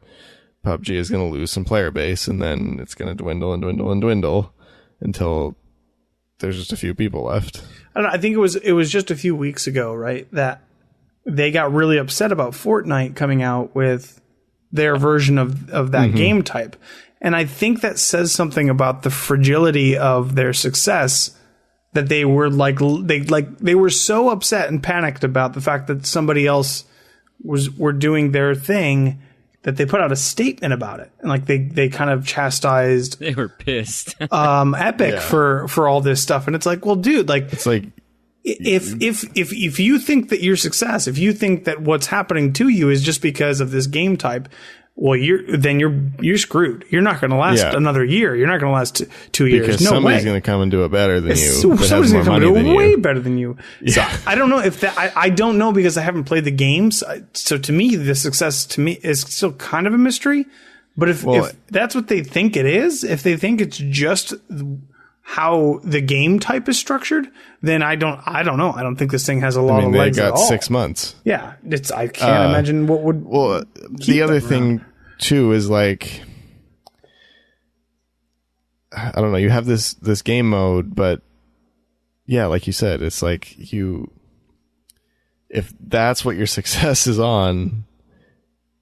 PUBG is going to lose some player base, and then it's going to dwindle and dwindle and dwindle until there's just a few people left. I don't know, I think it was just a few weeks ago, right, that they got really upset about Fortnite coming out with their version of that game type. And I think that says something about the fragility of their success, that they were they were so upset and panicked about the fact that somebody else were doing their thing that they put out a statement about it. And like they kind of chastised, they were pissed. Epic for all this stuff. And it's like, well, dude, like, it's like, if you think that your success, if you think that what's happening to you is just because of this game type, well, you're screwed. You're not going to last another year. You're not going to last 2 years. Because somebody's going to come and do it better than you. Somebody's going to come and do it way better than you. Yeah. So I don't know if that. I don't know because I haven't played the games. So to me, the success to me is still kind of a mystery. But if that's what they think it is, if they think it's just how the game type is structured, then I don't know. I don't think this thing has a lot of legs at all. They got 6 months. Yeah, I can't imagine what would. Well, the other thing too is like, I don't know. You have this game mode, but yeah, like you said, it's like if that's what your success is on,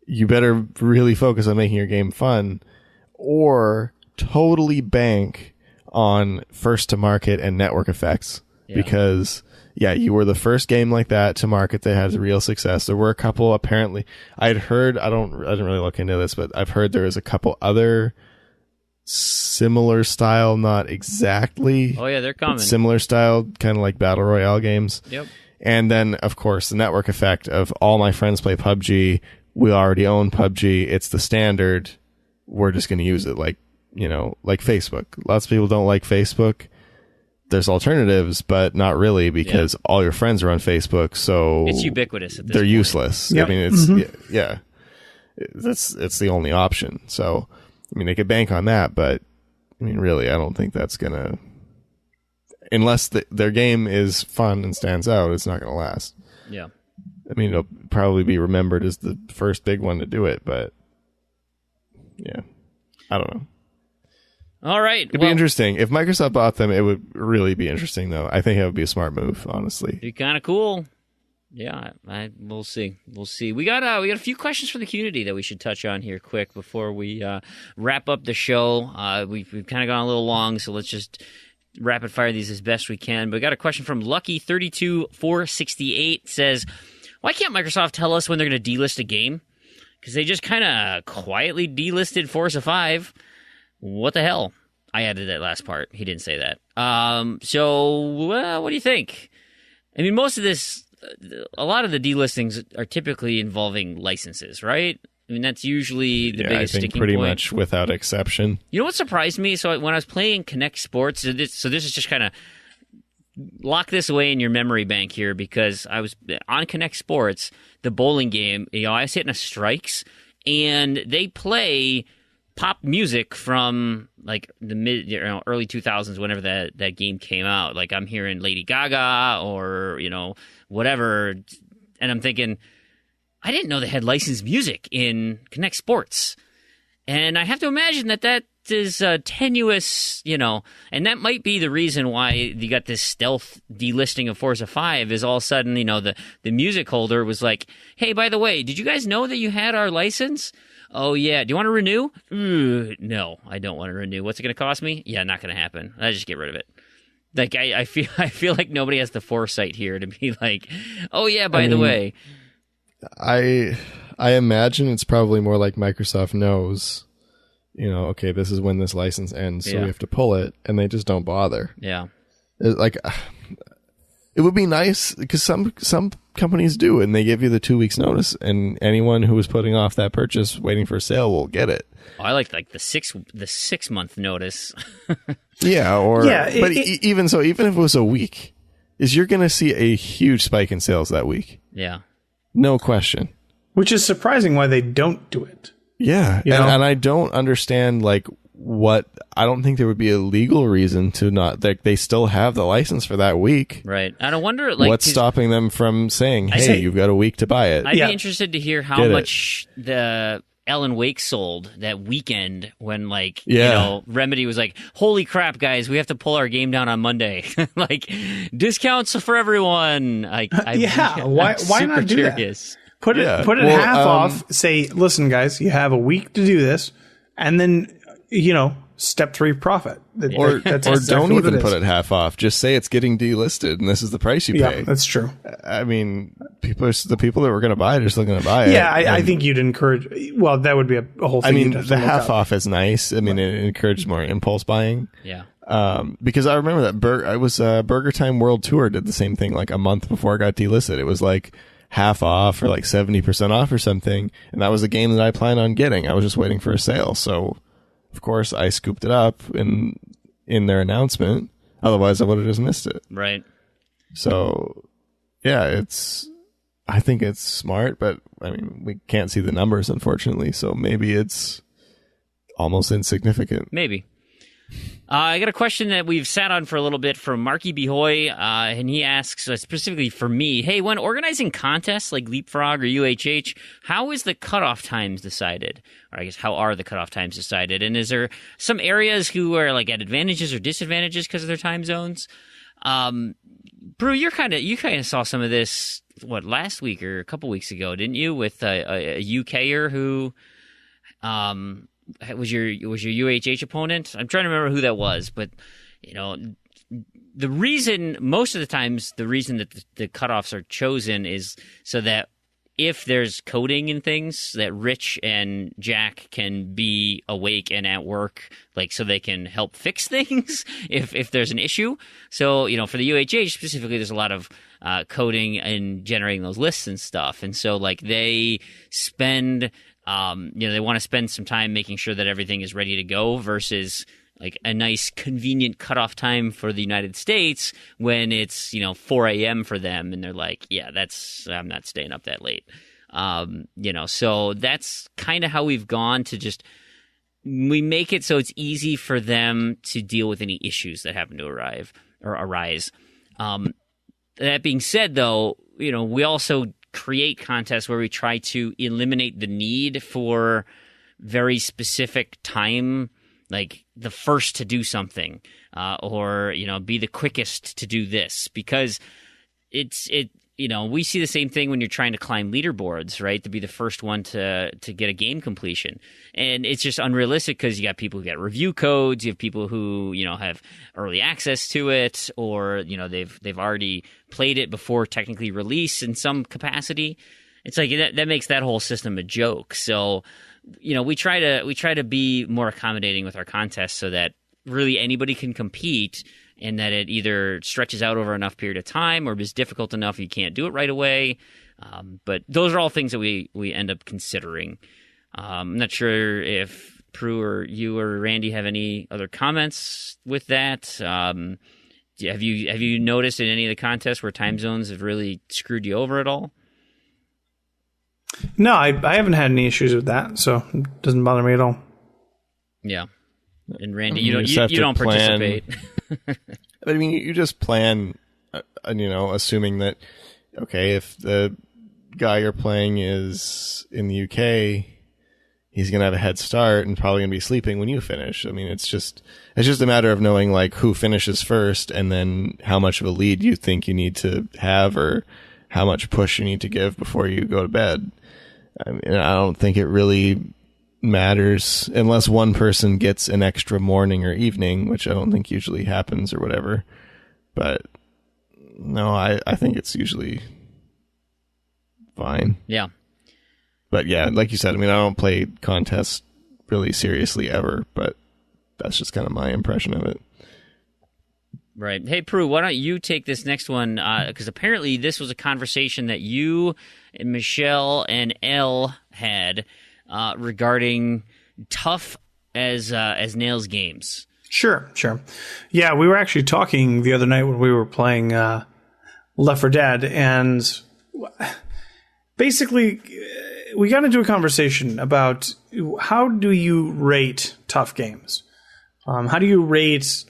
you better really focus on making your game fun, or totally bank on first to market and network effects, because you were the first game like that to market that has real success. There were a couple, apparently. I'd heard, I didn't really look into this, but I've heard there was a couple other similar style, not exactly. Oh yeah, they're coming. Similar style, kind of like battle royale games. Yep. And then of course the network effect of all my friends play PUBG. We already own PUBG. It's the standard. We're just going to use it like Facebook. Lots of people don't like Facebook. There's alternatives, but not really, because all your friends are on Facebook, so it's ubiquitous at this they're point. Useless. Yep. I mean, it's it's the only option. So, I mean, they could bank on that, but I mean, really, I don't think that's gonna, unless their game is fun and stands out, it's not gonna last. Yeah. I mean, it'll probably be remembered as the first big one to do it, but yeah, I don't know. All right. It'd be interesting. If Microsoft bought them, it would really be interesting, though. I think it would be a smart move, honestly. It'd be kind of cool. Yeah, we'll see. We'll see. We got a few questions from the community that we should touch on here quick before we wrap up the show. We've kind of gone a little long, so let's just rapid fire these as best we can. But we got a question from Lucky32468. Says, why can't Microsoft tell us when they're going to delist a game? Because they just kind of quietly delisted Forza 5. What the hell? I added that last part. He didn't say that. So, what do you think? I mean, most of this, a lot of the delistings are typically involving licenses, right? I mean, that's usually the biggest sticking point. Pretty much without exception. You know what surprised me? So when I was playing Connect Sports, so this is just kind of lock this away in your memory bank here, because I was on Connect Sports, the bowling game. I was hitting a strikes, and they play pop music from like the early 2000s, whenever that game came out. Like I'm hearing Lady Gaga or whatever and I'm thinking, I didn't know they had licensed music in Connect Sports. And I have to imagine that is tenuous, and that might be the reason why you got this stealth delisting of Forza 5 is all of a sudden, the music holder was like, hey, by the way, did you guys know that you had our license? Oh, yeah. Do you want to renew? No, I don't want to renew. What's it going to cost me? Yeah, not going to happen. I just get rid of it. Like, I feel like nobody has the foresight here to be like, oh, yeah, by the way. I imagine it's probably more like Microsoft knows, okay, this is when this license ends, so we have to pull it, and they just don't bother. Yeah. It would be nice because some companies do, and they give you the 2 weeks notice, and anyone who is putting off that purchase waiting for a sale will get it. Oh, I like the 6 month notice. Even so, even if it was a week, you're going to see a huge spike in sales that week. Yeah. No question. Which is surprising why they don't do it. Yeah. And I don't understand, I don't think there would be a legal reason to not, they still have the license for that week. Right. And I wonder, what's stopping them from saying, hey, you've got a week to buy it? I'd be interested to hear how much the Alan Wake sold that weekend when, Remedy was like, holy crap, guys, we have to pull our game down on Monday. Discounts for everyone. Why not do that? Put it half off. Say, listen, guys, you have a week to do this, and then step 3 profit. Or don't even put it half off. Just say it's getting delisted, and this is the price you pay. Yeah, that's true. I mean, the people that were going to buy it are still going to buy it. Yeah, I think you'd encourage. Well, that would be a whole thing. I mean, the half off is nice. I mean, it encourages more impulse buying. Yeah. Because I remember that Burger Time World Tour did the same thing a month before it got delisted. It was half off or 70% off or something, and that was a game that I planned on getting. I was just waiting for a sale, so of course I scooped it up in their announcement. Otherwise, I would have just missed it. Right. So, yeah, I think it's smart, but I mean, we can't see the numbers, unfortunately. So maybe it's almost insignificant. Maybe. I got a question that we've sat on for a little bit from Marky Behoy, and he asks specifically for me, hey, when organizing contests like Leapfrog or UHH, how is the cutoff times decided? Or I guess, how are the cutoff times decided? And is there some areas who are at advantages or disadvantages because of their time zones? Brew, you kind of saw some of this, last week or a couple weeks ago, didn't you? With a UKer who was your UHH opponent? I'm trying to remember who that was, but the reason most of the times the reason that the cutoffs are chosen is so that if there's coding and things, that Rich and Jack can be awake and at work, so they can help fix things if there's an issue. So for the UHH specifically, there's a lot of coding and generating those lists and stuff, and so they spend. They want to spend some time making sure that everything is ready to go versus a nice convenient cutoff time for the United States when it's 4 a.m. for them, and they're like, yeah, I'm not staying up that late. So that's kind of how we've gone to we make it so it's easy for them to deal with any issues that happen to arise. That being said, though, we also create contests where we try to eliminate the need for very specific time, like the first to do something, or be the quickest to do this, because we see the same thing when you're trying to climb leaderboards, right? To be the first one to get a game completion. And it's just unrealistic because you got people who get review codes, you have people who, have early access to it, or, they've already played it before technically release in some capacity. It's that makes that whole system a joke. So, we try to be more accommodating with our contests so that really anybody can compete, and that it either stretches out over enough period of time or is difficult enough you can't do it right away. But those are all things that we end up considering. I'm not sure if Prue or you or Randy have any other comments with that. Have you noticed in any of the contests where time zones have really screwed you over at all? No, I haven't had any issues with that, so it doesn't bother me at all. Yeah. And Randy, you don't participate. I mean, you just plan, assuming that, okay, if the guy you're playing is in the UK, he's going to have a head start and probably going to be sleeping when you finish. I mean, it's just a matter of knowing like who finishes first and then how much of a lead you think you need to have or how much push you need to give before you go to bed. I mean, I don't think it really matters unless one person gets an extra morning or evening, which I don't think usually happens or whatever. But no, I think it's usually fine. Yeah. But yeah, like you said, I mean, I don't play contests really seriously ever, but that's just kind of my impression of it. Right. Hey, Prue, why don't you take this next one? Because apparently this was a conversation that you and Michelle and Elle had regarding tough as nails games. Sure. Yeah, we were actually talking the other night when we were playing Left 4 Dead, and basically we got into a conversation about how do you rate tough games? How do you rate...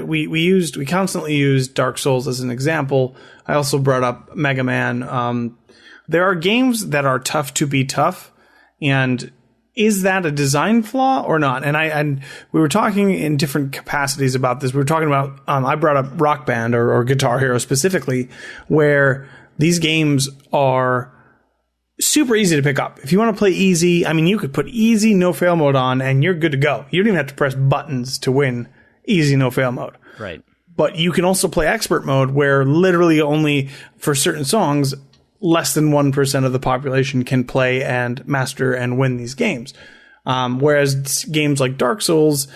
We constantly use Dark Souls as an example. I also brought up Mega Man. There are games that are tough to be tough, and is that a design flaw or not? And we were talking in different capacities about this. We were talking about I brought up Rock Band or Guitar Hero specifically, where these games are super easy to pick up. If you want to play easy, I mean, you could put easy no fail mode on and you're good to go. You don't even have to press buttons to win easy no fail mode. Right. But you can also play expert mode where literally only for certain songs, less than 1% of the population can play and master and win these games. Whereas games like Dark Souls,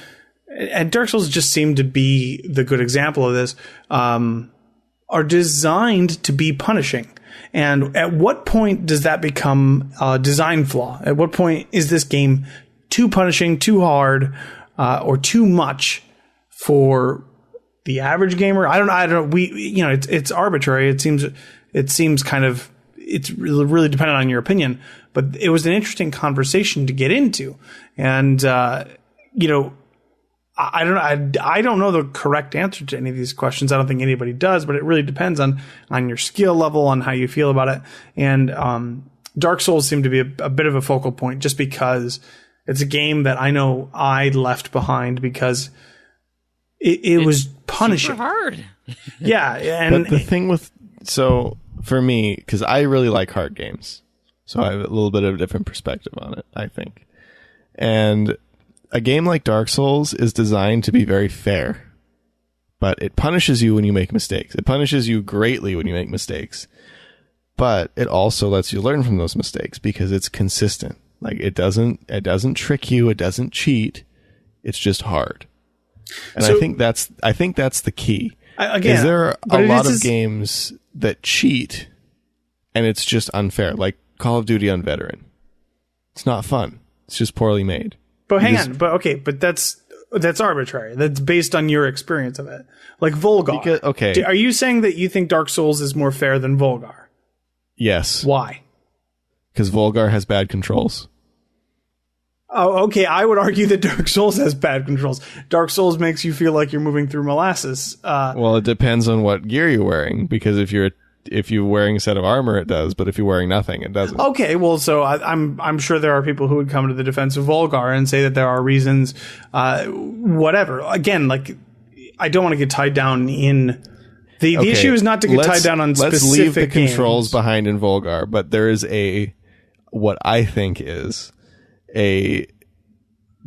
and Dark Souls just seem to be the good example of this, are designed to be punishing. And at what point does that become a design flaw? At what point is this game too punishing, too hard, or too much for the average gamer? I don't know. It's arbitrary. It seems kind of, it's really dependent on your opinion, but it was an interesting conversation to get into. And, I don't know the correct answer to any of these questions. I don't think anybody does, but it really depends on your skill level, on how you feel about it. And, Dark Souls seemed to be a bit of a focal point just because it's a game that I know I left behind because it was punishing. Super hard. Yeah. And but the thing so for me, because I really like hard games, so I have a little bit of a different perspective on it, I think. And a game like Dark Souls is designed to be very fair, but it punishes you when you make mistakes. It punishes you greatly when you make mistakes, but it also lets you learn from those mistakes because it's consistent. Like it doesn't trick you. It doesn't cheat. It's just hard. And I think that's the key. Is there a lot of games that cheat and it's just unfair, like Call of Duty on Veteran? It's not fun. It's just poorly made. But hang on. But that's arbitrary. That's based on your experience of it. Like Volgar. Okay. Are you saying that you think Dark Souls is more fair than Volgar? Yes. Why? Because Volgar has bad controls. Oh, okay. I would argue that Dark Souls has bad controls. Dark Souls makes you feel like you're moving through molasses. Well, it depends on what gear you're wearing, because if you're wearing a set of armor, it does, but if you're wearing nothing, it doesn't. Okay, well, so I'm sure there are people who would come to the defense of Volgar and say that there are reasons, whatever. Again, like, I don't want to get tied down in... The issue is not to get tied down on specific Let's leave the games. controls behind in Volgar, but there is what I think is a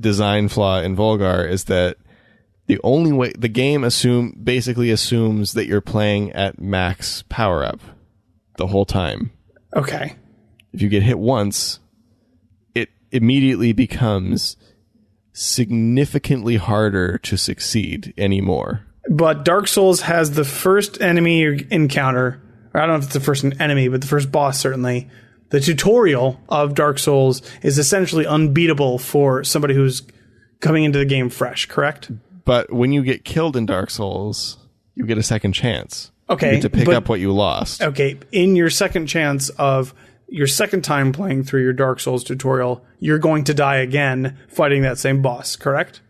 design flaw in Volgar is that the only way the game basically assumes that you're playing at max power up the whole time. Okay. If you get hit once, it immediately becomes significantly harder to succeed anymore. But Dark Souls has the first enemy you encounter. I don't know if it's the first enemy, but the first boss certainly. The tutorial of Dark Souls is essentially unbeatable for somebody who's coming into the game fresh, correct? But when you get killed in Dark Souls, you get a second chance. Okay. You get to pick up what you lost. Okay. In your second chance of your second time playing through your Dark Souls tutorial, you're going to die again fighting that same boss, correct?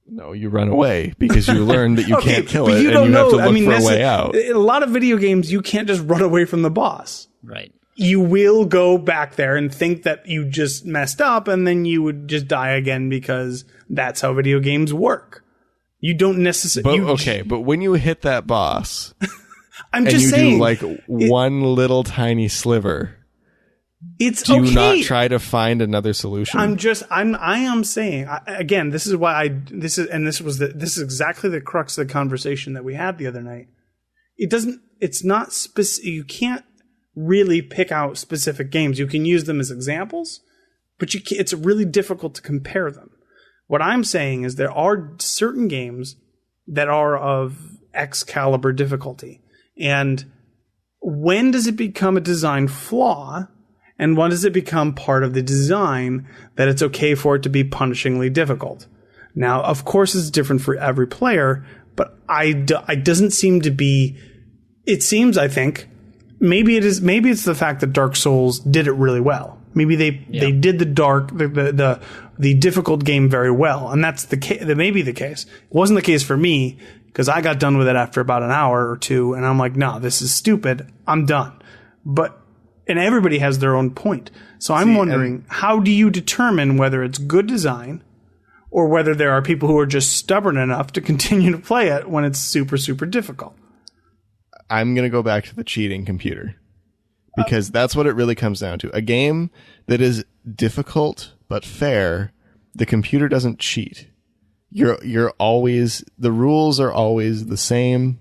No, you run away because you learn that you can't kill it, you and don't you have to know. look for a way out. In a lot of video games, you can't just run away from the boss. Right. You will go back there and think that you just messed up, and then you would just die again because that's how video games work. You don't necessarily. But when you hit that boss, I'm just saying, do like one little tiny sliver. It's do okay. you not try to find another solution? I am saying again. This is why this is exactly the crux of the conversation that we had the other night. It's not specific. You can't really pick out specific games. You can use them as examples, but it's really difficult to compare them. What I'm saying is there are certain games that are of X caliber difficulty, and when does it become a design flaw? And when does it become part of the design that it's okay for it to be punishingly difficult? Now, of course, it's different for every player, but it doesn't seem to be. It seems, I think, maybe it's the fact that Dark Souls did it really well. Maybe they did the difficult game very well, and that may be the case. It wasn't the case for me because I got done with it after about an hour or two, and I'm like, no, this is stupid. I'm done. And everybody has their own point. So I'm wondering, how do you determine whether it's good design or whether there are people who are just stubborn enough to continue to play it when it's super, super difficult? I'm going to go back to the cheating computer because that's what it really comes down to. A game that is difficult but fair, the computer doesn't cheat. You're always, the rules are always the same.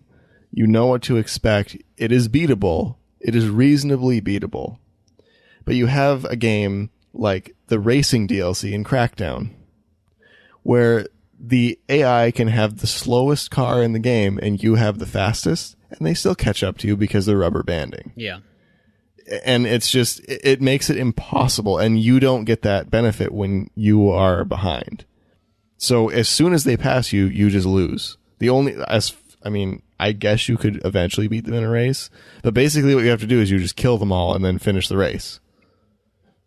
You know what to expect. It is beatable. It is reasonably beatable. But you have a game like the racing DLC in Crackdown, where the AI can have the slowest car in the game and you have the fastest, and they still catch up to you because they're rubber banding. Yeah. And it's just, it makes it impossible, and you don't get that benefit when you are behind. So as soon as they pass you, you just lose. I guess you could eventually beat them in a race, but basically what you have to do is you just kill them all and then finish the race,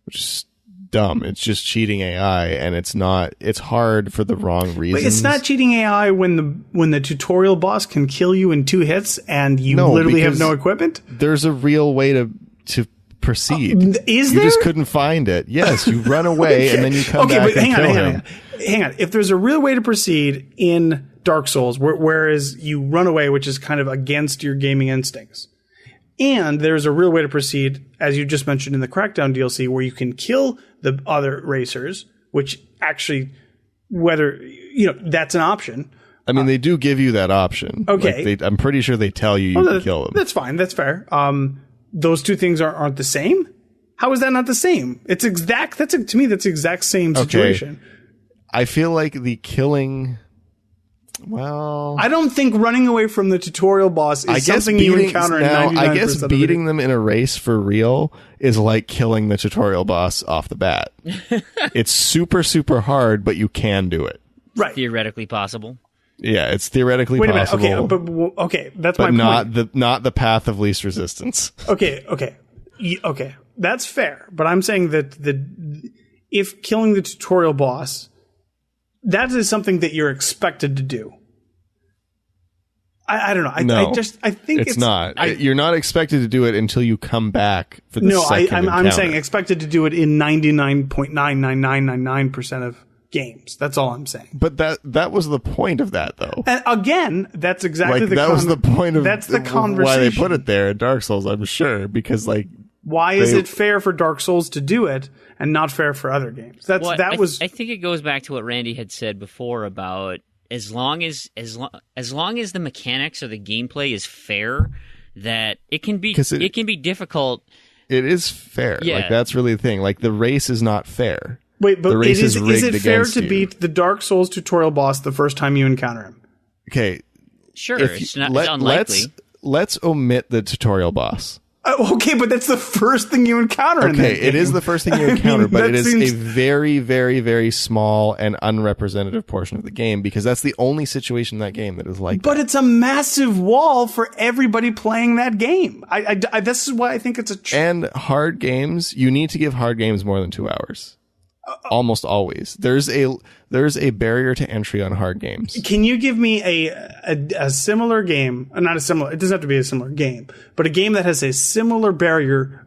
which is dumb. It's just cheating AI, and it's hard for the wrong reasons. But it's not cheating AI when the tutorial boss can kill you in 2 hits and you literally have no equipment? There's a real way to proceed. Is you there? just couldn't find it. Yes, you run away and then you come back and kill him. Hang on. If there's a real way to proceed in Dark Souls, whereas you run away, which is kind of against your gaming instincts, and there's a real way to proceed, as you just mentioned in the Crackdown DLC, where you can kill the other racers, which actually, that's an option. I mean, they do give you that option. Okay. I'm pretty sure they tell you can kill them. That's fine. That's fair. Those two things aren't the same? How is that not the same? It's exact. To me, that's the exact same situation. Okay. I feel like the killing... Well, I don't think running away from the tutorial boss is something you encounter in 99% I guess beating them in a race for real is like killing the tutorial boss off the bat. It's super, super hard, but you can do it. Right. Theoretically possible. Yeah, it's theoretically possible. Wait a minute. Okay, that's my point. But not the path of least resistance. Okay. That's fair. But I'm saying that if killing the tutorial boss, that is something that you're expected to do. I don't know. I think it's not. You're not expected to do it until you come back for the second encounter. I'm saying expected to do it in 99.99999% of games. That's all I'm saying. But that was the point of that, though. And again, that's exactly was the point of that's the conversation. Why they put it there in Dark Souls, I'm sure, because why is it fair for Dark Souls to do it and not fair for other games? I think it goes back to what Randy had said before about as long as the mechanics or the gameplay is fair, that it can be difficult. It is fair. Yeah. That's really the thing. The race is not fair. Wait, but the race is it fair to you. beat the Dark Souls tutorial boss the first time you encounter him? Okay. Sure, it's unlikely. Let's omit the tutorial boss. Okay, but that's the first thing you encounter in that game. It is the first thing you encounter, but it is a very, very, very small and unrepresentative portion of the game, because that's the only situation in that game that is like that. But it's a massive wall for everybody playing that game. This is why I think it's And hard games, you need to give hard games more than 2 hours. Almost always. There's a barrier to entry on hard games. Can you give me a similar game? Not a similar. It doesn't have to be a similar game, but a game that has a similar barrier,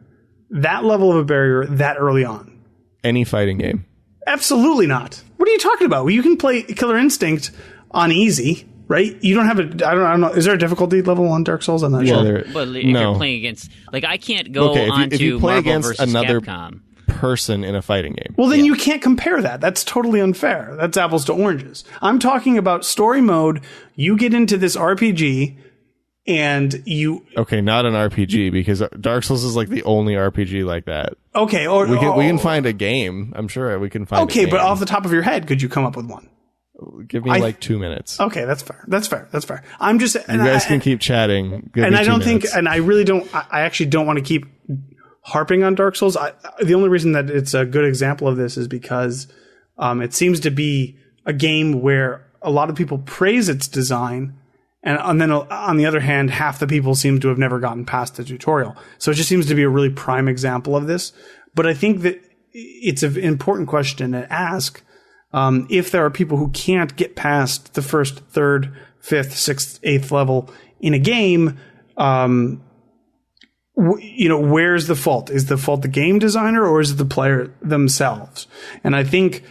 that level of a barrier, that early on. Any fighting game. Absolutely not. What are you talking about? Well, you can play Killer Instinct on easy, right? You don't have a. I don't know. Is there a difficulty level on Dark Souls? I'm not sure. But if you're playing against, like, I can't go onto if you play Marvel against versus another Capcom. Person in a fighting game. Well, then you can't compare that. That's totally unfair. That's apples to oranges. I'm talking about story mode. You get into this RPG and you... Okay, not an RPG, because Dark Souls is like the only RPG like that. Okay. Or, we can find a game. I'm sure we can find a game. But off the top of your head, could you come up with one? Give me like 2 minutes. Okay, that's fair. I'm just... You guys can keep chatting. And I don't think... And I really don't... I actually don't want to keep harping on Dark Souls. The only reason that it's a good example of this is because it seems to be a game where a lot of people praise its design, and then on the other hand, half the people seem to have never gotten past the tutorial. So it just seems to be a really prime example of this. But I think that it's an important question to ask. If there are people who can't get past the first, third, fifth, sixth, eighth level in a game, where's the fault? Is the fault the game designer, or is it the player themselves? And I think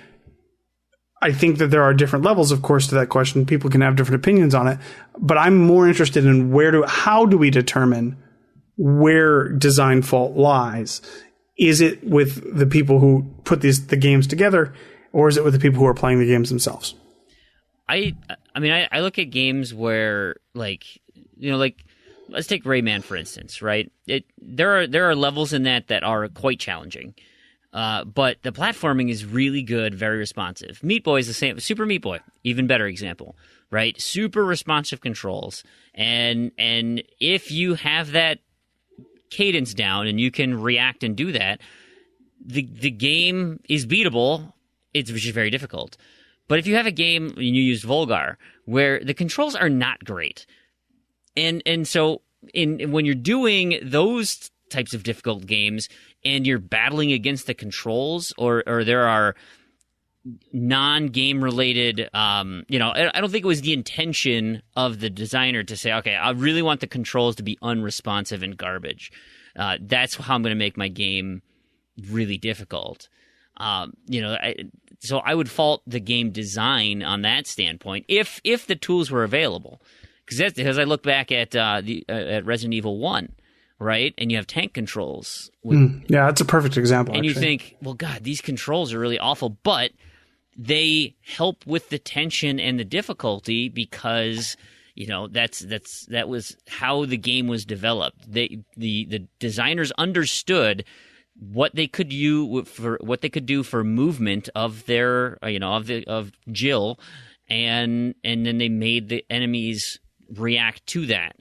that there are different levels, of course, to that question. People can have different opinions on it, but I'm more interested in how do we determine where design fault lies? Is it with the people who put the games together, or is it with the people who are playing the games themselves? I look at games where, let's take Rayman, for instance, right? There are levels in that are quite challenging, but the platforming is really good, very responsive. Meat Boy is the same. Super Meat Boy, even better example, right? Super responsive controls, and if you have that cadence down and you can react and do that, the game is beatable. It's just very difficult. But if you have a game, and you use Volgar, where the controls are not great, and so when you're doing those types of difficult games and you're battling against the controls, or there are non-game related, I don't think it was the intention of the designer to say, okay, I really want the controls to be unresponsive and garbage. That's how I'm going to make my game really difficult. So I would fault the game design on that standpoint if the tools were available. Because I look back at at Resident Evil 1, right, and you have tank controls. Yeah, that's a perfect example. And actually, you think, well, God, these controls are really awful, but they help with the tension and the difficulty because that was how the game was developed. The designers understood what they could do for movement of their of Jill, and then they made the enemies react to that.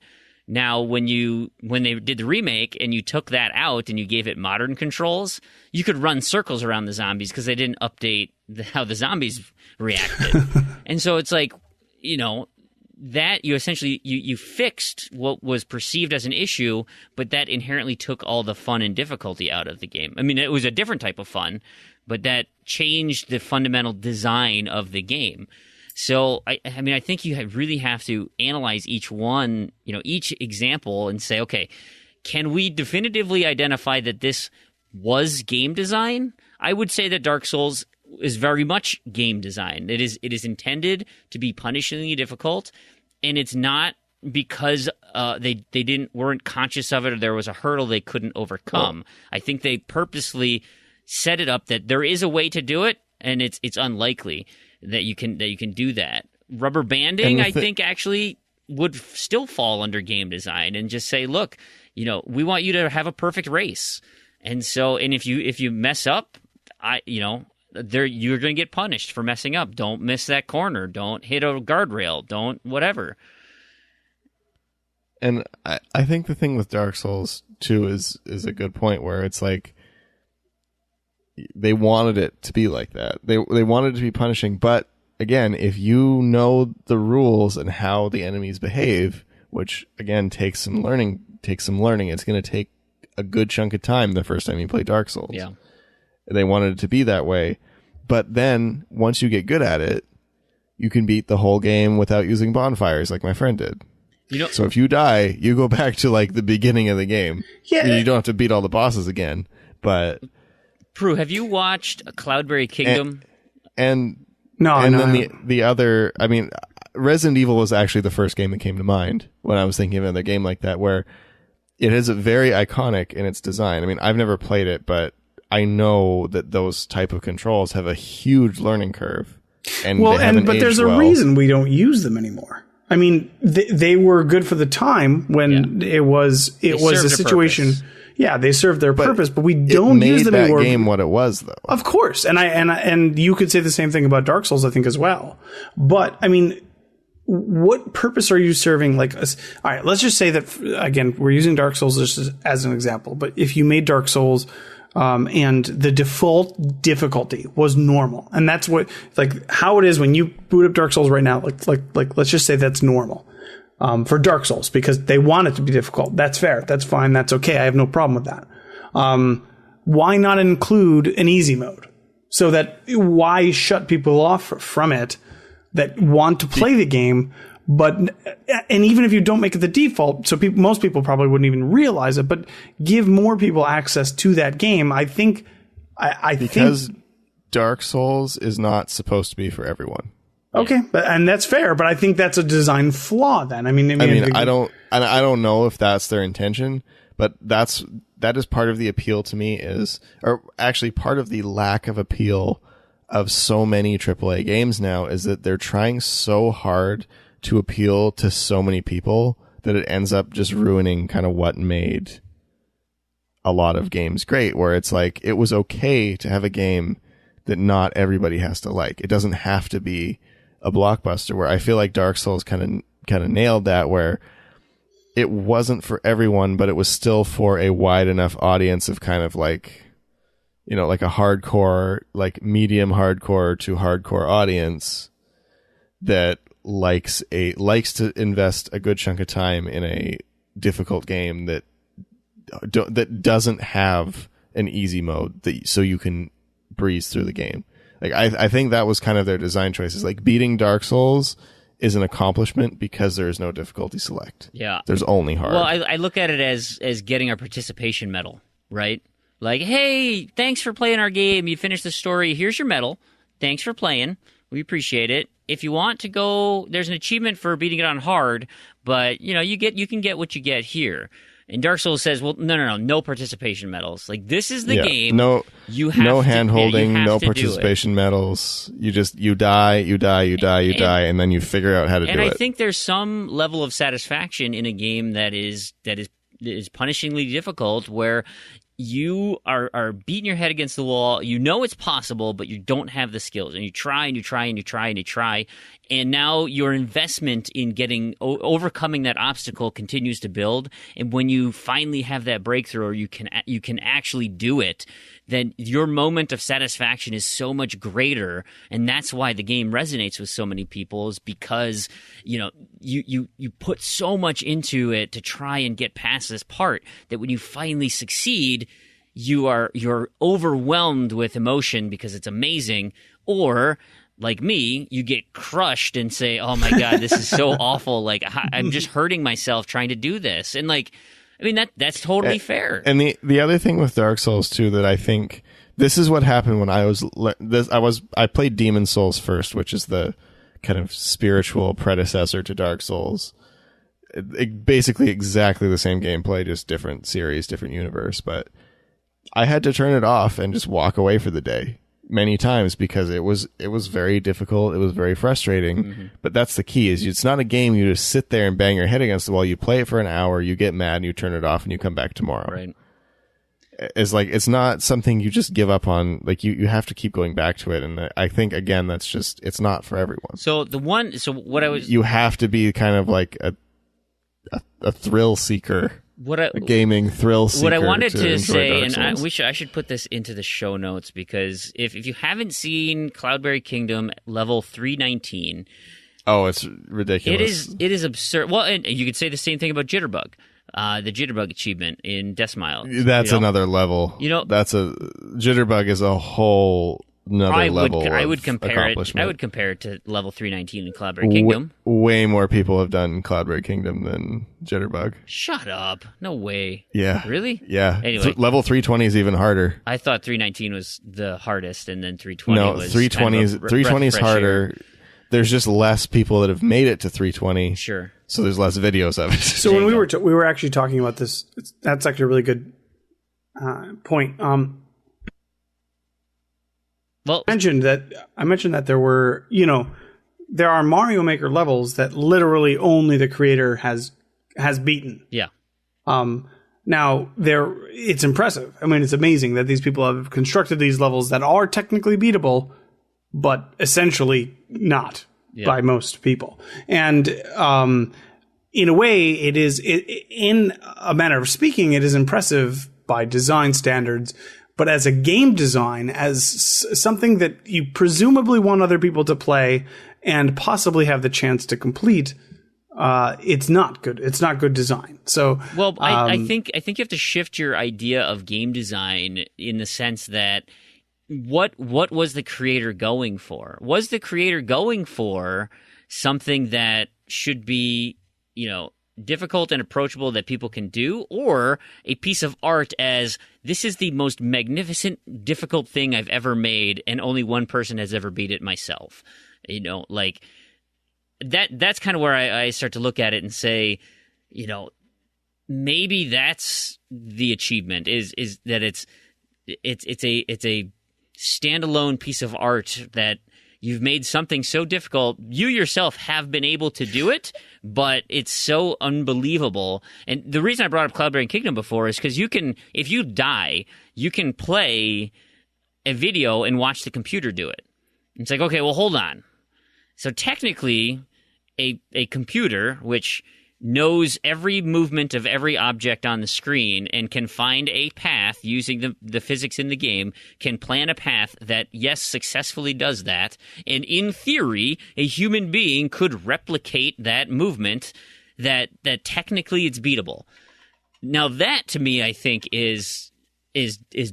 Now, when they did the remake and you took that out and you gave it modern controls, you could run circles around the zombies because they didn't update how the zombies reacted. And so it's like, that you essentially you fixed what was perceived as an issue, but that inherently took all the fun and difficulty out of the game. I mean, it was a different type of fun, but that changed the fundamental design of the game. So I think you really have to analyze each one, each example, and say, okay, can we definitively identify that this was game design? I would say that Dark Souls is very much game design. It is intended to be punishingly difficult, and it's not because they weren't conscious of it or there was a hurdle they couldn't overcome. I think they purposely set it up that there is a way to do it, and it's unlikely that you can do that. Rubber banding, I think, actually would still fall under game design, and just say, look, we want you to have a perfect race, and if you mess up, you're going to get punished for messing up. Don't miss that corner. Don't hit a guardrail. Don't whatever. And I think the thing with Dark Souls too is a good point, where it's like they wanted it to be like that. They wanted it to be punishing, but again, if you know the rules and how the enemies behave, which again takes some learning. It's going to take a good chunk of time the first time you play Dark Souls. Yeah. They wanted it to be that way. But then once you get good at it, you can beat the whole game without using bonfires like my friend did. So if you die, you go back to like the beginning of the game. Yeah. You don't have to beat all the bosses again. But Prue, have you watched Cloudberry Kingdom? And No, then the other, I mean, Resident Evil was actually the first game that came to mind when I was thinking of another game like that, where it is very iconic in its design. I mean, I've never played it, but I know that those type of controls have a huge learning curve. But there's a reason we don't use them anymore. I mean, they were good for the time when it was a situation. Purpose. Yeah, they served their purpose, but we don't use them anymore. It made that game what it was, though. Of course, and you could say the same thing about Dark Souls, I think, as well. But I mean, what purpose are you serving? Like, all right, let's just say that again, we're using Dark Souls just as an example. But if you made Dark Souls, and the default difficulty was normal, and that's what how it is when you boot up Dark Souls right now. Like let's just say that's normal. For Dark Souls, because they want it to be difficult. That's fair. That's fine. That's okay. I have no problem with that. Why not include an easy mode? So that why shut people off from it that want to play the game, and even if you don't make it the default, so most people probably wouldn't even realize it, but give more people access to that game. I think because Dark Souls is not supposed to be for everyone. Okay, and that's fair, but I think that's a design flaw. Then I mean, I don't know if that's their intention, but that is part of the appeal to me or actually part of the lack of appeal of so many AAA games now is that they're trying so hard to appeal to so many people that it ends up just ruining kind of what made a lot of games great. Where it's like it was okay to have a game that not everybody has to like. It doesn't have to be a blockbuster, where I feel like Dark Souls kind of nailed that, where it wasn't for everyone, but it was still for a wide enough audience of kind of like, like a hardcore, like medium hardcore to hardcore audience that likes to invest a good chunk of time in a difficult game that doesn't have an easy mode so you can breeze through the game. Like, I think that was kind of their design choices. Like, beating Dark Souls is an accomplishment because there is no difficulty select. Yeah. There's only hard. Well, I look at it as getting a participation medal, right? Like, hey, thanks for playing our game. You finished the story. Here's your medal. Thanks for playing. We appreciate it. If you want to go, there's an achievement for beating it on hard, but, you can get what you get here. And Dark Souls says, well, no participation medals. Like, this is the game. No hand-holding, no participation medals. You die, and then you figure out how to do it. And I think there's some level of satisfaction in a game that is punishingly difficult, where you are beating your head against the wall. You know it's possible, but you don't have the skills. And you try, and you try, and you try, and you try. And now your investment in overcoming that obstacle continues to build. And when you finally have that breakthrough, or you can actually do it, then your moment of satisfaction is so much greater. And that's why the game resonates with so many people, is because, you put so much into it to try and get past this part, that when you finally succeed, you're overwhelmed with emotion because it's amazing. Or, like me, you get crushed and say, oh my God, this is so awful. Like, I'm just hurting myself trying to do this. And that's totally fair. And the other thing with Dark Souls too, that I think this is what happened when I played Demon Souls first, which is the kind of spiritual predecessor to Dark Souls. Basically exactly the same gameplay, just different series, different universe. But I had to turn it off and just walk away for the day many times because it was very difficult. It was very frustrating. Mm-hmm. But that's the key, is it's not a game you just sit there and bang your head against the wall. You play it for an hour, you get mad, and you turn it off, and you come back tomorrow. Right. It's not something you just give up on. Like, you have to keep going back to it. And I think, again, it's not for everyone. You have to be kind of like a thrill seeker. A gaming thrill seeker. What I wanted to say, and I should put this into the show notes, because if you haven't seen Cloudberry Kingdom level 319, oh, it's ridiculous. It is absurd. Well, and you could say the same thing about Jitterbug, the Jitterbug achievement in Deathmile. That's another level. Jitterbug is a whole level. I would of compare it. accomplishment. I would compare it to level 319 in Cloudberry Kingdom. Way more people have done Cloudberry Kingdom than Jitterbug. Shut up! No way. Yeah. Really? Yeah. Anyway, level 320 is even harder. I thought 319 was the hardest, and then 320 No, was 320 is harder. There's just less people that have made it to 320. Sure. So there's less videos of it. So when we were actually talking about this, that's actually a really good point. Well, I mentioned that there were, there are Mario Maker levels that literally only the creator has beaten. yeah. Now it's impressive. I mean, it's amazing that these people have constructed these levels that are technically beatable, but essentially not by most people. And in a way, in a manner of speaking, it is impressive by design standards. But as a game design, as something that you presumably want other people to play and possibly have the chance to complete, it's not good. It's not good design. So, well, I think you have to shift your idea of game design in the sense that what was the creator going for? Was the creator going for something that should be, difficult and approachable that people can do, or a piece of art as this is the most magnificent, difficult thing I've ever made, and only one person has ever beat it, myself? Like that's kind of where I start to look at it and say, maybe that's the achievement is that it's a standalone piece of art that you've made something so difficult. You yourself have been able to do it, but it's so unbelievable. And the reason I brought up Cloudberry Kingdom before is because if you die, you can play a video and watch the computer do it. And it's like, okay, well, hold on. So technically, a computer, which knows every movement of every object on the screen and can find a path using the physics in the game, can plan a path that, yes, successfully does that. And in theory, a human being could replicate that movement that technically it's beatable. Now that, to me, I think is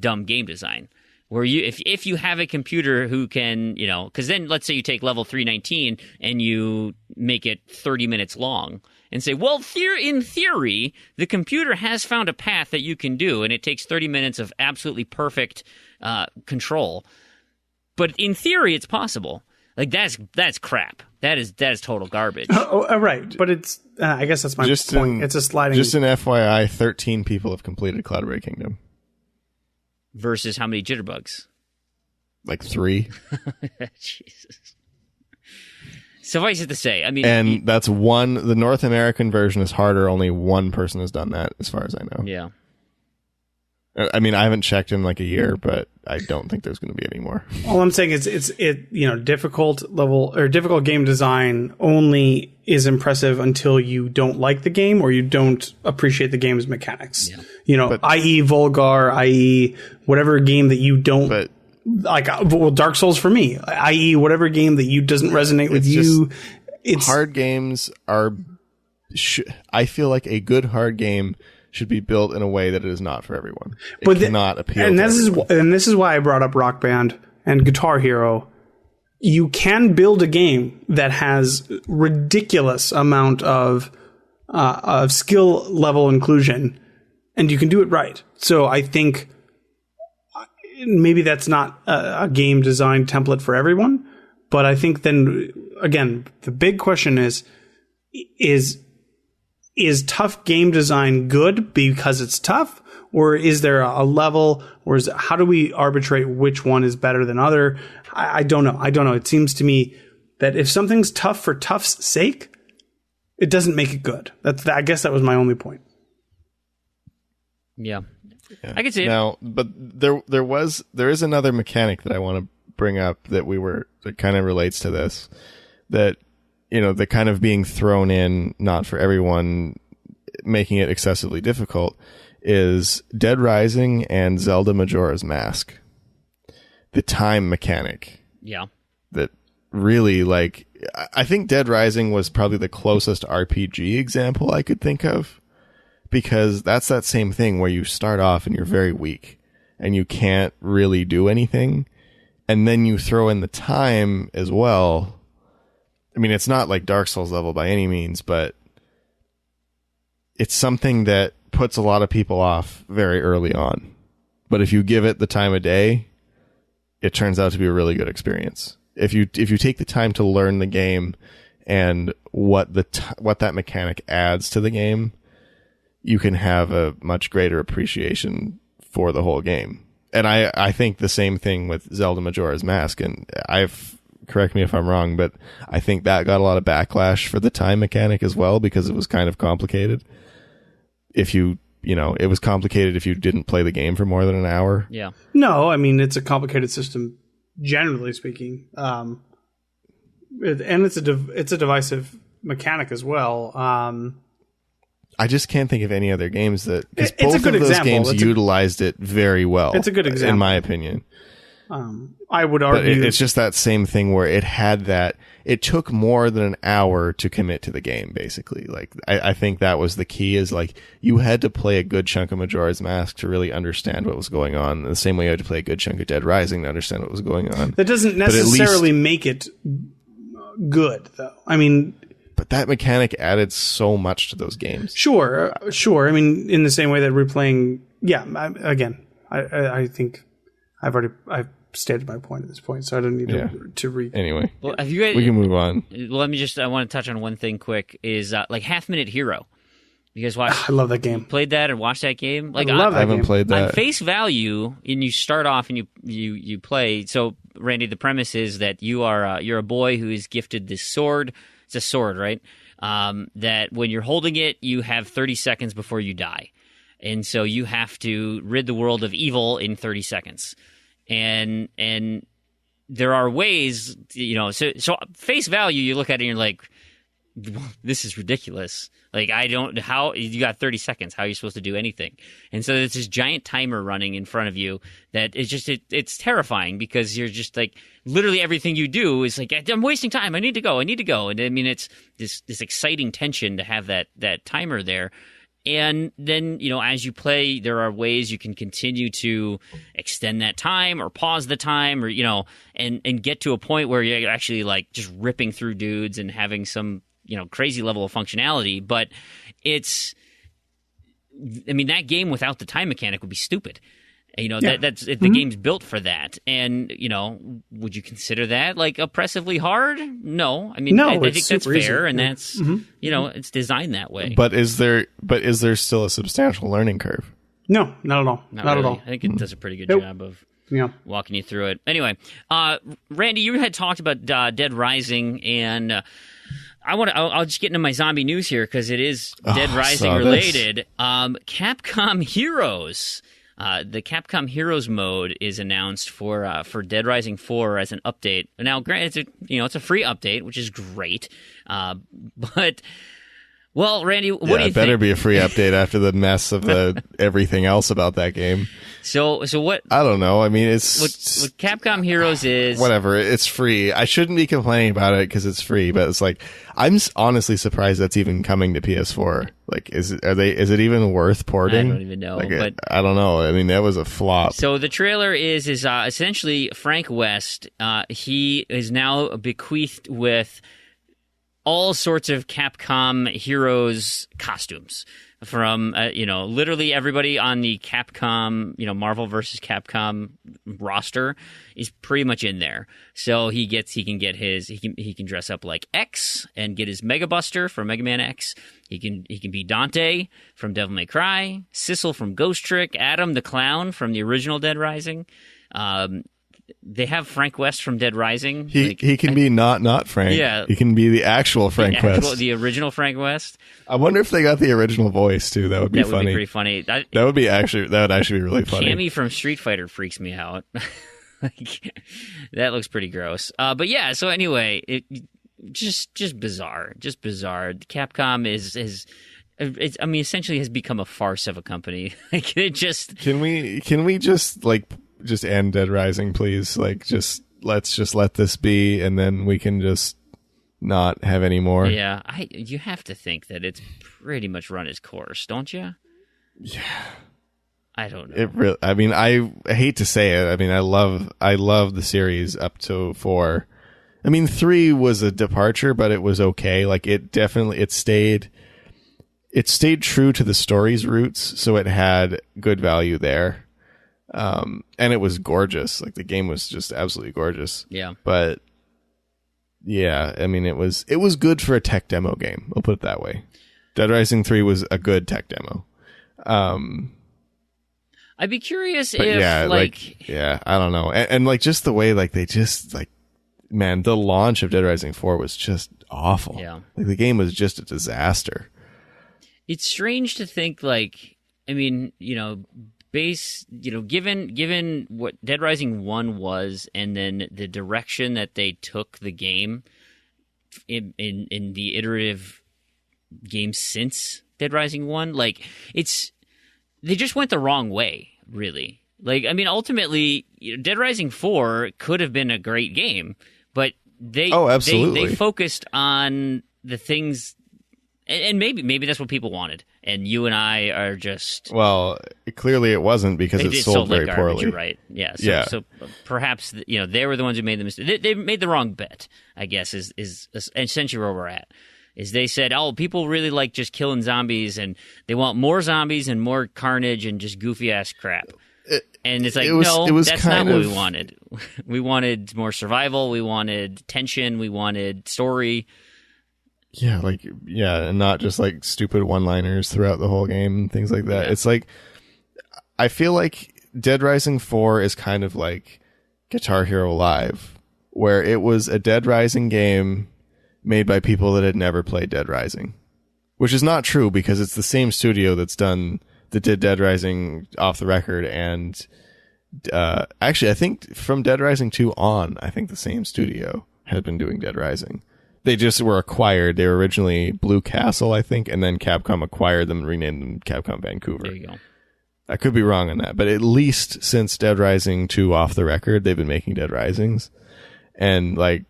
dumb game design. Where if you have a computer who can, because then let's say you take level 319 and you make it 30 minutes long, and say, well, in theory, the computer has found a path that you can do, and it takes 30 minutes of absolutely perfect control. But in theory, it's possible. Like, that's crap. That is total garbage. Right. But it's, I guess that's my point. It's a sliding. Just an FYI, 13 people have completed Cloudberry Kingdom. Versus how many jitterbugs? Like 3. Jesus. Suffice it to say, I mean... And that's one... The North American version is harder. Only one person has done that, as far as I know. Yeah. I mean, I haven't checked in like a year, but I don't think there's going to be any more. All I'm saying is difficult level or difficult game design only is impressive until you don't like the game or you don't appreciate the game's mechanics. Yeah. I.e. vulgar, i.e. whatever game that you don't... But, Dark Souls for me, i.e. whatever game that doesn't resonate with you. It's hard games are. I feel like a good hard game should be built in a way that it is not for everyone. It cannot appeal. And this is why I brought up Rock Band and Guitar Hero. You can build a game that has ridiculous amount of skill level inclusion, and you can do it right. So I think. Maybe that's not a game design template for everyone, but I think then, again, the big question is tough game design good because it's tough, or is there a level, or how do we arbitrate which one is better than other? I don't know. It seems to me that if something's tough for tough's sake, it doesn't make it good. I guess that was my only point. Yeah. I can see it. Now, but there is another mechanic that I want to bring up that kind of relates to this, that, the kind of being thrown in, not for everyone, making it excessively difficult, is Dead Rising and Zelda Majora's Mask. The time mechanic. Yeah. That really, I think Dead Rising was probably the closest RPG example I could think of. Because that's that same thing where you start off and you're very weak and you can't really do anything. and then you throw in the time as well. I mean, it's not like Dark Souls level by any means, but it's something that puts a lot of people off very early on. But if you give it the time of day, it turns out to be a really good experience. If you take the time to learn the game and what that mechanic adds to the game, you can have a much greater appreciation for the whole game. And I think the same thing with Zelda Majora's Mask. And correct me if I'm wrong, but I think that got a lot of backlash for the time mechanic as well, because it was kind of complicated. It was complicated if you didn't play the game for more than an hour. Yeah. No, I mean, it's a complicated system, generally speaking. And it's a divisive mechanic as well. I just can't think of any other games that, because It's a both good of those example. games utilized it very well. It's a good example, in my opinion. I would argue, but it's just that same thing where it had that. It took more than an hour to commit to the game. Basically, like I think that was the key. Is like you had to play a good chunk of Majora's Mask to really understand what was going on. The same way you had to play a good chunk of Dead Rising to understand what was going on. That doesn't necessarily make it good, though. I mean, but that mechanic added so much to those games. Sure. I mean, in the same way that replaying. Yeah. I think I've stated my point at this point, so I don't need to read. Anyway, well, have you guys, we can move on. Well, I want to touch on one thing quick. Is like Half Minute Hero. You guys watch? I love that game. Played that or watched that game? Like I love that I haven't game. played that. On face value, and you start off and you play. So, Randy, the premise is that you're a boy who is gifted this sword. It's a sword, right? That when you're holding it, you have 30 seconds before you die, and so you have to rid the world of evil in 30 seconds. And there are ways, so face value, you look at it and you're like, this is ridiculous. Like, how you got 30 seconds, how are you supposed to do anything? And so there's this giant timer running in front of you that is just, it's terrifying, because you're just like, literally everything you do is like, I'm wasting time. I need to go. And I mean, it's this exciting tension to have that timer there. And then, as you play, there are ways you can continue to extend that time or pause the time, or, and get to a point where you're actually like just ripping through dudes and having some, crazy level of functionality. But that game without the time mechanic would be stupid. That's the game's built for that. And, would you consider that like oppressively hard? No. I mean, no, I think that's fair, easy. and that's, it's designed that way. But is there still a substantial learning curve? No, not at all. Not at really. all. I think it does a pretty good job of walking you through it. Anyway, Randy, you had talked about Dead Rising, and I'll just get into my zombie news here, because it is Dead Rising related. Capcom Heroes. The Capcom Heroes mode is announced for Dead Rising 4 as an update. Now, granted, it's a free update, which is great. But, well, Randy, what do you think? It better be a free update after the mess of everything else about that game. So what? I don't know. I mean, it's what Capcom Heroes is. Whatever. It's free. I shouldn't be complaining about it because it's free, but it's like, I'm honestly surprised that's even coming to PS4. Like, is it even worth porting? I don't even know. But I don't know. I mean, that was a flop. So the trailer is essentially Frank West. He is now bequeathed with all sorts of Capcom Heroes costumes, from literally everybody on the Capcom, Marvel vs. Capcom roster is pretty much in there. So he can dress up like X and get his Mega Buster from Mega Man X. He can be Dante from Devil May Cry, Sissel from Ghost Trick, Adam the Clown from the original Dead Rising. They have Frank West from Dead Rising. He can be not Frank. Yeah. He can be the actual Frank West. The original Frank West. I wonder if they got the original voice too. That would be funny. That would be pretty funny. That would actually be really funny. Cammy from Street Fighter freaks me out. That looks pretty gross. But yeah, so anyway, just bizarre. Just bizarre. Capcom is essentially has become a farce of a company. Like, it just Can we just end Dead Rising, please? Like, let's let this be, and then we can just not have any more. Yeah, you have to think that it's pretty much run its course, don't you? Yeah. I don't know. It really. I mean, I hate to say it. I mean, I love the series up to 4. I mean, 3 was a departure, but it was okay. Like it stayed true to the story's roots, so it had good value there. And it was gorgeous. Like the game was just absolutely gorgeous. Yeah. But yeah, I mean, it was good for a tech demo game. I'll put it that way. Dead Rising 3 was a good tech demo. I'd be curious if, I don't know. And like, just the way, like, they just, like, man, the launch of Dead Rising 4 was just awful. Yeah. Like, the game was just a disaster. It's strange to think, like, I mean, given what Dead Rising 1 was, and then the direction that they took the game in the iterative game since Dead Rising 1, like, they just went the wrong way, really. Like, I mean, ultimately, Dead Rising 4 could have been a great game, but they focused on the things, and maybe that's what people wanted, and you and I are just... Well, clearly it wasn't, because it sold very like poorly. You're right. Yeah. So perhaps they were the ones who made the mistake. They made the wrong bet, I guess, is essentially where we're at. Is they said, oh, people really like just killing zombies, and they want more zombies and more carnage and just goofy-ass crap. And it's like, that's not what we wanted. We wanted more survival, we wanted tension, we wanted story. Yeah, and not just, like, stupid one-liners throughout the whole game and things like that. Yeah. It's like, I feel like Dead Rising 4 is kind of like Guitar Hero Live, where it was a Dead Rising game made by people that had never played Dead Rising, which is not true, because it's the same studio that did Dead Rising Off the Record, and actually I think from Dead Rising 2 on, I think the same studio had been doing Dead Rising. They just were acquired. They were originally Blue Castle, I think, and then Capcom acquired them and renamed them Capcom Vancouver. There you go. I could be wrong on that, but at least since Dead Rising 2 Off the Record, they've been making Dead Risings, and like,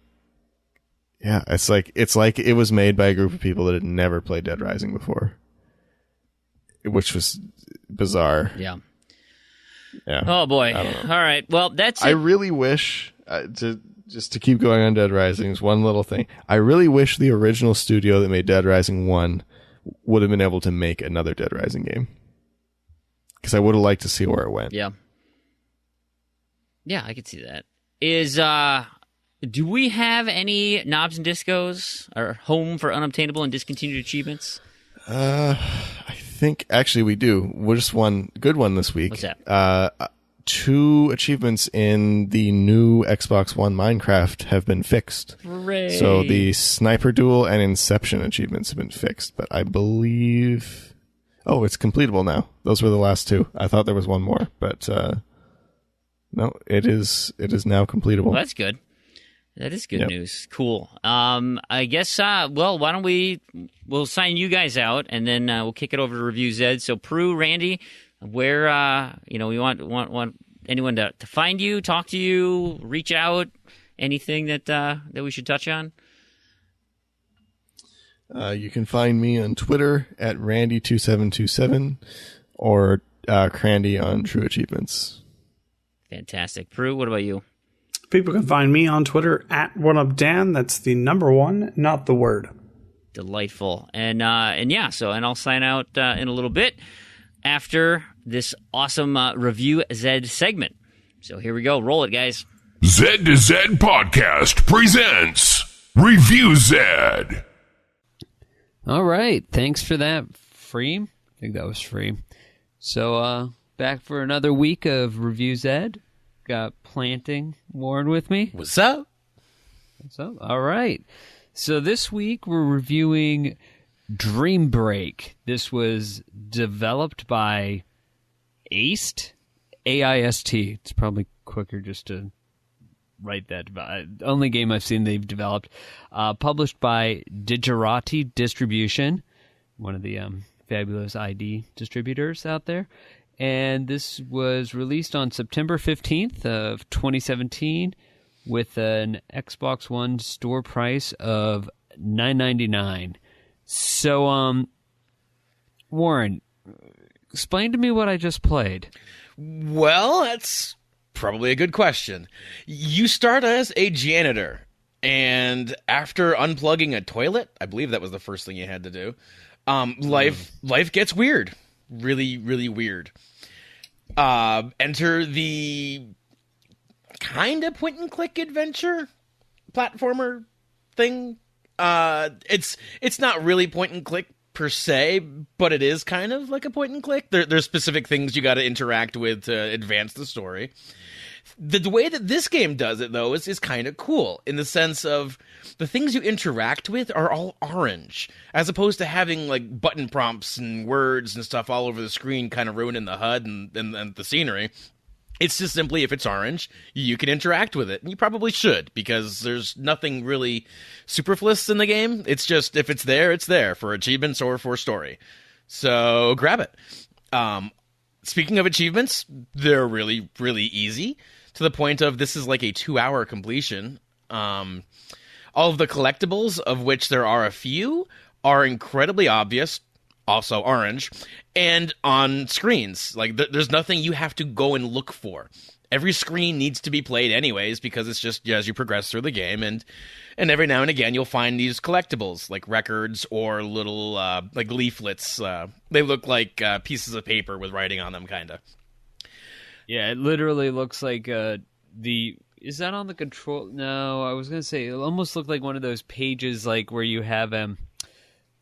yeah, it's like it was made by a group of people that had never played Dead Rising before, which was bizarre. Yeah. Yeah. Oh boy. All right. Well, that's it. I really wish to keep going on Dead Risings. One little thing. I really wish the original studio that made Dead Rising 1 would have been able to make another Dead Rising game, because I would have liked to see where it went. Yeah. Yeah, I could see that. Do we have any knobs and discos, or home for unobtainable and discontinued achievements? I think actually we do. We're just one good one this week. What's that? 2 achievements in the new Xbox One Minecraft have been fixed. Hooray. So the Sniper Duel and Inception achievements have been fixed, but I believe... Oh, it's completable now. Those were the last 2. I thought there was one more, but no, it is now completable. Well, that's good. That is good news. Cool. I guess, why don't we'll sign you guys out, and then we'll kick it over to Review Zed. So, Prue, Randy, where, we want anyone to find you, talk to you, reach out, anything that we should touch on? You can find me on Twitter at Randy2727 or Crandy on True Achievements. Fantastic. Prue, what about you? People can find me on Twitter at OneUpDan. That's the number 1, not the word. Delightful. And I'll sign out in a little bit after this awesome Review Zed segment. So here we go. Roll it, guys. Z to Z Podcast presents Review Zed. All right. Thanks for that, Free. I think that was Free. So, back for another week of Review Zed. Got Planting Warren with me. What's up? What's up? All right. So this week we're reviewing DreamBreak. This was developed by AIST, A-I-S-T. It's probably quicker just to write that. Only game I've seen they've developed. Published by Digerati Distribution, one of the fabulous ID distributors out there. And this was released on September 15th of 2017 with an Xbox One store price of $9.99. So, Warren, explain to me what I just played. Well, that's probably a good question. You start as a janitor, and after unplugging a toilet, I believe that was the first thing you had to do, life gets weird. Really, really weird. Enter the kind of point-and-click adventure platformer thing. It's not really point-and-click per se, but it is kind of like a point-and-click. There's specific things you got to interact with to advance the story. The way that this game does it, though, is kind of cool in the sense of the things you interact with are all orange, as opposed to having like button prompts and words and stuff all over the screen kind of ruining the HUD and the scenery. It's just simply, if it's orange, you can interact with it. And you probably should, because there's nothing really superfluous in the game. It's just, if it's there for achievements or for story. So grab it. Speaking of achievements, they're really, really easy, to the point of this is like a 2-hour completion. All of the collectibles, of which there are a few, are incredibly obvious, also orange, and on screens. Like, there's nothing you have to go and look for. Every screen needs to be played anyways, because it's just as you progress through the game, and every now and again you'll find these collectibles, like records or little like leaflets. They look like pieces of paper with writing on them, kind of. Yeah, it literally looks like is that on the control? No, I was going to say, it almost looked like one of those pages, like where you have,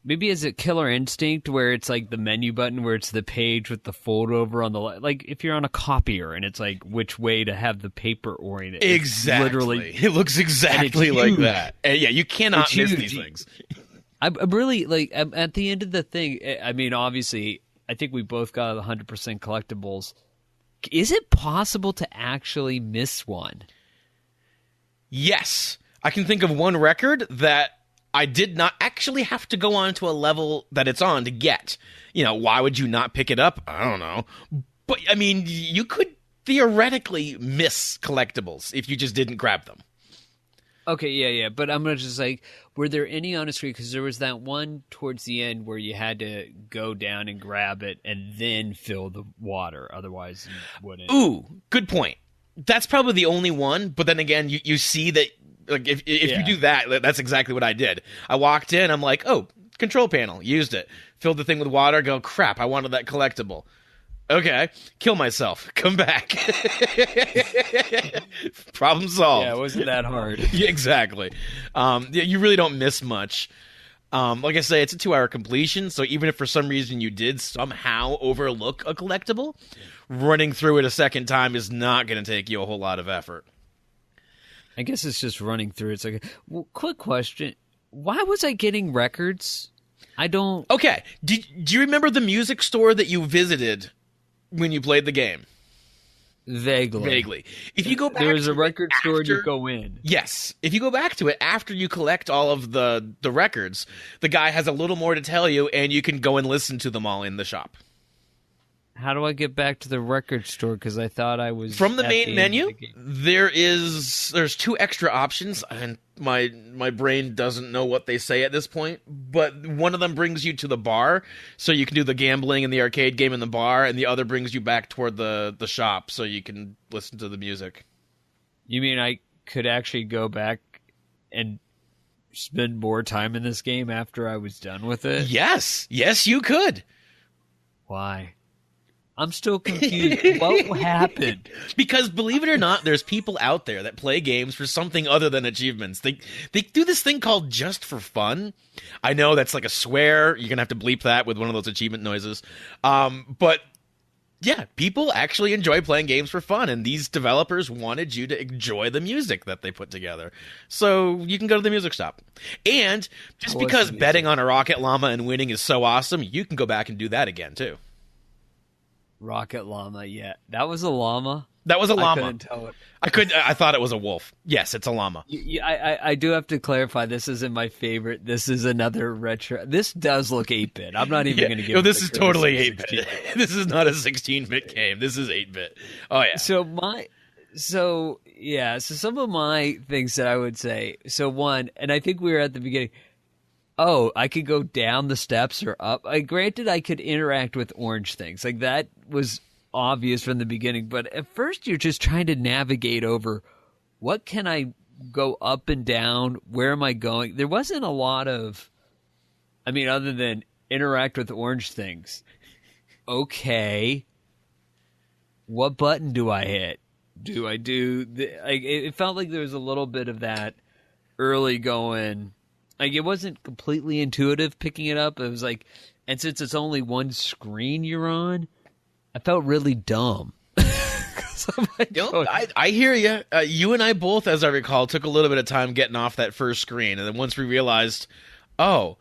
maybe is it Killer Instinct, where it's like the menu button, where it's the page with the fold over on the like if you're on a copier, and it's like which way to have the paper oriented. Exactly. Literally, it looks exactly like that. And yeah, you cannot miss these things. I'm really, like, at the end of the thing, I mean, obviously, I think we both got 100% collectibles. Is it possible to actually miss one? Yes. I can think of one record that I did not actually have to go on to a level that it's on to get. You know, why would you not pick it up? I don't know. But, I mean, you could theoretically miss collectibles if you just didn't grab them. Okay, yeah. But I'm going to just, like, were there any on a screen? Because there was that one towards the end where you had to go down and grab it and then fill the water. Otherwise, you wouldn't. Ooh, good point. That's probably the only one. But then again, you see that, like, if you do that, that's exactly what I did. I walked in, I'm like, oh, control panel, used it. Filled the thing with water, go, crap, I wanted that collectible. Okay, kill myself. Come back. Problem solved. Yeah, it wasn't that hard. Yeah, exactly. You really don't miss much. Like I say, it's a 2-hour completion, so even if for some reason you did somehow overlook a collectible, running through it a second time is not going to take you a whole lot of effort. I guess it's just running through. It's like, well, quick question. Why was I getting records? I don't... Okay, do you remember the music store that you visited when you played the game? Vaguely. If you go back, there was a record store and you go in. Yes. If you go back to it after you collect all of the records, the guy has a little more to tell you, and you can go and listen to them all in the shop. How do I get back to the record store? Because I thought I was from the main menu. There's 2 extra options, and my brain doesn't know what they say at this point. But one of them brings you to the bar, so you can do the gambling and the arcade game in the bar, and the other brings you back toward the shop, so you can listen to the music. You mean I could actually go back and spend more time in this game after I was done with it? Yes, you could. Why? I'm still confused. What happened? Because believe it or not, there's people out there that play games for something other than achievements. They do this thing called just for fun. I know that's like a swear. You're going to have to bleep that with one of those achievement noises. But yeah, people actually enjoy playing games for fun, and these developers wanted you to enjoy the music that they put together. So you can go to the music shop. And just because betting on a rocket llama and winning is so awesome, you can go back and do that again too. Rocket llama, yeah. That was a llama? That was a llama. I couldn't tell it. I thought it was a wolf. Yes, it's a llama. I do have to clarify, this isn't my favorite. This is another retro. This does look 8-bit. I'm not even going to give it. No, this is totally 8-bit. This is not a 16-bit game. This is 8-bit. Oh, yeah. So some of my things that I would say. So one, and I think we were at the beginning, oh, I could go down the steps or up. Granted, I could interact with orange things. Like, that was obvious from the beginning. But at first, you're just trying to navigate over, what can I go up and down? Where am I going? There wasn't a lot of, I mean, other than interact with orange things. Okay. What button do I hit? Do I do... it felt like there was a little bit of that early going... Like, it wasn't completely intuitive picking it up. It was like... And since it's only one screen you're on, I felt really dumb. I hear you. You and I both, as I recall, took a little bit of time getting off that first screen. And then once we realized, oh...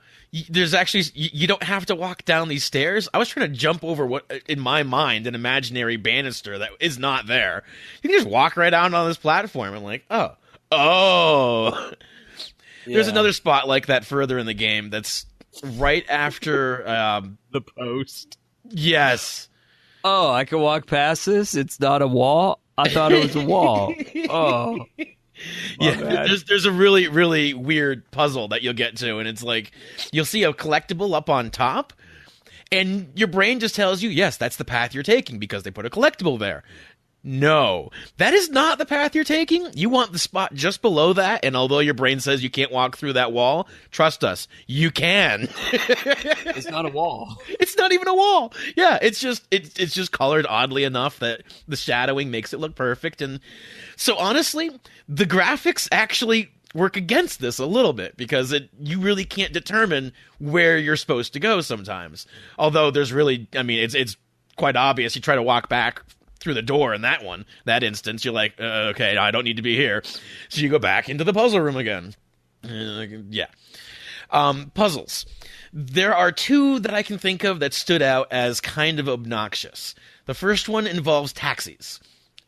There's actually, you don't have to walk down these stairs. I was trying to jump over what, in my mind, an imaginary banister that is not there. You can just walk right out on this platform. I'm like, oh. Yeah. There's another spot like that further in the game that's right after the post. Yes. Oh, I can walk past this? It's not a wall? I thought it was a wall. Oh. Yeah, there's a really, really weird puzzle that you'll get to, and it's like, you'll see a collectible up on top, and your brain just tells you, yes, that's the path you're taking, because they put a collectible there. No, that is not the path you're taking. You want the spot just below that, and although your brain says you can't walk through that wall, trust us, you can. It's not a wall. It's not even a wall. Yeah, it's just colored oddly enough that the shadowing makes it look perfect. And so honestly, the graphics actually work against this a little bit, because you really can't determine where you're supposed to go sometimes. Although there's really, I mean, it's quite obvious. You try to walk back through the door in that instance, you're like, okay, I don't need to be here. So you go back into the puzzle room again. Yeah. Puzzles. There are two that I can think of that stood out as kind of obnoxious. The first one involves taxis.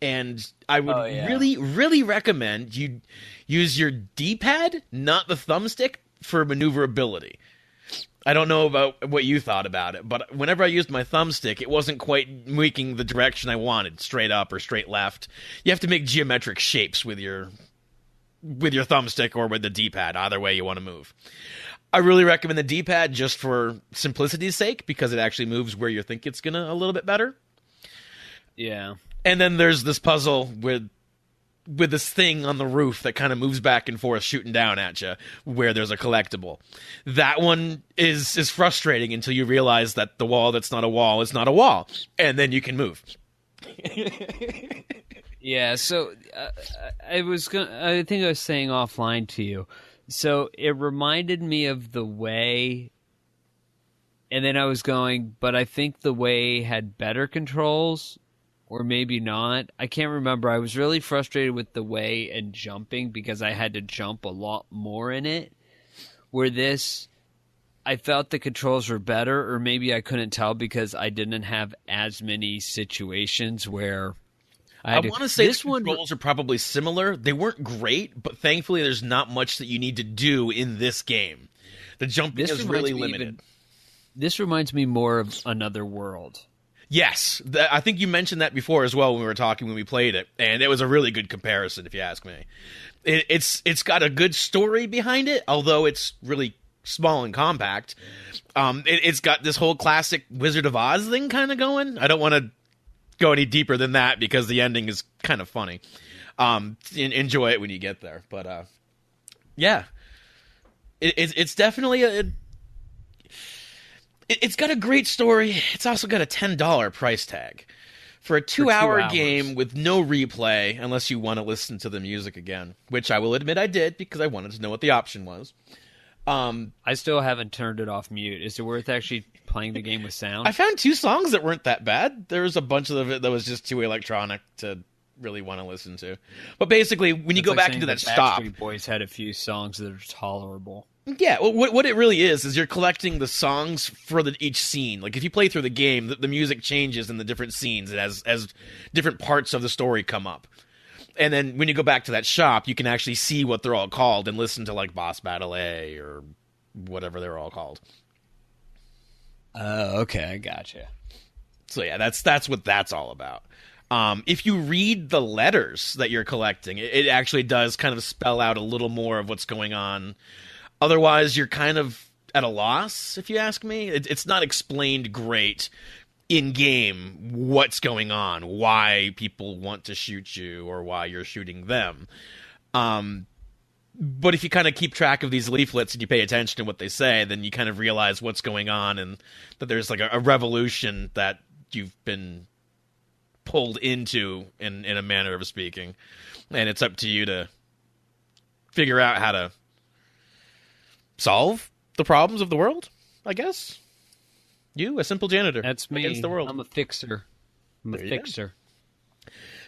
And I would really, really recommend you use your D-pad, not the thumbstick, for maneuverability. I don't know about what you thought about it, but whenever I used my thumbstick, it wasn't quite making the direction I wanted, straight up or straight left. You have to make geometric shapes with your thumbstick or with the D-pad, either way you want to move. I really recommend the D-pad just for simplicity's sake, because it actually moves where you think it's gonna a little bit better. Yeah. And then there's this puzzle with this thing on the roof that kind of moves back and forth, shooting down at you, where there's a collectible. That one is frustrating until you realize that the wall that's not a wall is not a wall, and then you can move. Yeah, so I think I was saying offline to you. So it reminded me of the Way, and then I was going, but I think the Way had better controls. Or maybe not. I can't remember. I was really frustrated with the Way and jumping, because I had to jump a lot more in it. Where this, I felt the controls were better, or maybe I couldn't tell because I didn't have as many situations where I want to say the controls are probably similar. They weren't great, but thankfully there's not much that you need to do in this game. The jumping is really limited. This reminds me more of Another World. Yes, I think you mentioned that before as well when we were talking when we played it, and it was a really good comparison, if you ask me. It's got a good story behind it, although it's really small and compact. It's got this whole classic Wizard of Oz thing kind of going. I don't want to go any deeper than that because the ending is kind of funny. Enjoy it when you get there, but yeah, it's definitely It's got a great story. It's also got a $10 price tag. For a 2-hour game with no replay, unless you want to listen to the music again, which I will admit I did because I wanted to know what the option was. I still haven't turned it off mute. Is it worth actually playing the game with sound? I found 2 songs that weren't that bad. There was a bunch of it that was just too electronic to really want to listen to. But basically, when you go back into that stop... Backstreet Boys had a few songs that are tolerable. Yeah, well, what it really is you're collecting the songs for each scene. Like, if you play through the game, the music changes in the different scenes as different parts of the story come up. And then when you go back to that shop, you can actually see what they're all called and listen to, like, Boss Battle A or whatever they're all called. Oh, okay, I gotcha. So, yeah, that's what that's all about. If you read the letters that you're collecting, it actually does kind of spell out a little more of what's going on. Otherwise, you're kind of at a loss, if you ask me. It's not explained great in game what's going on, why people want to shoot you or why you're shooting them. But if you kind of keep track of these leaflets and you pay attention to what they say, then you kind of realize what's going on and that there's like a revolution that you've been pulled into in a manner of speaking. And it's up to you to figure out how to solve the problems of the world, I guess. You, a simple janitor. That's me. Against the world. I'm a fixer.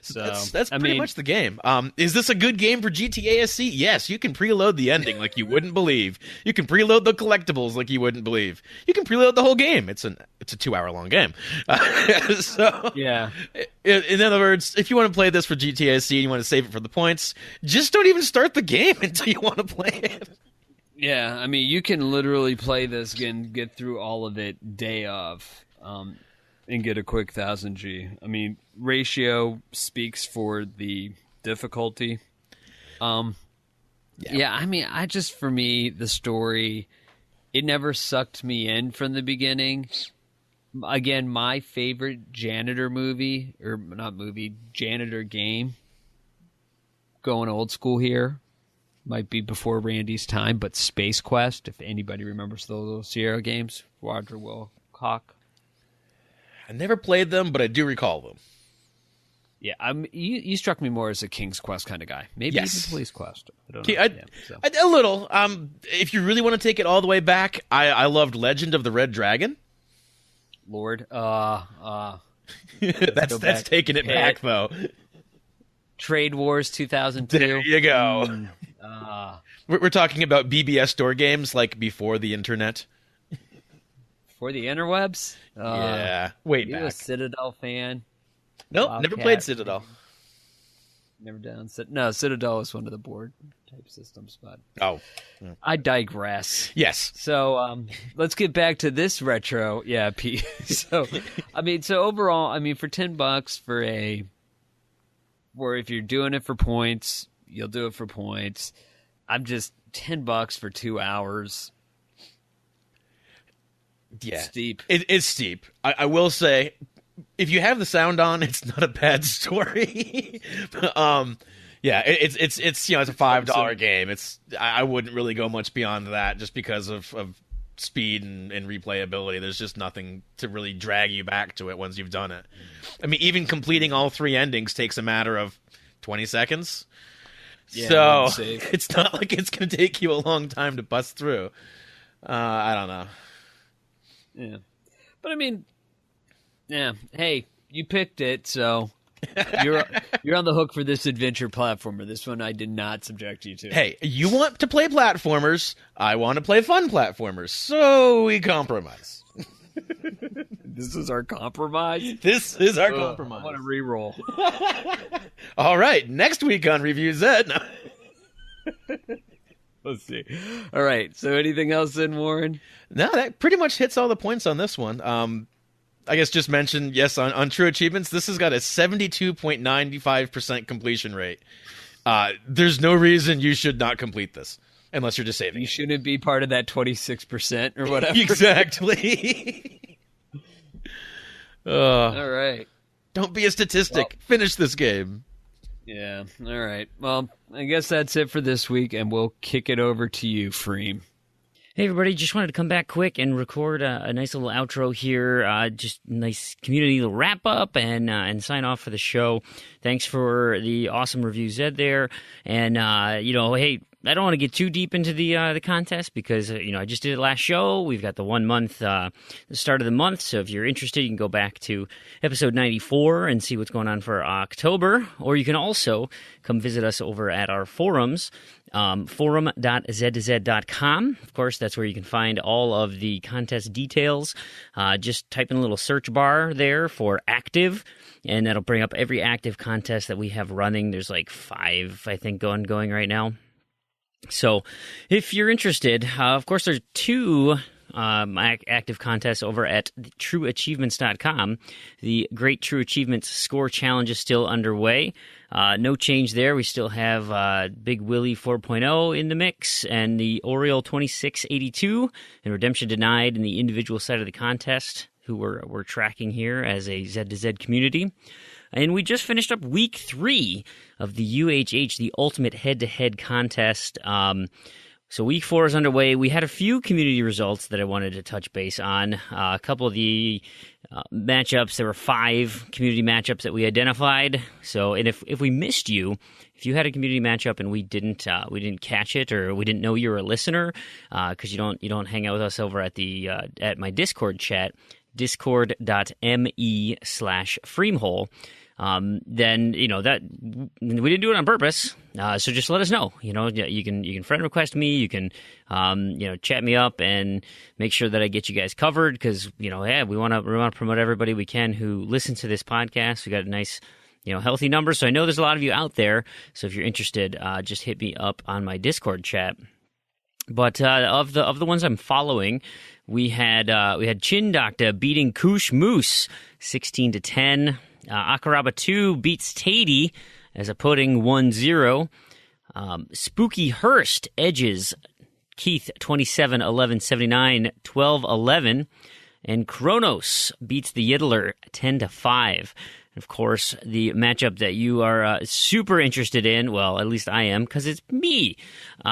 So that's pretty much the game. Is this a good game for GTA SC? Yes, you can preload the ending like you wouldn't believe. You can preload the collectibles like you wouldn't believe. You can preload the whole game. It's a 2-hour long game. So yeah. In other words, if you want to play this for GTA SC and you want to save it for the points, just don't even start the game until you want to play it. Yeah, I mean, you can literally play this and get through all of it day of. And get a quick 1000G. I mean, ratio speaks for the difficulty. Yeah, I mean, for me, the story, it never sucked me in from the beginning. Again, my favorite janitor janitor game, going old school here, might be before Randy's time, but Space Quest, if anybody remembers those Sierra games, Roger Wilcock. I never played them, but I do recall them. Yeah, you struck me more as a King's Quest kind of guy. Maybe even Police Quest. I don't know. A little. If you really want to take it all the way back, I loved Legend of the Red Dragon. Lord, that's taking it back though. Trade Wars 2002. There you go. We're talking about BBS store games like before the internet. For the interwebs? Yeah. Wait, you a Citadel fan? Nope, Wildcat. never played Citadel. Never done. No, Citadel is one of the board type systems, but I digress. Yes. So let's get back to this retro. Yeah, Pete. So overall, for $10 for if you're doing it for points, you'll do it for points. I'm just $10 for 2 hours. Yeah, steep. It's steep. I will say, if you have the sound on, it's not a bad story. Yeah, it's a $5 game. I wouldn't really go much beyond that just because of speed and replayability. There's just nothing to really drag you back to it once you've done it. I mean, even completing all 3 endings takes a matter of 20 seconds. Yeah, so it's not like it's going to take you a long time to bust through. I don't know. Yeah, but hey, you picked it, so you're on the hook for this adventure platformer. This one I did not subject you to. Hey, you want to play platformers, I want to play fun platformers, so we compromise. This is our compromise? This is our compromise. I want to re-roll. All right, next week on Review Z. No. Let's see. All right. So anything else in, Warren? No, that pretty much hits all the points on this one. I guess just mention, yes, on True Achievements, this has got a 72.95% completion rate. There's no reason you should not complete this, unless you're just saving. You shouldn't be part of that 26% or whatever. Exactly. All right. Don't be a statistic. Finish this game. Yeah. All right. Well, I guess that's it for this week, and we'll kick it over to you, Freem. Hey, everybody. Just wanted to come back quick and record a nice little outro here. Just nice community little wrap-up and sign off for the show. Thanks for the awesome review, Zed, there. And, hey, I don't want to get too deep into the contest because, I just did it last show. We've got the 1 month, the start of the month. So if you're interested, you can go back to episode 94 and see what's going on for October. Or you can also come visit us over at our forums, forum.z2z.com. Of course, that's where you can find all of the contest details. Just type in a little search bar there for active, and that'll bring up every active contest that we have running. There's like 5, I think, going right now. So if you're interested, of course, there's 2 my active contests over at trueachievements.com. The Great True Achievements Score Challenge is still underway. No change there. We still have Big Willie 4.0 in the mix, and the Oriole 2682 and Redemption Denied in the individual side of the contest, who we're tracking here as a Z2Z community. And we just finished up week 3 of the UHH, the Ultimate Head-to-Head contest. So week 4 is underway. We had a few community results that I wanted to touch base on. A couple of the matchups. There were 5 community matchups that we identified. So, and if we missed you, if you had a community matchup and we didn't catch it, or we didn't know you were a listener, because you don't hang out with us over at the at my Discord chat, discord.me/freemhole. Then that we didn't do it on purpose. So just let us know. You can friend request me. You can chat me up and make sure that I get you guys covered, because we want to promote everybody we can who listens to this podcast. We got a nice healthy number. So I know there's a lot of you out there. So if you're interested, just hit me up on my Discord chat. But of the ones I'm following, we had Chin Doctor beating Koosh Moose 16-10. Akaraba 2 beats Tatey as a pudding 1-0. Spooky Hurst edges Keith 27-11-79, 12-11. And Kronos beats the Yiddler 10-5. Of course, the matchup that you are super interested in, well, at least I am, because it's me.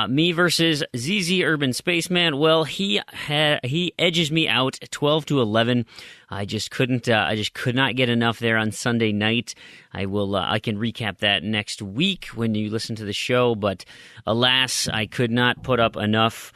Me versus ZZ Urban Spaceman. Well, he edges me out 12-11. I just could not get enough there on Sunday night. I can recap that next week when you listen to the show, but alas, I could not put up enough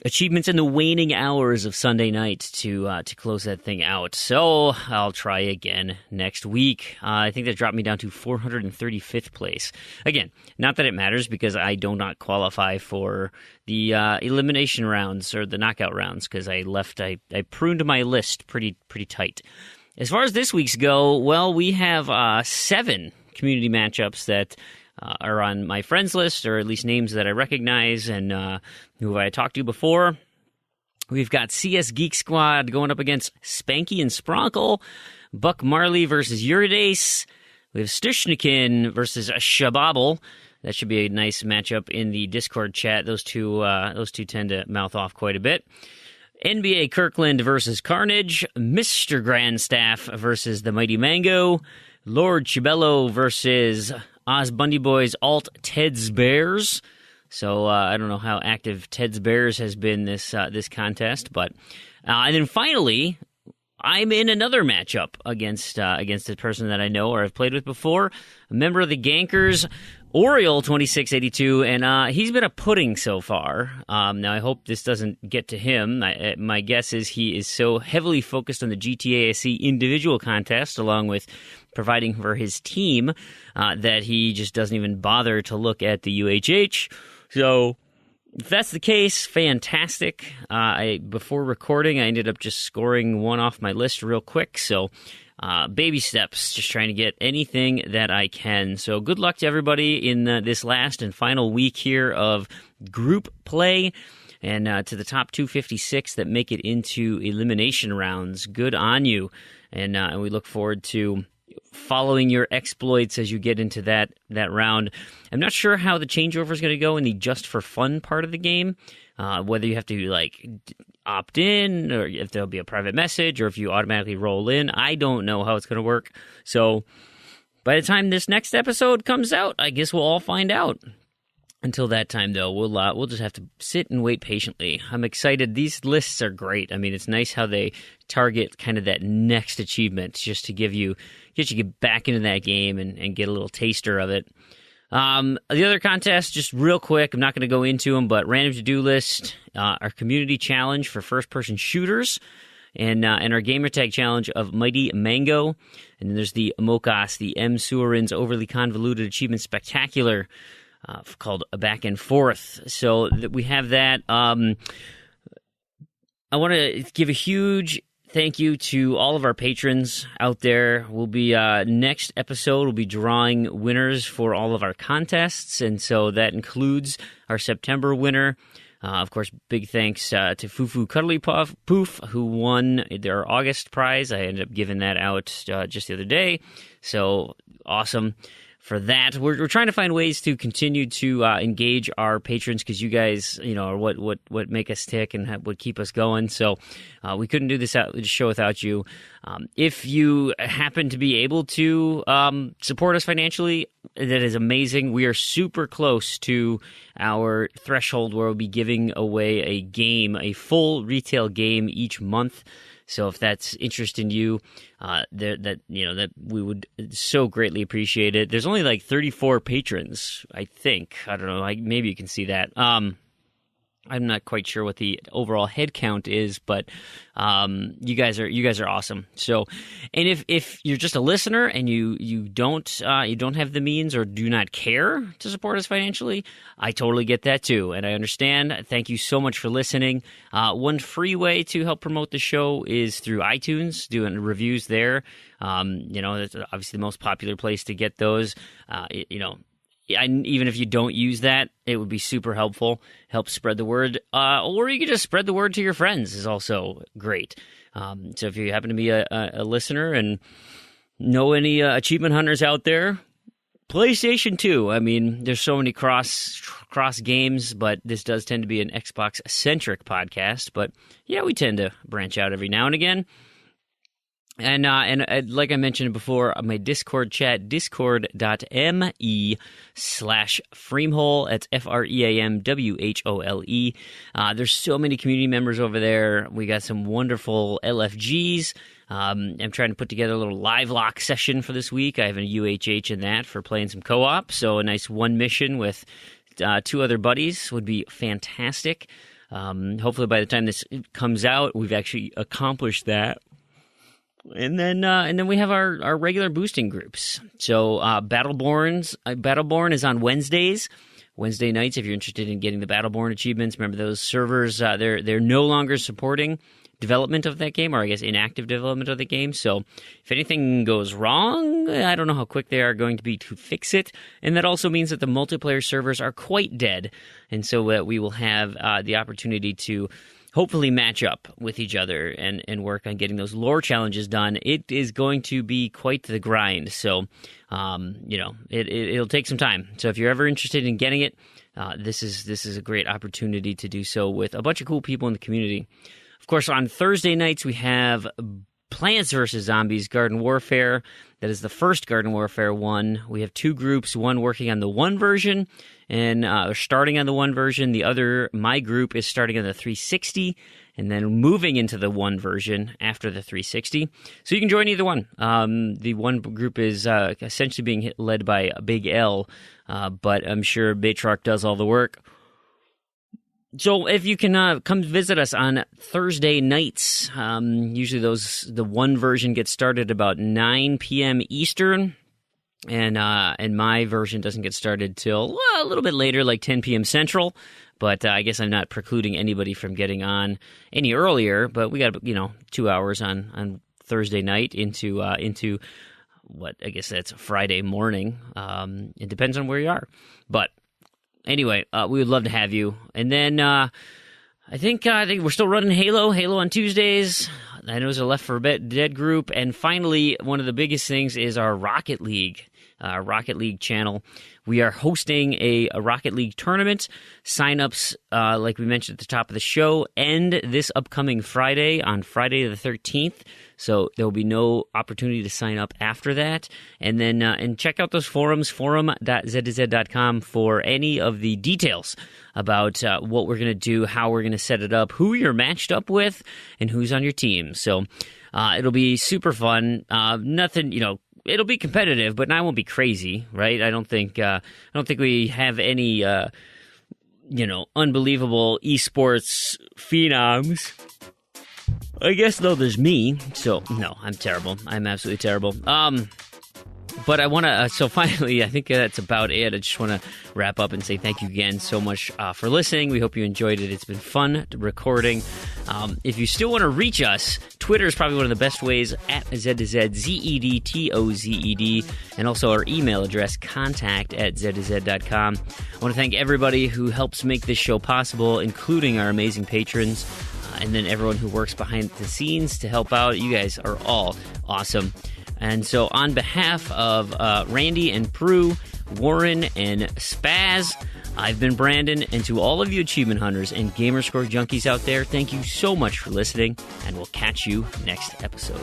achievements in the waning hours of Sunday night to close that thing out. So I'll try again next week. I think that dropped me down to 435th place. Again, not that it matters, because I do not qualify for the elimination rounds or the knockout rounds, because I pruned my list pretty tight. As far as this week's go, well, we have 7 community matchups that are on my friends list, or at least names that I recognize and who I talked to before. We've got CS Geek Squad going up against Spanky and Spronkle, Buck Marley versus Uridace. We have Stushnikin versus Shababble. That should be a nice matchup in the Discord chat. Those two tend to mouth off quite a bit. NBA Kirkland versus Carnage, Mr. Grandstaff versus the Mighty Mango, Lord Chibello versus Oz Bundy Boys Alt Ted's Bears. So I don't know how active Ted's Bears has been this contest, but and then finally, I'm in another matchup against a person that I know or have played with before, a member of the Gankers, Oriole 2682, and he's been a pudding so far. Now I hope this doesn't get to him. My guess is he is so heavily focused on the GTASC individual contest, along with providing for his team, that he just doesn't even bother to look at the UHH. So if that's the case, fantastic. Before recording, I ended up just scoring one off my list real quick. So baby steps, just trying to get anything that I can. So good luck to everybody in this last and final week here of group play. And to the top 256 that make it into elimination rounds, good on you. And we look forward to following your exploits as you get into that round. I'm not sure how the changeover is going to go in the just for fun part of the game, whether you have to opt in, or if there'll be a private message, or if you automatically roll in. I don't know how it's going to work. So by the time this next episode comes out, I guess we'll all find out. Until that time, though, we'll just have to sit and wait patiently. I'm excited. These lists are great. I mean, it's nice how they target kind of that next achievement, just to get you back into that game and get a little taster of it. The other contest, just real quick, I'm not going to go into them, but random to-do list, our community challenge for first-person shooters, and our gamertag challenge of Mighty Mango. And then there's the Mokas, the M. Surin's Overly Convoluted Achievement Spectacular, called a Back and Forth. So we have that. I want to give a huge thank you to all of our patrons out there. We'll be next episode, we'll be drawing winners for all of our contests, and so that includes our September winner. Of course, big thanks to Fufu Cuddly Poof, who won their August prize. I ended up giving that out just the other day. So awesome for that. We're trying to find ways to continue to engage our patrons, because you guys, are what make us tick and what keep us going. So we couldn't do this show without you. If you happen to be able to support us financially, that is amazing. We are super close to our threshold where we'll be giving away a full retail game each month. So if that's interesting to you, that we would so greatly appreciate it. There's only like 34 patrons, I think. I don't know. Maybe you can see that. I'm not quite sure what the overall head count is, but you guys are awesome. So, and if you're just a listener and you don't have the means or do not care to support us financially, I totally get that too, and I understand. Thank you so much for listening. One free way to help promote the show is through iTunes, doing reviews there. That's obviously the most popular place to get those. Even if you don't use that, it would be super helpful. Help spread the word. Or you can just spread the word to your friends is also great. So if you happen to be a listener and know any achievement hunters out there, PlayStation 2. I mean, there's so many cross games, but this does tend to be an Xbox-centric podcast. But yeah, we tend to branch out every now and again. And like I mentioned before, my Discord chat, discord.me/Freemhole. That's FREAMWHOLE. There's so many community members over there. We got some wonderful LFGs. I'm trying to put together a little live lock session for this week. I have a UHH in that for playing some co-op. So a nice one mission with 2 other buddies would be fantastic. Hopefully by the time this comes out, we've actually accomplished that. And then we have our regular boosting groups. So Battleborn is on Wednesday nights. If you're interested in getting the Battleborn achievements, remember those servers. They're no longer supporting development of that game, or I guess inactive development of the game. So if anything goes wrong, I don't know how quick they are going to be to fix it. And that also means that the multiplayer servers are quite dead, and so we will have the opportunity to hopefully match up with each other and work on getting those lore challenges done. It is going to be quite the grind. So, it'll take some time. So if you're ever interested in getting it, this is a great opportunity to do so with a bunch of cool people in the community. Of course, on Thursday nights, we have Plants vs. Zombies Garden Warfare. That is the first Garden Warfare 1. We have 2 groups, one working on the 1 version and starting on the 1 version. The other, my group, is starting on the 360 and then moving into the 1 version after the 360. So you can join either one. The 1 group is essentially being led by Big L, but I'm sure Baytruck does all the work. So if you can come visit us on Thursday nights, usually the 1 version gets started about 9 p.m. Eastern, and my version doesn't get started till a little bit later, like 10 p.m. Central. But I guess I'm not precluding anybody from getting on any earlier. But we got 2 hours on Thursday night into what I guess that's Friday morning. It depends on where you are, but. Anyway, we would love to have you. And then I think we're still running Halo on Tuesdays. I know there's a Left 4 Dead group. And finally, one of the biggest things is our Rocket League channel. We are hosting a Rocket League tournament. Sign-ups, like we mentioned at the top of the show, end this upcoming Friday, on Friday the 13th. So there will be no opportunity to sign up after that. And then and check out those forums, forum.z2z.com, for any of the details about what we're going to do, how we're going to set it up, who you're matched up with, and who's on your team. So it'll be super fun. Nothing, it'll be competitive, but I won't be crazy, right? I don't think we have any unbelievable esports phenoms. I guess, though, there's me. So, no, I'm terrible. I'm absolutely terrible. But I want to, so finally, I think that's about it. I just want to wrap up and say thank you again so much for listening. We hope you enjoyed it. It's been fun recording. If you still want to reach us, Twitter is probably one of the best ways, at Z2Z, ZEDTOZED, and also our email address, contact@Z2Z.com. I want to thank everybody who helps make this show possible, including our amazing patrons, and then everyone who works behind the scenes to help out. You guys are all awesome. And so on behalf of Randy and Prue, Warren and Spaz, I've been Brandon, and to all of you achievement hunters and Gamerscore junkies out there, thank you so much for listening, and we'll catch you next episode.